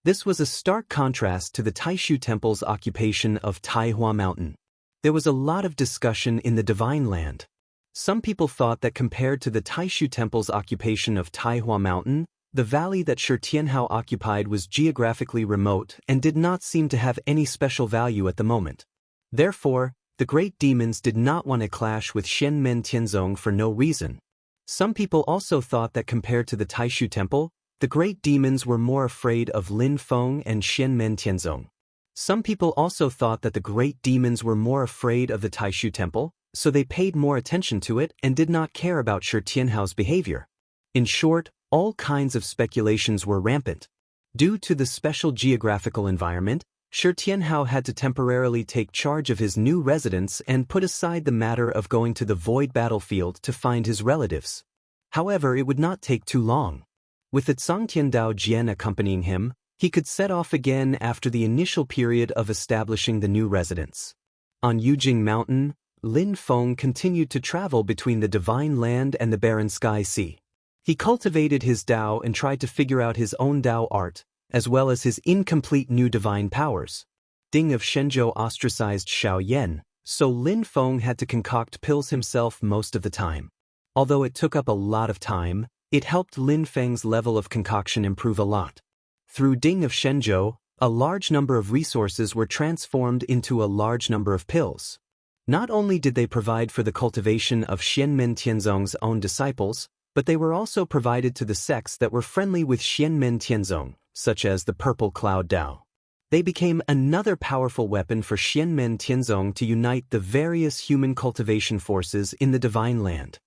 This was a stark contrast to the Taishu Temple's occupation of Taihua Mountain. There was a lot of discussion in the Divine Land. Some people thought that compared to the Taishu Temple's occupation of Taihua Mountain, the valley that Shi Tianhao occupied was geographically remote and did not seem to have any special value at the moment. Therefore, the great demons did not want to clash with Xianmen Tianzong for no reason. Some people also thought that compared to the Taishu Temple, the great demons were more afraid of Lin Feng and Xianmen Tianzong. Some people also thought that the great demons were more afraid of the Taishu Temple, so they paid more attention to it and did not care about Shi Tianhao's behavior. In short, all kinds of speculations were rampant. Due to the special geographical environment, Shi Tianhao had to temporarily take charge of his new residence and put aside the matter of going to the void battlefield to find his relatives. However, it would not take too long. With the Zhangtiandao Jian accompanying him, he could set off again after the initial period of establishing the new residence. On Yujing Mountain, Lin Feng continued to travel between the Divine Land and the Barren Sky Sea. He cultivated his Dao and tried to figure out his own Dao art, as well as his incomplete new divine powers. Ding of Shenzhou ostracized Xiao Yan, so Lin Feng had to concoct pills himself most of the time. Although it took up a lot of time, it helped Lin Feng's level of concoction improve a lot. Through Ding of Shenzhou, a large number of resources were transformed into a large number of pills. Not only did they provide for the cultivation of Xianmen Tianzong's own disciples, but they were also provided to the sects that were friendly with Xianmen Tianzong, such as the Purple Cloud Dao. They became another powerful weapon for Xianmen Tianzong to unite the various human cultivation forces in the Divine Land.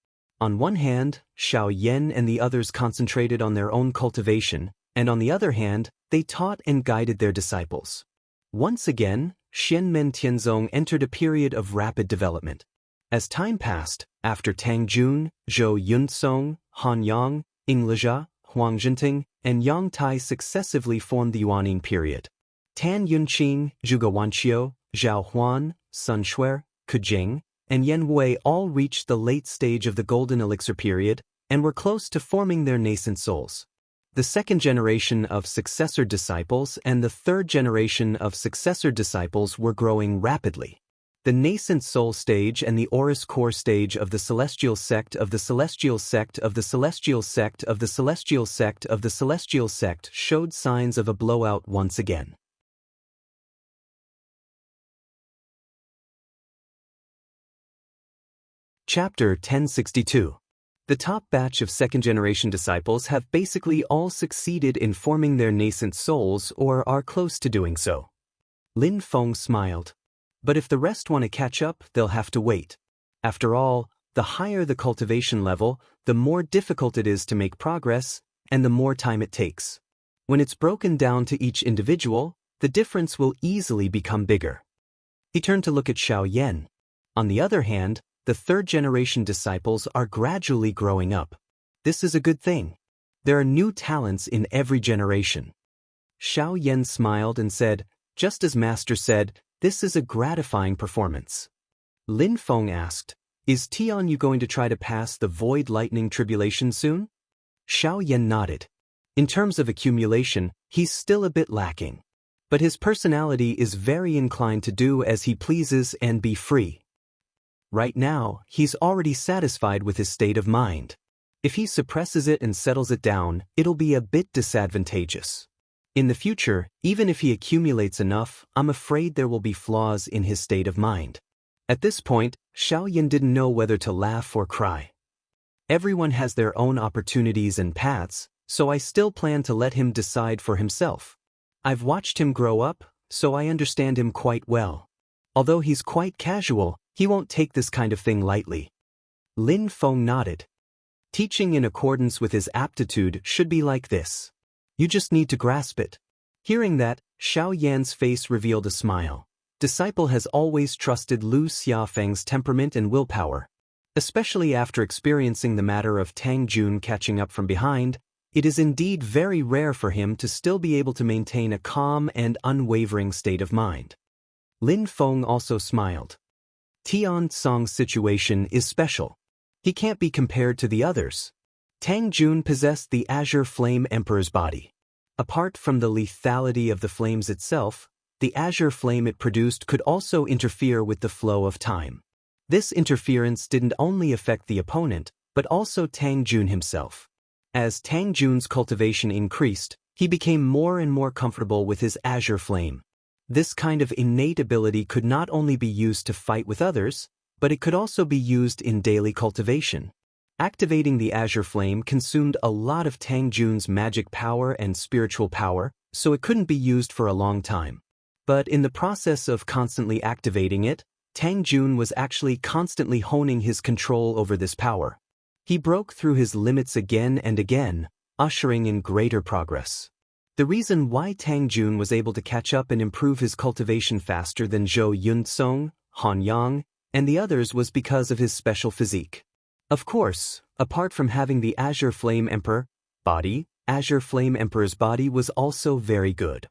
On one hand, Xiao Yan and the others concentrated on their own cultivation, and on the other hand, they taught and guided their disciples. Once again, Xianmen Tianzong entered a period of rapid development. As time passed, after Tang Jun, Zhou Yunsong, Han Yang, Ying Lejia, Huang Jinting, and Yang Tai successively formed the Yuanning period. Tan Yunqing, Zhuge Wanqiu, Zhao Huan, Sun Shuer, Ke Jing, and Yan Wei all reached the late stage of the Golden Elixir period and were close to forming their nascent souls. The second generation of successor disciples and the third generation of successor disciples were growing rapidly. The nascent soul stage and the Orus core stage of the celestial sect of the celestial sect of the celestial sect of the celestial sect of the celestial sect showed signs of a blowout once again. Chapter 1062. The top batch of second-generation disciples have basically all succeeded in forming their nascent souls or are close to doing so. Lin Feng smiled. But if the rest want to catch up, they'll have to wait. After all, the higher the cultivation level, the more difficult it is to make progress, and the more time it takes. When it's broken down to each individual, the difference will easily become bigger. He turned to look at Xiao Yan. On the other hand, the third-generation disciples are gradually growing up. This is a good thing. There are new talents in every generation. Xiao Yan smiled and said, just as Master said, this is a gratifying performance. Lin Feng asked, is Tian Yu going to try to pass the Void Lightning Tribulation soon? Xiao Yan nodded. In terms of accumulation, he's still a bit lacking. But his personality is very inclined to do as he pleases and be free. Right now, he's already satisfied with his state of mind. If he suppresses it and settles it down, it'll be a bit disadvantageous. In the future, even if he accumulates enough, I'm afraid there will be flaws in his state of mind. At this point, Xiao Yan didn't know whether to laugh or cry. Everyone has their own opportunities and paths, so I still plan to let him decide for himself. I've watched him grow up, so I understand him quite well. Although he's quite casual, he won't take this kind of thing lightly. Lin Feng nodded. Teaching in accordance with his aptitude should be like this. You just need to grasp it. Hearing that, Xiao Yan's face revealed a smile. Disciple has always trusted Lu Xiafeng's temperament and willpower. Especially after experiencing the matter of Tang Jun catching up from behind, it is indeed very rare for him to still be able to maintain a calm and unwavering state of mind. Lin Feng also smiled. Tian Song's situation is special. He can't be compared to the others. Tang Jun possessed the Azure Flame Emperor's body. Apart from the lethality of the flames itself, the azure flame it produced could also interfere with the flow of time. This interference didn't only affect the opponent, but also Tang Jun himself. As Tang Jun's cultivation increased, he became more and more comfortable with his azure flame. This kind of innate ability could not only be used to fight with others, but it could also be used in daily cultivation. Activating the azure flame consumed a lot of Tang Jun's magic power and spiritual power, so it couldn't be used for a long time. But in the process of constantly activating it, Tang Jun was actually constantly honing his control over this power. He broke through his limits again and again, ushering in greater progress. The reason why Tang Jun was able to catch up and improve his cultivation faster than Zhou Yunsong, Han Yang, and the others was because of his special physique. Of course, apart from having the Azure Flame Emperor body, Azure Flame Emperor's body was also very good.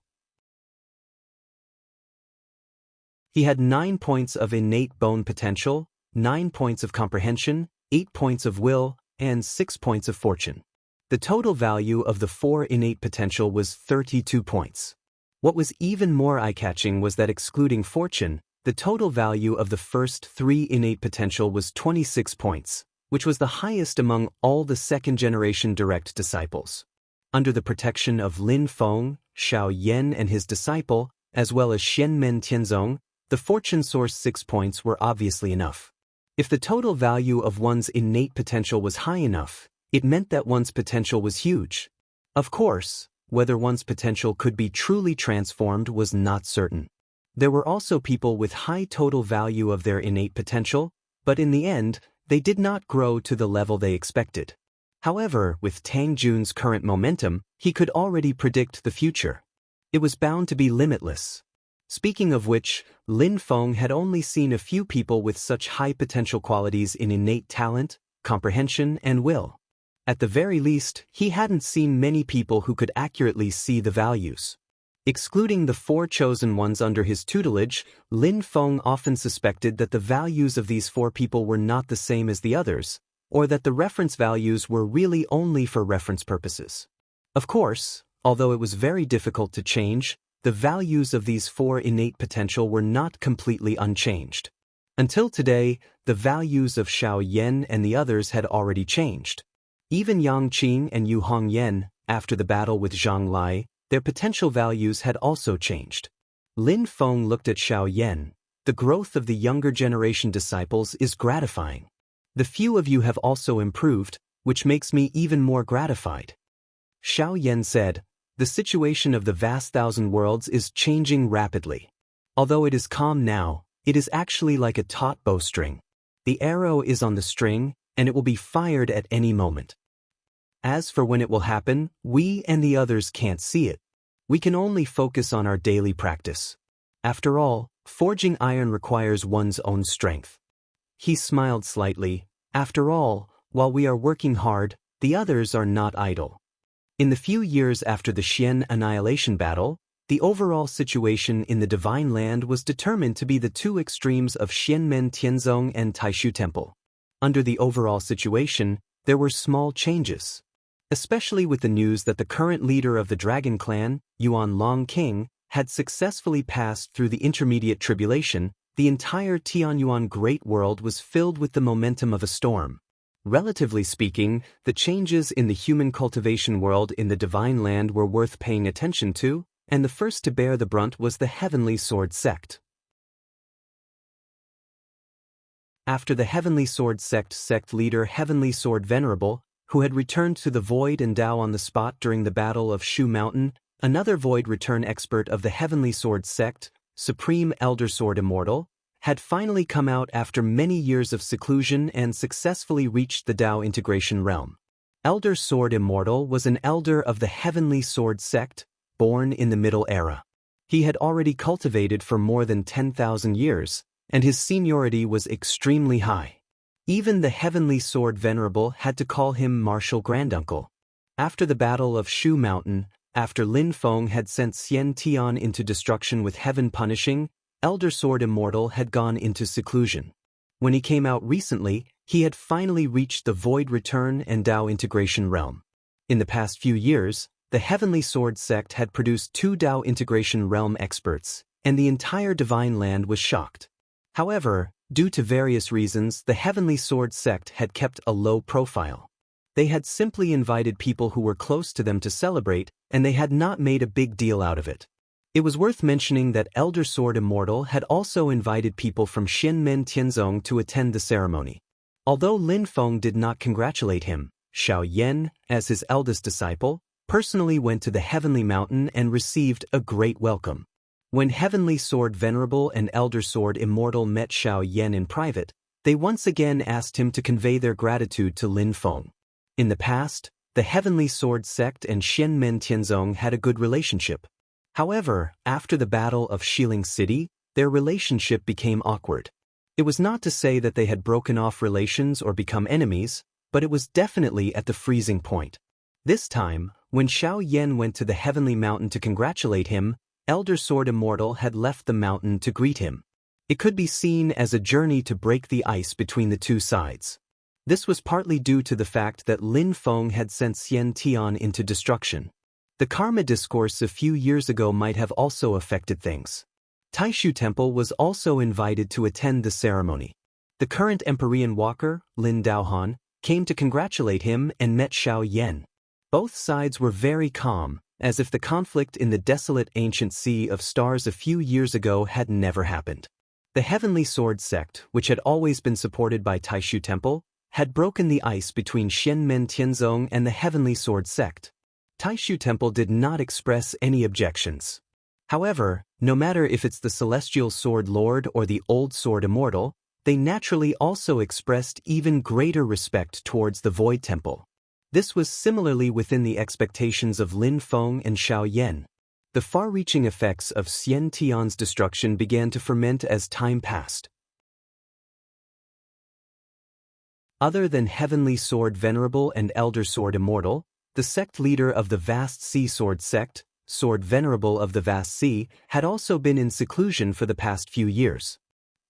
He had 9 points of innate bone potential, 9 points of comprehension, 8 points of will, and 6 points of fortune. The total value of the 4 innate potential was 32 points. What was even more eye-catching was that excluding fortune, the total value of the first 3 innate potential was 26 points, which was the highest among all the second-generation direct disciples. Under the protection of Lin Feng, Xiao Yan and his disciple, as well as Xianmen Tianzong, the fortune source 6 points were obviously enough. If the total value of one's innate potential was high enough, it meant that one's potential was huge. Of course, whether one's potential could be truly transformed was not certain. There were also people with high total value of their innate potential, but in the end, they did not grow to the level they expected. However, with Tang Jun's current momentum, he could already predict the future. It was bound to be limitless. Speaking of which, Lin Feng had only seen a few people with such high potential qualities in innate talent, comprehension, and will. At the very least, he hadn't seen many people who could accurately see the values. Excluding the 4 chosen ones under his tutelage, Lin Feng often suspected that the values of these 4 people were not the same as the others, or that the reference values were really only for reference purposes. Of course, although it was very difficult to change, the values of these 4 innate potential were not completely unchanged. Until today, the values of Xiao Yan and the others had already changed. Even Yang Qing and Yu Hongyan, after the battle with Zhang Lai, their potential values had also changed. Lin Feng looked at Xiao Yan. The growth of the younger generation disciples is gratifying. The few of you have also improved, which makes me even more gratified. Xiao Yan said, the situation of the vast thousand worlds is changing rapidly. Although it is calm now, it is actually like a taut bowstring. The arrow is on the string, and it will be fired at any moment. As for when it will happen, we and the others can't see it. We can only focus on our daily practice. After all, forging iron requires one's own strength. He smiled slightly. After all, while we are working hard, the others are not idle. In the few years after the Xian annihilation battle, the overall situation in the Divine Land was determined to be the 2 extremes of Xianmen Tianzong and Taishu Temple. Under the overall situation, there were small changes. Especially with the news that the current leader of the Dragon Clan, Yuan Long King, had successfully passed through the intermediate tribulation, the entire Tianyuan Great World was filled with the momentum of a storm. Relatively speaking, the changes in the human cultivation world in the Divine Land were worth paying attention to, and the first to bear the brunt was the Heavenly Sword sect. After the Heavenly Sword sect leader Heavenly Sword Venerable, who had returned to the Void and Tao on the spot during the Battle of Shu Mountain, another Void return expert of the Heavenly Sword sect, Supreme Elder Sword Immortal, had finally come out after many years of seclusion and successfully reached the Tao integration realm. Elder Sword Immortal was an elder of the Heavenly Sword sect, born in the Middle Era. He had already cultivated for more than 10,000 years, and his seniority was extremely high. Even the Heavenly Sword Venerable had to call him Martial Granduncle. After the Battle of Shu Mountain, after Lin Feng had sent Xian Tian into destruction with heaven punishing, Elder Sword Immortal had gone into seclusion. When he came out recently, he had finally reached the Void Return and Tao Integration realm. In the past few years, the Heavenly Sword sect had produced 2 Tao Integration realm experts, and the entire Divine Land was shocked. However, due to various reasons, the Heavenly Sword sect had kept a low profile. They had simply invited people who were close to them to celebrate, and they had not made a big deal out of it. It was worth mentioning that Elder Sword Immortal had also invited people from Xianmen Tianzong to attend the ceremony. Although Lin Feng did not congratulate him, Xiao Yan, as his eldest disciple, personally went to the Heavenly Mountain and received a great welcome. When Heavenly Sword Venerable and Elder Sword Immortal met Xiao Yan in private, they once again asked him to convey their gratitude to Lin Feng. In the past, the Heavenly Sword sect and Xianmen Tianzong had a good relationship. However, after the Battle of Shiling City, their relationship became awkward. It was not to say that they had broken off relations or become enemies, but it was definitely at the freezing point. This time, when Xiao Yan went to the Heavenly Mountain to congratulate him, Elder Sword Immortal had left the mountain to greet him. It could be seen as a journey to break the ice between the two sides. This was partly due to the fact that Lin Feng had sent Xian Tian into destruction. The Karma discourse a few years ago might have also affected things. Taishu Temple was also invited to attend the ceremony. The current Empyrean Walker, Lin Daohan, came to congratulate him and met Xiao Yan. Both sides were very calm, as if the conflict in the desolate ancient sea of stars a few years ago had never happened. The Heavenly Sword sect, which had always been supported by Taishu Temple, had broken the ice between Xianmen Tianzong and the Heavenly Sword sect. Taishu Temple did not express any objections. However, no matter if it's the Celestial Sword Lord or the Old Sword Immortal, they naturally also expressed even greater respect towards the Void Temple. This was similarly within the expectations of Lin Feng and Xiao Yan. The far-reaching effects of Xian Tian's destruction began to ferment as time passed. Other than Heavenly Sword Venerable and Elder Sword Immortal, the sect leader of the Vast Sea Sword sect, Sword Venerable of the Vast Sea, had also been in seclusion for the past few years.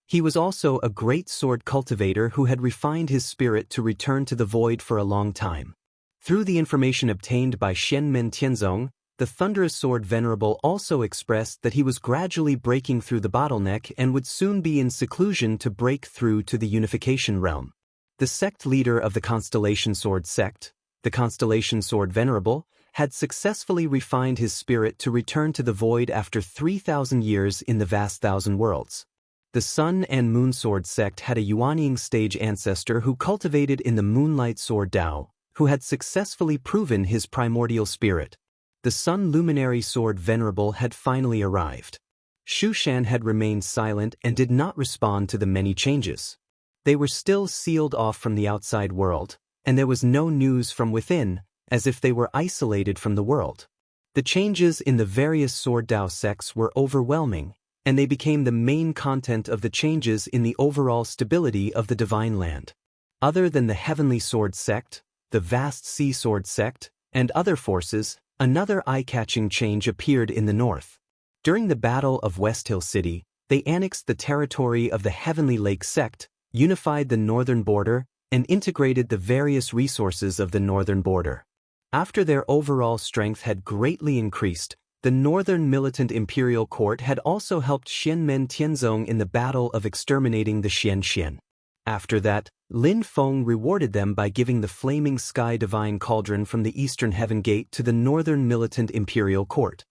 He was also a great sword cultivator who had refined his spirit to return to the void for a long time. Through the information obtained by Xianmen Tianzong, the Thunderous Sword Venerable also expressed that he was gradually breaking through the bottleneck and would soon be in seclusion to break through to the unification realm. The sect leader of the Constellation Sword sect, the Constellation Sword Venerable, had successfully refined his spirit to return to the void after 3,000 years in the vast thousand worlds. The Sun and Moon Sword sect had a Yuanying stage ancestor who cultivated in the Moonlight Sword Tao, who had successfully proven his primordial spirit. The Sun Luminary Sword Venerable had finally arrived. Shu Shan had remained silent and did not respond to the many changes. They were still sealed off from the outside world, and there was no news from within, as if they were isolated from the world. The changes in the various Sword Tao sects were overwhelming, and they became the main content of the changes in the overall stability of the Divine Land. Other than the Heavenly Sword sect, the Vast Sea Sword sect, and other forces, another eye-catching change appeared in the north. During the Battle of West Hill City, they annexed the territory of the Heavenly Lake sect, unified the northern border, and integrated the various resources of the northern border. After their overall strength had greatly increased, the Northern Militant Imperial Court had also helped Xianmen Tianzong in the battle of exterminating the Xian. After that, Lin Feng rewarded them by giving the Flaming Sky Divine Cauldron from the Eastern Heaven Gate to the Northern Militant Imperial Court.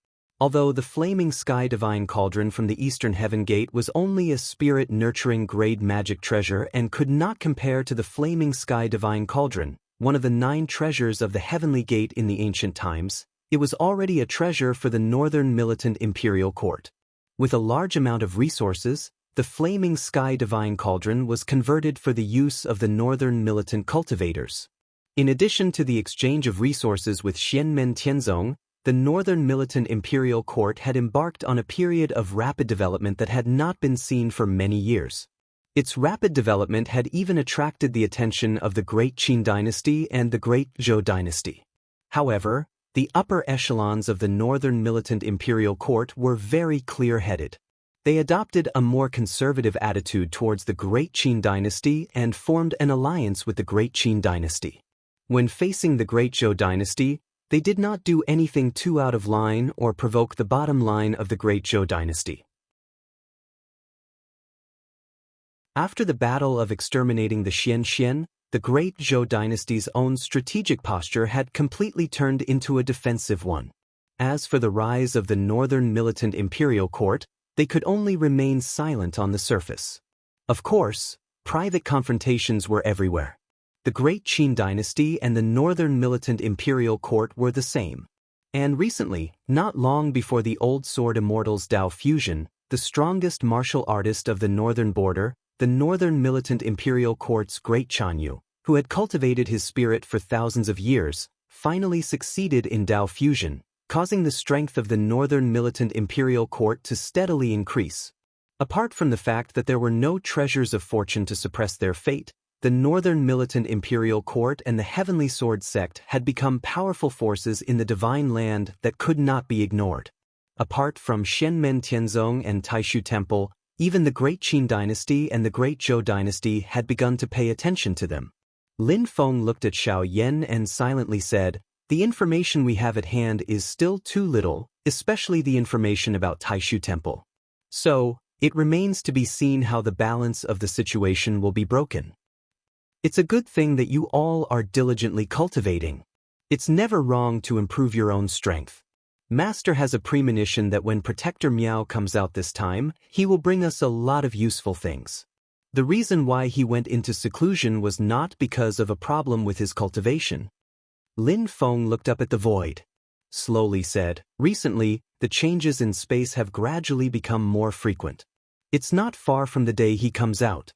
Although the flaming sky divine cauldron from the eastern heaven gate was only a spirit-nurturing grade magic treasure and could not compare to the flaming sky divine cauldron, one of the 9 treasures of the heavenly gate in the ancient times, it was already a treasure for the northern militant imperial court. With a large amount of resources, the flaming sky divine cauldron was converted for the use of the northern militant cultivators. In addition to the exchange of resources with Xianmen Tianzong, the northern militant imperial court had embarked on a period of rapid development that had not been seen for many years. Its rapid development had even attracted the attention of the Great Qin dynasty and the Great Zhou dynasty. However, the upper echelons of the northern militant imperial court were very clear-headed. They adopted a more conservative attitude towards the Great Qin dynasty and formed an alliance with the Great Qin dynasty. When facing the Great Zhou dynasty, they did not do anything too out of line or provoke the bottom line of the Great Zhou dynasty. After the battle of exterminating the Xian, the Great Zhou dynasty's own strategic posture had completely turned into a defensive one. As for the rise of the northern militant imperial court, they could only remain silent on the surface. Of course, private confrontations were everywhere. The Great Qin dynasty and the northern militant imperial court were the same. And recently, not long before the Old Sword Immortals Dao fusion, the strongest martial artist of the northern border, the northern militant imperial court's Great Chanyu, who had cultivated his spirit for thousands of years, finally succeeded in Dao fusion, causing the strength of the northern militant imperial court to steadily increase. Apart from the fact that there were no treasures of fortune to suppress their fate, the northern militant imperial court and the heavenly sword sect had become powerful forces in the divine land that could not be ignored. Apart from Xianmen Tianzong and Taishu Temple, even the Great Qin dynasty and the Great Zhou dynasty had begun to pay attention to them. Lin Feng looked at Xiao Yan and silently said, "The information we have at hand is still too little, especially the information about Taishu Temple. So, it remains to be seen how the balance of the situation will be broken. It's a good thing that you all are diligently cultivating. It's never wrong to improve your own strength. Master has a premonition that when Protector Miao comes out this time, he will bring us a lot of useful things." The reason why he went into seclusion was not because of a problem with his cultivation. Lin Feng looked up at the void. Slowly said, "Recently, the changes in space have gradually become more frequent. It's not far from the day he comes out."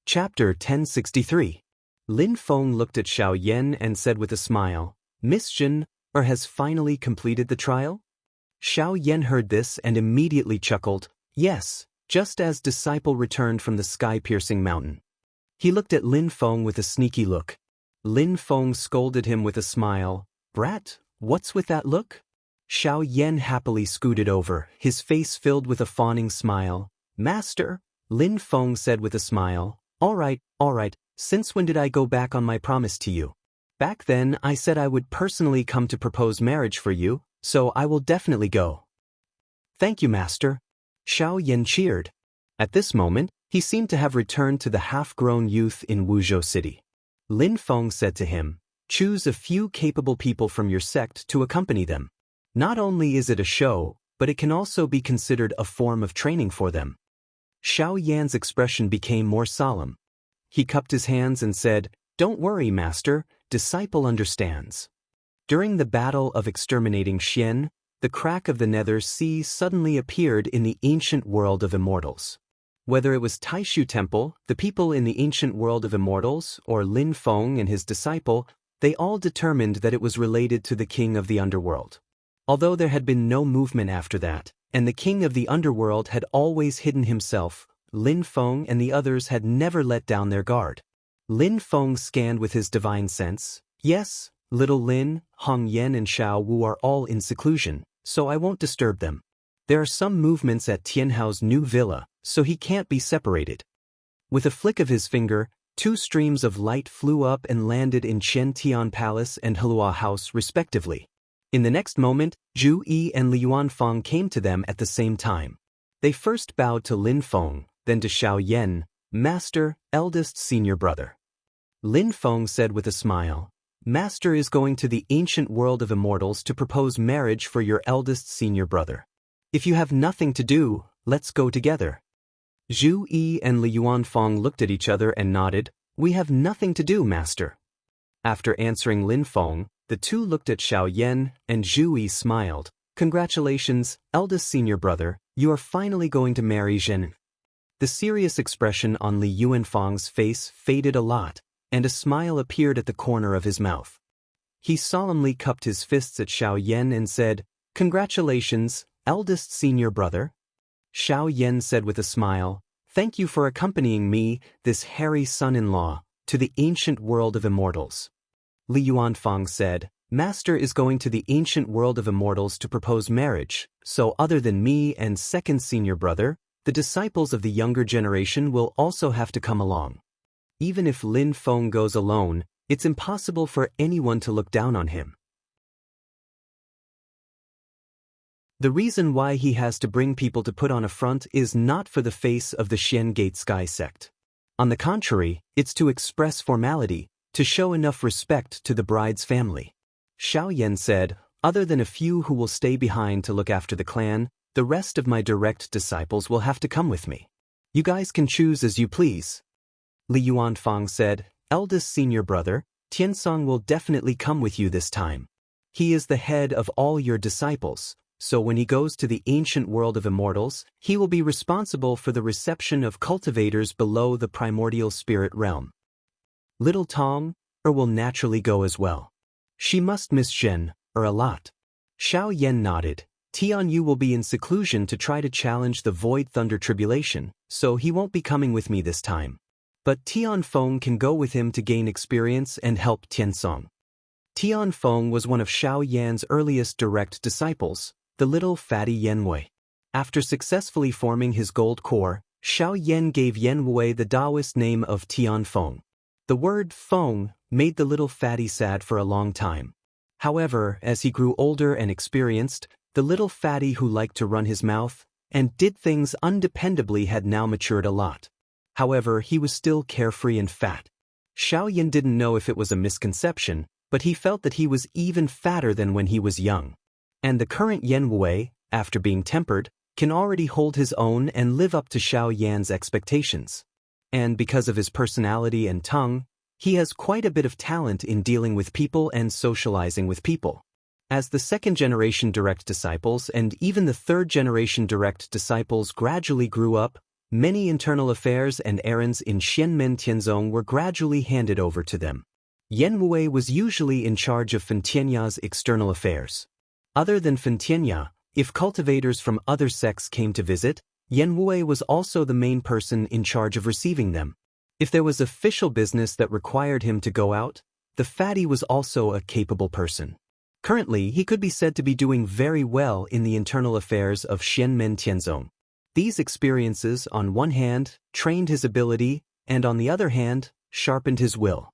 Chapter 1063. Lin Feng looked at Xiao Yan and said with a smile, "Miss Jin, has finally completed the trial?" Xiao Yan heard this and immediately chuckled, "Yes, just as disciple returned from the sky-piercing mountain." He looked at Lin Feng with a sneaky look. Lin Feng scolded him with a smile, "Brat, what's with that look?" Xiao Yan happily scooted over, his face filled with a fawning smile. "Master," Lin Feng said with a smile, all right, since when did I go back on my promise to you? Back then I said I would personally come to propose marriage for you, so I will definitely go." "Thank you, Master." Xiao Yan cheered. At this moment, he seemed to have returned to the half-grown youth in Wuzhou City. Lin Feng said to him, "Choose a few capable people from your sect to accompany them. Not only is it a show, but it can also be considered a form of training for them." Xiao Yan's expression became more solemn. He cupped his hands and said, "Don't worry, Master, disciple understands." During the battle of exterminating Xian, the crack of the nether sea suddenly appeared in the ancient world of immortals. Whether it was Taishu Temple, the people in the ancient world of immortals, or Lin Feng and his disciple, they all determined that it was related to the king of the underworld. Although there had been no movement after that, and the king of the underworld had always hidden himself, Lin Feng and the others had never let down their guard. Lin Feng scanned with his divine sense. "Yes, little Lin, Hong Yan and Xiao Wu are all in seclusion, so I won't disturb them. There are some movements at Tianhao's new villa, so he can't be separated." With a flick of his finger, 2 streams of light flew up and landed in Chen Tian Palace and Helua House respectively. In the next moment, Zhu Yi and Liuan Feng came to them at the same time. They first bowed to Lin Feng, then to Xiao Yan, "Master, eldest senior brother." Lin Feng said with a smile, Master is going to the ancient world of immortals to propose marriage for your eldest senior brother. If you have nothing to do, let's go together. Zhu Yi and Li Yuanfang looked at each other and nodded. We have nothing to do, Master. After answering Lin Feng, the two looked at Xiao Yan, and Zhu Yi smiled. Congratulations, eldest senior brother, you are finally going to marry Zhen. The serious expression on Li Yuanfang's face faded a lot, and a smile appeared at the corner of his mouth. He solemnly cupped his fists at Xiao Yan and said, Congratulations, eldest senior brother. Xiao Yan said with a smile, Thank you for accompanying me, this hairy son-in-law, to the ancient world of immortals. Li Yuanfang said, Master is going to the ancient world of immortals to propose marriage, so other than me and second senior brother, the disciples of the younger generation will also have to come along. Even if Lin Feng goes alone, it's impossible for anyone to look down on him. The reason why he has to bring people to put on a front is not for the face of the Xian Gate Sky sect. On the contrary, it's to express formality, to show enough respect to the bride's family. Xiao Yan said, Other than a few who will stay behind to look after the clan, the rest of my direct disciples will have to come with me. You guys can choose as you please. Li Yuanfang said, Eldest senior brother, Tiansong will definitely come with you this time. He is the head of all your disciples, so when he goes to the ancient world of immortals, he will be responsible for the reception of cultivators below the primordial spirit realm. Little Tong, will naturally go as well. She must miss Zhen, a lot. Xiao Yan nodded. Tian Yu will be in seclusion to try to challenge the Void Thunder Tribulation, so he won't be coming with me this time. But Tian Feng can go with him to gain experience and help Tiansong. Tian Feng was one of Xiao Yan's earliest direct disciples, the little fatty Yanwei. After successfully forming his gold core, Xiao Yan gave Yanwei the Taoist name of Tian Feng. The word Feng made the little fatty sad for a long time. However, as he grew older and experienced, the little fatty who liked to run his mouth and did things undependably had now matured a lot. However, he was still carefree and fat. Xiao Yan didn't know if it was a misconception, but he felt that he was even fatter than when he was young. And the current Yan Wei, after being tempered, can already hold his own and live up to Xiao Yan's expectations. And because of his personality and tongue, he has quite a bit of talent in dealing with people and socializing with people. As the second-generation direct disciples and even the third-generation direct disciples gradually grew up, many internal affairs and errands in Xianmen Tianzong were gradually handed over to them. Yan Wei was usually in charge of Fen Tianya's external affairs. Other than Fen Tianya, if cultivators from other sects came to visit, Yan Wei was also the main person in charge of receiving them. If there was official business that required him to go out, the fatty was also a capable person. Currently, he could be said to be doing very well in the internal affairs of Xianmen Tianzong. These experiences, on one hand, trained his ability, and on the other hand, sharpened his will.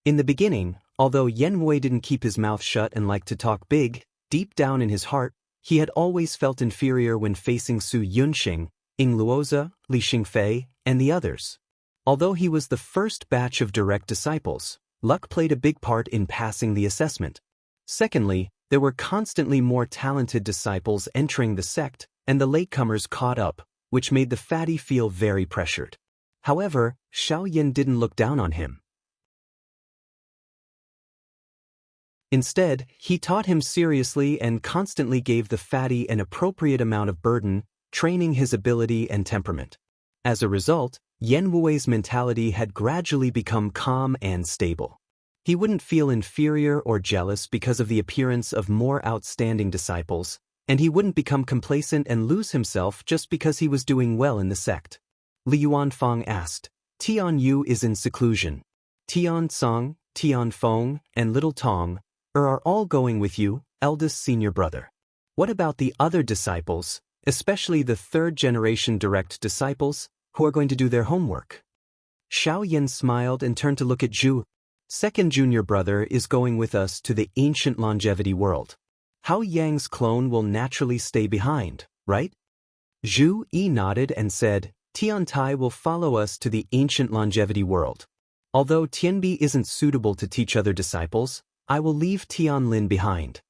In the beginning, although Yan Wei didn't keep his mouth shut and liked to talk big, deep down in his heart, he had always felt inferior when facing Su Yunxing, Ying Luoza, Li Xingfei, and the others. Although he was the first batch of direct disciples, luck played a big part in passing the assessment. Secondly, there were constantly more talented disciples entering the sect, and the latecomers caught up, which made the fatty feel very pressured. However, Xiao Yan didn't look down on him. Instead, he taught him seriously and constantly gave the fatty an appropriate amount of burden, training his ability and temperament. As a result, Yan Wui's mentality had gradually become calm and stable. He wouldn't feel inferior or jealous because of the appearance of more outstanding disciples, and he wouldn't become complacent and lose himself just because he was doing well in the sect. Li Yuanfang asked, Tian Yu is in seclusion. Tian Song, Tian Feng, and Little Tong are all going with you, eldest senior brother. What about the other disciples, especially the third-generation direct disciples, who are going to do their homework? Xiao Yan smiled and turned to look at Zhu. Second junior brother is going with us to the ancient longevity world. Hao Yang's clone will naturally stay behind, right? Zhu Yi nodded and said, Tian Tai will follow us to the ancient longevity world. Although Tianbi isn't suitable to teach other disciples, I will leave Tianlin behind.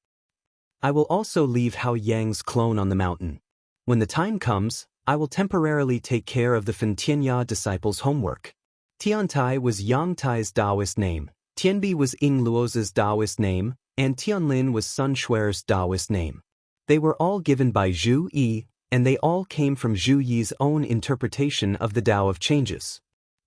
I will also leave Hao Yang's clone on the mountain. When the time comes, I will temporarily take care of the Fen Tianya disciples' homework. Tiantai was Yang Tai's Taoist name, Tianbi was Ying Luo's Taoist name, and Tianlin was Sun Shuer's Taoist name. They were all given by Zhu Yi, and they all came from Zhu Yi's own interpretation of the Tao of changes.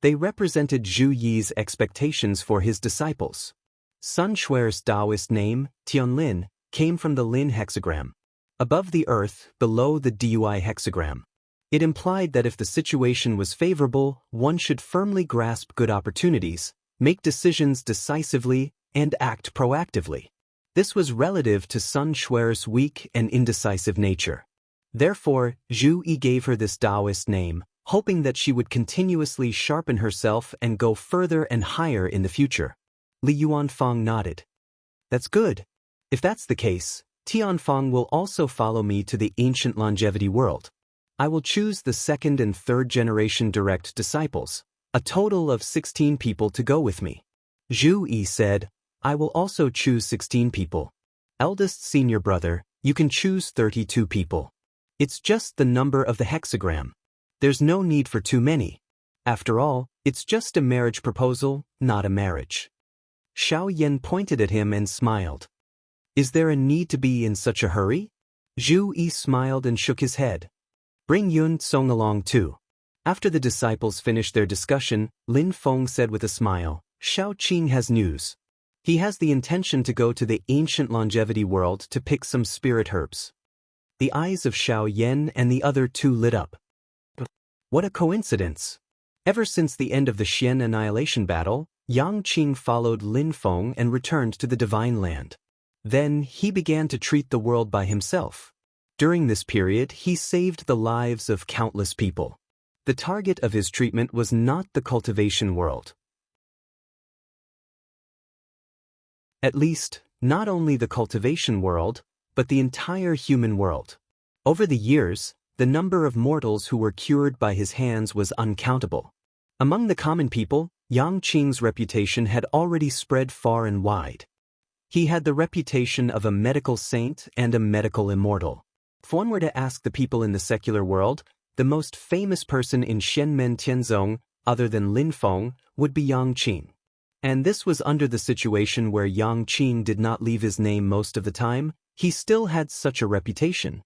They represented Zhu Yi's expectations for his disciples. Sun Shuer's Taoist name, Tianlin, came from the Lin hexagram. Above the earth, below the Dui hexagram. It implied that if the situation was favorable, one should firmly grasp good opportunities, make decisions decisively, and act proactively. This was relative to Sun Shuer's weak and indecisive nature. Therefore, Zhu Yi gave her this Taoist name, hoping that she would continuously sharpen herself and go further and higher in the future. Li Yuanfang nodded. That's good. If that's the case, Tianfang will also follow me to the ancient longevity world. I will choose the second and third generation direct disciples, a total of 16 people to go with me. Zhu Yi said, I will also choose 16 people. Eldest senior brother, you can choose 32 people. It's just the number of the hexagram. There's no need for too many. After all, it's just a marriage proposal, not a marriage. Xiao Yan pointed at him and smiled. Is there a need to be in such a hurry? Zhu Yi smiled and shook his head. Bring Yun Song along too. After the disciples finished their discussion, Lin Feng said with a smile, Xiao Qing has news. He has the intention to go to the ancient longevity world to pick some spirit herbs. The eyes of Xiao Yan and the other two lit up. What a coincidence! Ever since the end of the Xian annihilation battle, Yang Qing followed Lin Feng and returned to the Divine Land. Then, he began to treat the world by himself. During this period, he saved the lives of countless people. The target of his treatment was not the cultivation world. At least, not only the cultivation world, but the entire human world. Over the years, the number of mortals who were cured by his hands was uncountable. Among the common people, Yang Qing's reputation had already spread far and wide. He had the reputation of a medical saint and a medical immortal. If one were to ask the people in the secular world, the most famous person in Shenmen Tianzong, other than Lin Feng, would be Yang Qing. And this was under the situation where Yang Qing did not leave his name most of the time, he still had such a reputation.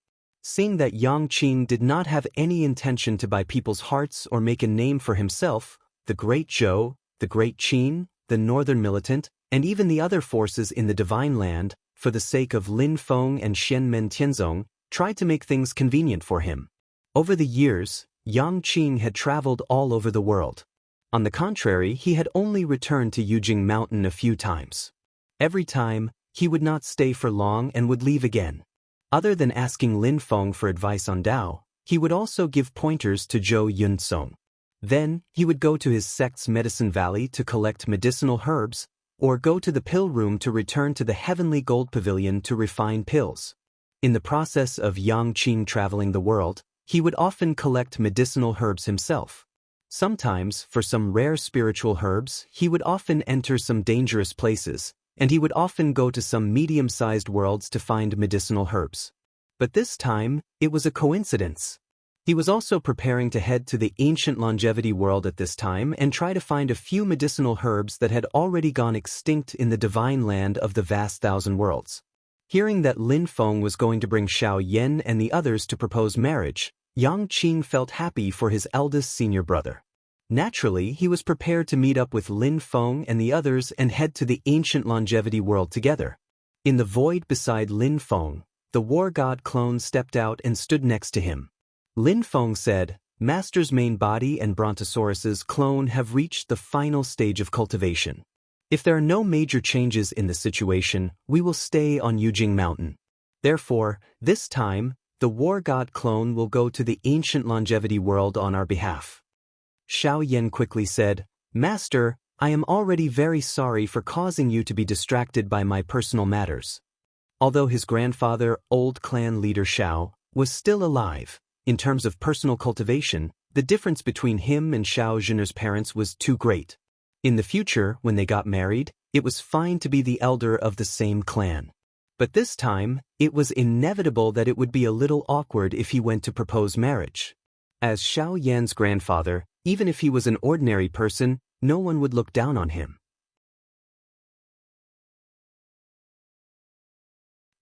Seeing that Yang Qing did not have any intention to buy people's hearts or make a name for himself, the Great Zhou, the Great Qin, the Northern Militant, and even the other forces in the Divine Land, for the sake of Lin Feng and Shenmen Tianzong, tried to make things convenient for him. Over the years, Yang Qing had traveled all over the world. On the contrary, he had only returned to Yujing Mountain a few times. Every time, he would not stay for long and would leave again. Other than asking Lin Feng for advice on Tao, he would also give pointers to Zhou Yunsong. Then, he would go to his sect's Medicine Valley to collect medicinal herbs, or go to the pill room to return to the Heavenly Gold Pavilion to refine pills. In the process of Yang Qing traveling the world, he would often collect medicinal herbs himself. Sometimes, for some rare spiritual herbs, he would often enter some dangerous places, and he would often go to some medium-sized worlds to find medicinal herbs. But this time, it was a coincidence. He was also preparing to head to the ancient longevity world at this time and try to find a few medicinal herbs that had already gone extinct in the divine land of the vast thousand worlds. Hearing that Lin Feng was going to bring Xiao Yan and the others to propose marriage, Yang Qing felt happy for his eldest senior brother. Naturally, he was prepared to meet up with Lin Feng and the others and head to the ancient longevity world together. In the void beside Lin Feng, the war god clone stepped out and stood next to him. Lin Feng said, Master's main body and Brontosaurus's clone have reached the final stage of cultivation. If there are no major changes in the situation, we will stay on Yujing Mountain. Therefore, this time, the war god clone will go to the ancient longevity world on our behalf. Xiao Yan quickly said, Master, I am already very sorry for causing you to be distracted by my personal matters. Although his grandfather, old clan leader Xiao, was still alive, in terms of personal cultivation, the difference between him and Xiao Zhen's parents was too great. In the future, when they got married, it was fine to be the elder of the same clan. But this time, it was inevitable that it would be a little awkward if he went to propose marriage. As Xiao Yan's grandfather, even if he was an ordinary person, no one would look down on him.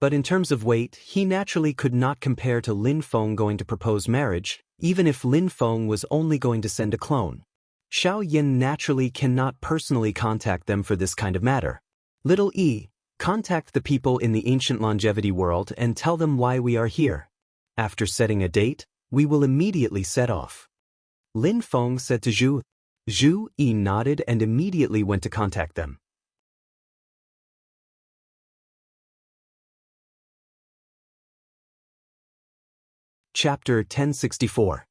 But in terms of weight, he naturally could not compare to Lin Feng going to propose marriage, even if Lin Feng was only going to send a clone. Xiao Yan naturally cannot personally contact them for this kind of matter. Little E, contact the people in the ancient longevity world and tell them why we are here. After setting a date, we will immediately set off. Lin Feng said to Zhu. Zhu Yi nodded and immediately went to contact them. Chapter 1064.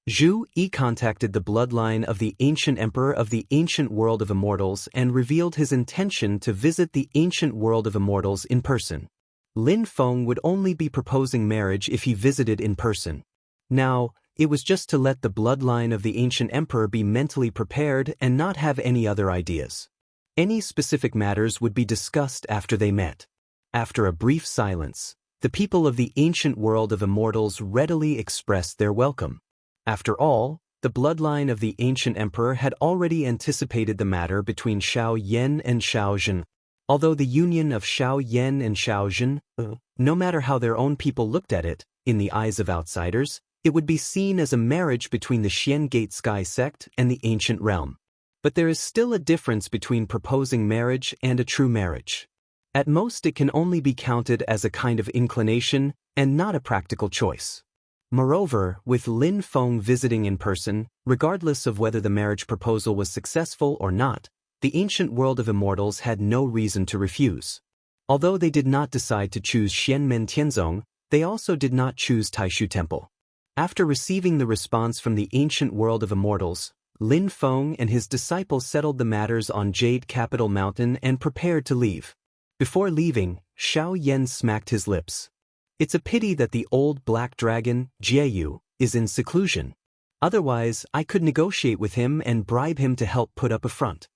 Zhu Yi contacted the bloodline of the ancient emperor of the ancient world of immortals and revealed his intention to visit the ancient world of immortals in person. Lin Feng would only be proposing marriage if he visited in person. Now, it was just to let the bloodline of the ancient emperor be mentally prepared and not have any other ideas. Any specific matters would be discussed after they met. After a brief silence, the people of the ancient world of immortals readily expressed their welcome. After all, the bloodline of the ancient emperor had already anticipated the matter between Xiao Yan and Xiao Zhen. Although the union of Xiao Yan and Xiao Zhen, no matter how their own people looked at it, in the eyes of outsiders, it would be seen as a marriage between the Xian Gate Sky sect and the ancient realm. But there is still a difference between proposing marriage and a true marriage. At most it can only be counted as a kind of inclination and not a practical choice. Moreover, with Lin Feng visiting in person, regardless of whether the marriage proposal was successful or not, the ancient world of immortals had no reason to refuse. Although they did not decide to choose Xianmen Tianzong, they also did not choose Taishu Temple. After receiving the response from the ancient world of immortals, Lin Feng and his disciples settled the matters on Jade Capital Mountain and prepared to leave. Before leaving, Xiao Yan smacked his lips. It's a pity that the old black dragon, Jieyu, is in seclusion. Otherwise, I could negotiate with him and bribe him to help put up a front.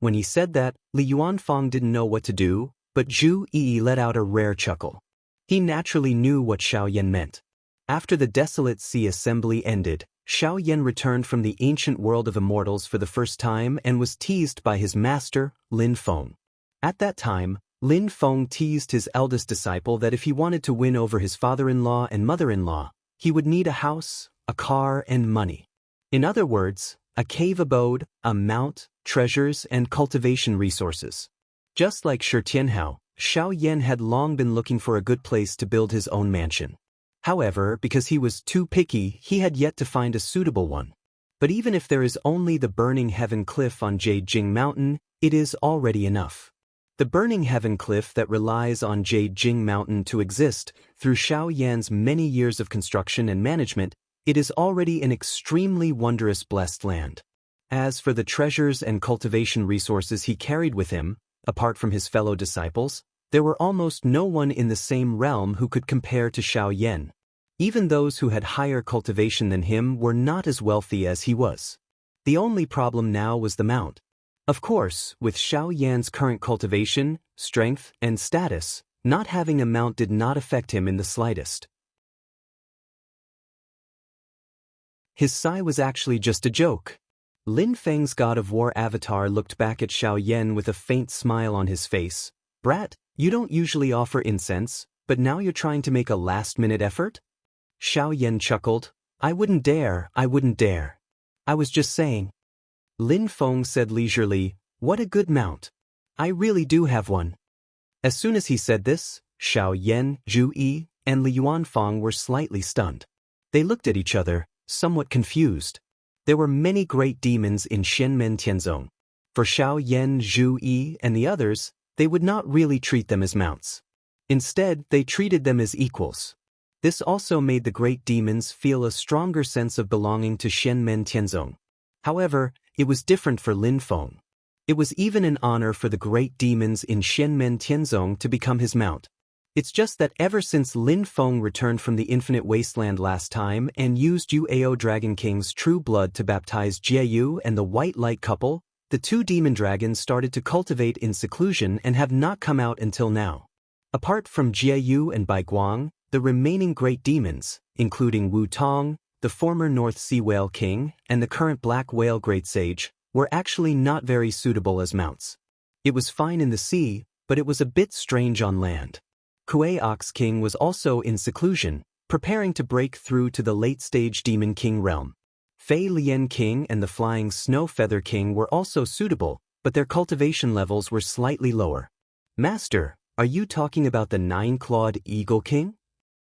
When he said that, Li Yuanfang didn't know what to do, but Zhu Yi let out a rare chuckle. He naturally knew what Xiao Yan meant. After the Desolate Sea Assembly ended, Xiao Yan returned from the ancient world of immortals for the first time and was teased by his master, Lin Feng. At that time, Lin Feng teased his eldest disciple that if he wanted to win over his father-in-law and mother-in-law, he would need a house, a car, and money. In other words, a cave abode, a mount, treasures, and cultivation resources. Just like Shi Tianhao, Xiao Yan had long been looking for a good place to build his own mansion. However, because he was too picky, he had yet to find a suitable one. But even if there is only the Burning Heaven Cliff on Jade Jing Mountain, it is already enough. The Burning Heaven Cliff that relies on Jade Jing Mountain to exist, through Xiao Yan's many years of construction and management, it is already an extremely wondrous blessed land. As for the treasures and cultivation resources he carried with him, apart from his fellow disciples, there were almost no one in the same realm who could compare to Xiao Yan. Even those who had higher cultivation than him were not as wealthy as he was. The only problem now was the mount. Of course, with Xiao Yan's current cultivation, strength, and status, not having a mount did not affect him in the slightest. His sigh was actually just a joke. Lin Feng's God of War avatar looked back at Xiao Yan with a faint smile on his face. Brat, you don't usually offer incense, but now you're trying to make a last-minute effort? Xiao Yan chuckled. I wouldn't dare. I was just saying. Lin Feng said leisurely, what a good mount. I really do have one. As soon as he said this, Xiao Yan, Zhu Yi, and Li Yuanfang were slightly stunned. They looked at each other, somewhat confused. There were many great demons in Xianmen Tianzong. For Xiao Yan, Zhu Yi, and the others, they would not really treat them as mounts. Instead, they treated them as equals. This also made the great demons feel a stronger sense of belonging to Xianmen Tianzong. However, it was different for Lin Feng. It was even an honor for the great demons in Xianmen Tianzong to become his mount. It's just that ever since Lin Feng returned from the Infinite Wasteland last time and used Yuao Dragon King's true blood to baptize Jieyu and the White Light couple, The two demon dragons started to cultivate in seclusion and have not come out until now. Apart from Jieyu and Baiguang, the remaining great demons, including Wu Tong, the former North Sea Whale King, and the current Black Whale Great Sage, were actually not very suitable as mounts. It was fine in the sea, but it was a bit strange on land. Kuei Ox King was also in seclusion, preparing to break through to the late-stage Demon King realm. Fei Lien King and the Flying Snow Feather King were also suitable, but their cultivation levels were slightly lower. Master, are you talking about the Nine-Clawed Eagle King?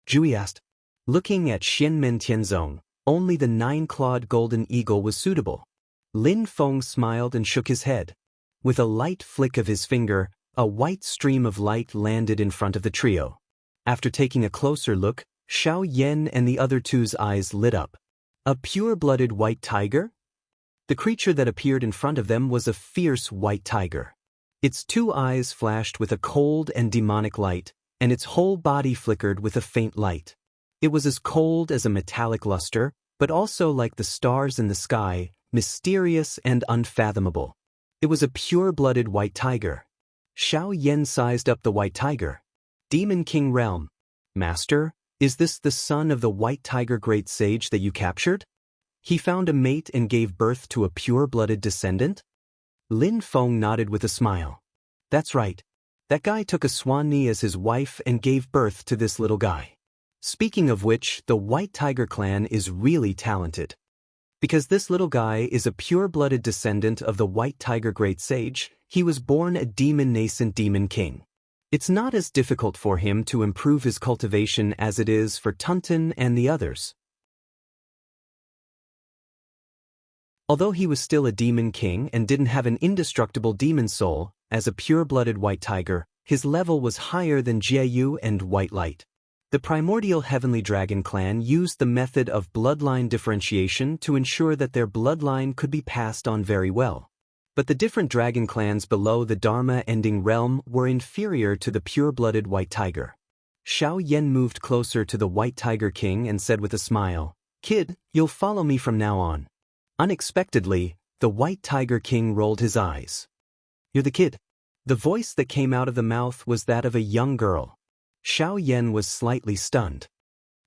Jui asked. Looking at Xianmen Tianzong, only the Nine-Clawed Golden Eagle was suitable. Lin Feng smiled and shook his head. With a light flick of his finger, a white stream of light landed in front of the trio. After taking a closer look, Xiao Yan and the other two's eyes lit up. A pure-blooded white tiger? The creature that appeared in front of them was a fierce white tiger. Its two eyes flashed with a cold and demonic light, and its whole body flickered with a faint light. It was as cold as a metallic luster, but also like the stars in the sky, mysterious and unfathomable. It was a pure-blooded white tiger. Xiao Yan sized up the white tiger. Demon King Realm. Master, is this the son of the white tiger great sage that you captured? He found a mate and gave birth to a pure-blooded descendant? Lin Feng nodded with a smile. That's right. That guy took a Swanee as his wife and gave birth to this little guy. Speaking of which, the White Tiger clan is really talented. Because this little guy is a pure-blooded descendant of the White Tiger Great Sage, he was born a nascent demon king. It's not as difficult for him to improve his cultivation as it is for Tunton and the others. Although he was still a demon king and didn't have an indestructible demon soul, as a pure-blooded white tiger, his level was higher than Jieyu and White Light. The primordial Heavenly Dragon clan used the method of bloodline differentiation to ensure that their bloodline could be passed on very well. But the different dragon clans below the Dharma-ending realm were inferior to the pure-blooded white tiger. Xiao Yan moved closer to the White Tiger King and said with a smile, "Kid, you'll follow me from now on." Unexpectedly, the White Tiger King rolled his eyes. "You're the kid." The voice that came out of the mouth was that of a young girl. Xiao Yan was slightly stunned.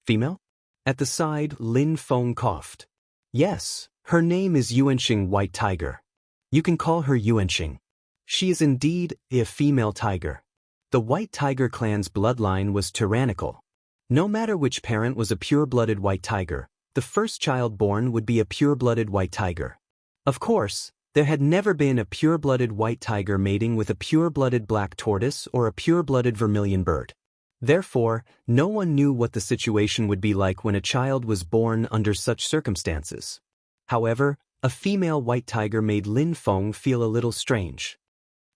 "Female?" At the side, Lin Feng coughed. "Yes, her name is Yuanxing White Tiger. You can call her Yuanxing. She is indeed a female tiger." The White Tiger clan's bloodline was tyrannical. No matter which parent was a pure-blooded white tiger, the first child born would be a pure-blooded white tiger. Of course, there had never been a pure-blooded white tiger mating with a pure-blooded black tortoise or a pure-blooded vermilion bird. Therefore, no one knew what the situation would be like when a child was born under such circumstances. However, a female white tiger made Lin Feng feel a little strange.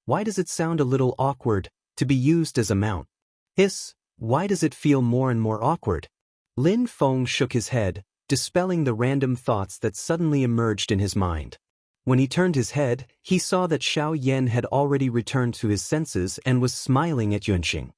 Why does it sound a little awkward to be used as a mount? Hiss, why does it feel more and more awkward? Lin Feng shook his head, dispelling the random thoughts that suddenly emerged in his mind. When he turned his head, he saw that Xiao Yan had already returned to his senses and was smiling at Yuanxing.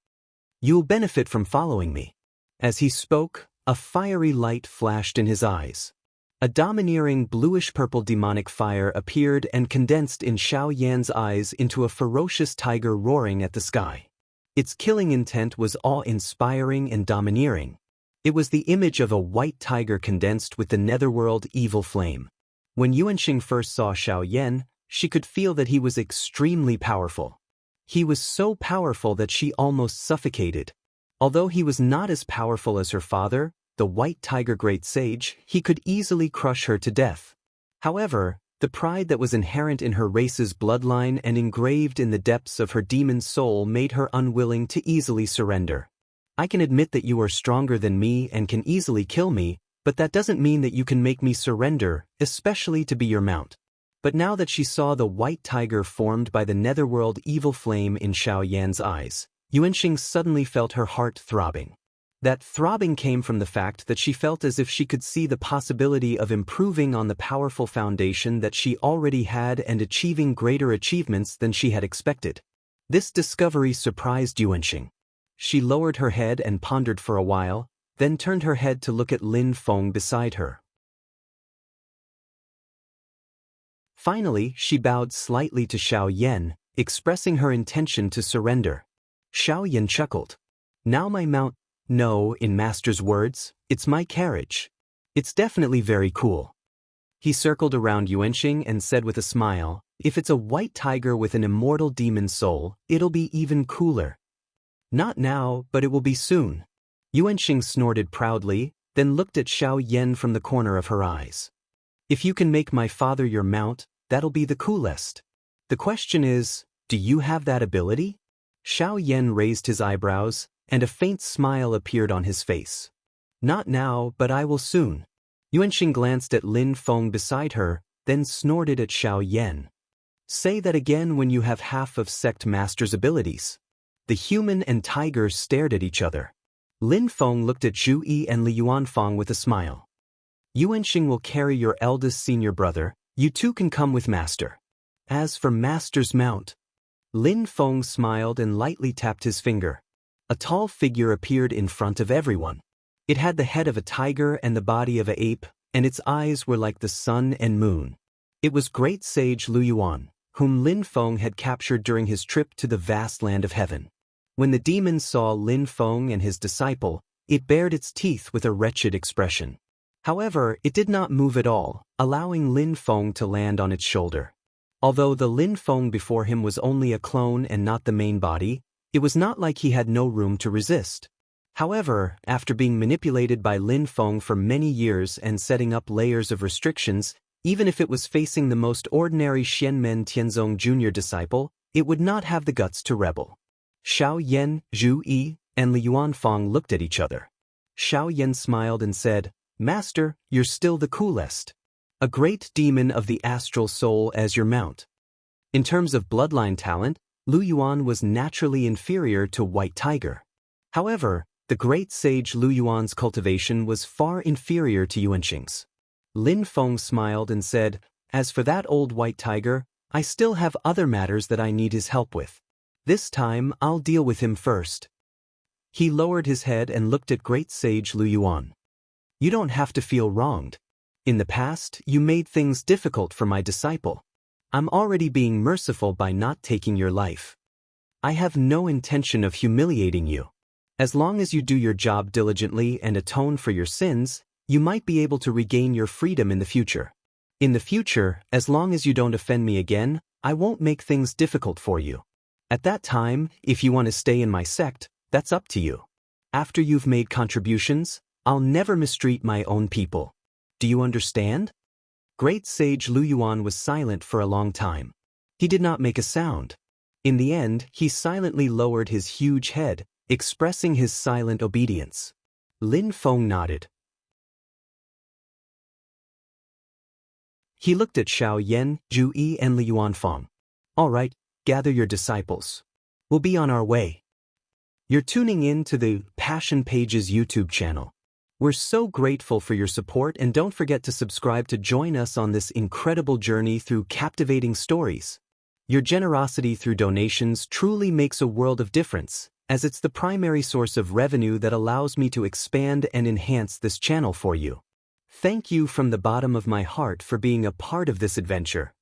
"You'll benefit from following me." As he spoke, a fiery light flashed in his eyes. A domineering bluish-purple demonic fire appeared and condensed in Xiao Yan's eyes into a ferocious tiger roaring at the sky. Its killing intent was awe-inspiring and domineering. It was the image of a white tiger condensed with the netherworld evil flame. When Yuanxing first saw Xiao Yan, she could feel that he was extremely powerful. He was so powerful that she almost suffocated. Although he was not as powerful as her father, the White Tiger Great Sage, he could easily crush her to death. However, the pride that was inherent in her race's bloodline and engraved in the depths of her demon soul made her unwilling to easily surrender. "I can admit that you are stronger than me and can easily kill me, but that doesn't mean that you can make me surrender, especially to be your mount." But now that she saw the white tiger formed by the netherworld evil flame in Xiao Yan's eyes, Yuanxing suddenly felt her heart throbbing. That throbbing came from the fact that she felt as if she could see the possibility of improving on the powerful foundation that she already had and achieving greater achievements than she had expected. This discovery surprised Yuanxing. She lowered her head and pondered for a while, then turned her head to look at Lin Feng beside her. Finally, she bowed slightly to Xiao Yan, expressing her intention to surrender. Xiao Yan chuckled. Now my mount, no, in master's words, it's my carriage. It's definitely very cool. He circled around Yuanxing and said with a smile, if it's a white tiger with an immortal demon soul, it'll be even cooler. Not now, but it will be soon. Yuanxing snorted proudly, then looked at Xiao Yan from the corner of her eyes. If you can make my father your mount, that'll be the coolest. The question is, do you have that ability? Xiao Yan raised his eyebrows, and a faint smile appeared on his face. Not now, but I will soon. Yuanxing glanced at Lin Feng beside her, then snorted at Xiao Yan. Say that again when you have half of Sect Master's abilities. The human and tiger stared at each other. Lin Feng looked at Zhu Yi and Li Yuanfang with a smile. Yuanxing will carry your eldest senior brother, you two can come with Master. As for Master's mount. Lin Feng smiled and lightly tapped his finger. A tall figure appeared in front of everyone. It had the head of a tiger and the body of an ape, and its eyes were like the sun and moon. It was great sage Lu Yuan, whom Lin Feng had captured during his trip to the vast land of heaven. When the demon saw Lin Feng and his disciple, it bared its teeth with a wretched expression. However, it did not move at all, allowing Lin Feng to land on its shoulder. Although the Lin Feng before him was only a clone and not the main body, it was not like he had no room to resist. However, after being manipulated by Lin Feng for many years and setting up layers of restrictions, even if it was facing the most ordinary Xianmen Tianzong Jr. disciple, it would not have the guts to rebel. Xiao Yan, Zhu Yi, and Li Yuanfang looked at each other. Xiao Yan smiled and said, Master, you're still the coolest. A great demon of the astral soul as your mount. In terms of bloodline talent, Lu Yuan was naturally inferior to White Tiger. However, the great sage Lu Yuan's cultivation was far inferior to Yuanxing's. Lin Feng smiled and said, As for that old White Tiger, I still have other matters that I need his help with. This time, I'll deal with him first. He lowered his head and looked at great sage Lu Yuan. You don't have to feel wronged. In the past, you made things difficult for my disciple. I'm already being merciful by not taking your life. I have no intention of humiliating you. As long as you do your job diligently and atone for your sins, you might be able to regain your freedom in the future. In the future, as long as you don't offend me again, I won't make things difficult for you. At that time, if you want to stay in my sect, that's up to you. After you've made contributions, I'll never mistreat my own people. Do you understand? Great sage Lu Yuan was silent for a long time. He did not make a sound. In the end, he silently lowered his huge head, expressing his silent obedience. Lin Feng nodded. He looked at Xiao Yan, Zhu Yi, and Li Yuanfang. All right, gather your disciples. We'll be on our way. You're tuning in to the Passion Pages YouTube channel. We're so grateful for your support, and don't forget to subscribe to join us on this incredible journey through captivating stories. Your generosity through donations truly makes a world of difference, as it's the primary source of revenue that allows me to expand and enhance this channel for you. Thank you from the bottom of my heart for being a part of this adventure.